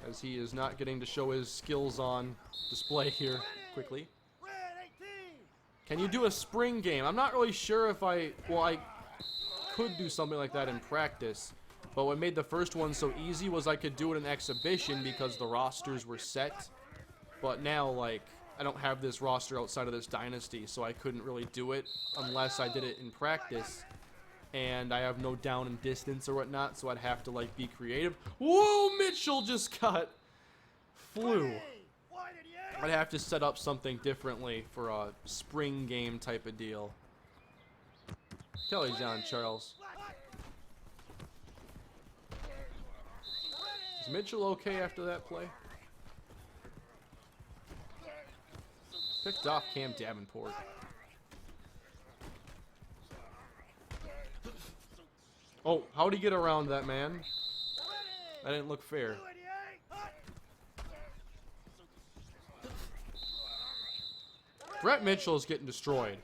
As he is not getting to show his skills on display here quickly. Red 18. Can you do a spring game? I'm not really sure if I could do something like that in practice. But what made the first one so easy was I could do it in exhibition because the rosters were set. But now, like, I don't have this roster outside of this dynasty, so I couldn't really do it unless I did it in practice. And I have no down and distance or whatnot, so I'd have to, like, be creative. Whoa, Mitchell just flew. I'd have to set up something differently for a spring game type of deal. Kelly John Charles. Is Mitchell okay after that play? Picked off Cam Davenport. Oh, how'd he get around that, man? That didn't look fair. Brett Mitchell is getting destroyed.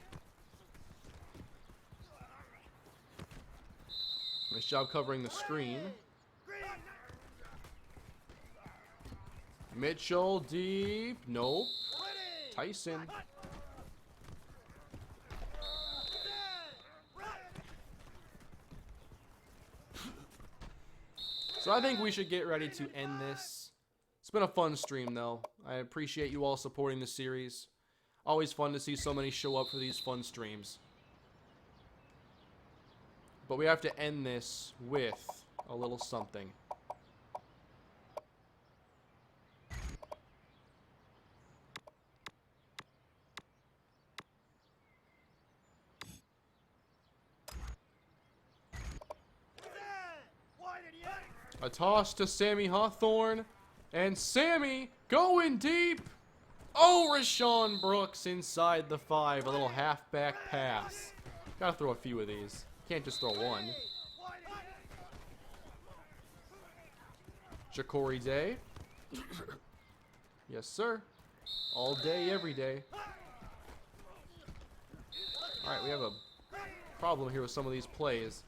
Nice job covering the screen. Mitchell deep. Nope. Tyson. So I think we should get ready to end this. It's been a fun stream, though. I appreciate you all supporting the series. Always fun to see so many show up for these fun streams. But we have to end this with a little something. A toss to Sammy Hawthorne. And Sammy going deep. Oh, Rashawn Brooks inside the 5. A little halfback pass. Gotta throw a few of these. Can't just throw one. Ja'Cory Day. Yes, sir. All day, every day. Alright, we have a problem here with some of these plays.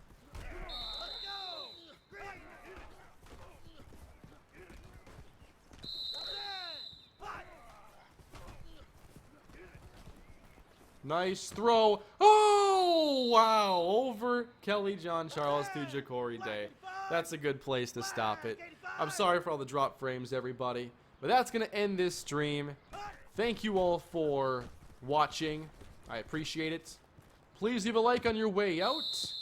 Nice throw. Oh, wow. Over Kelly John Charles to Ja'Cory Day. That's a good place to stop it. I'm sorry for all the drop frames, everybody. But that's going to end this stream. Thank you all for watching. I appreciate it. Please leave a like on your way out.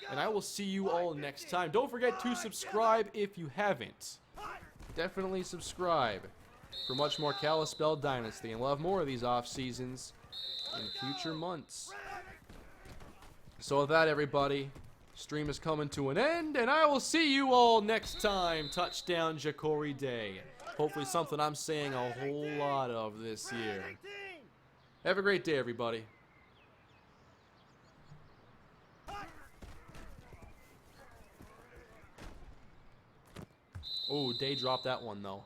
And I will see you all next time. Don't forget to subscribe if you haven't. Definitely subscribe for much more Kalispell Dynasty. And we'll have more of these off seasons in future months. So with that, everybody, stream is coming to an end, and I will see you all next time. Touchdown, Ja'Cory Day. Hopefully something I'm saying a whole lot of this year. Have a great day, everybody. Oh, Day dropped that one, though.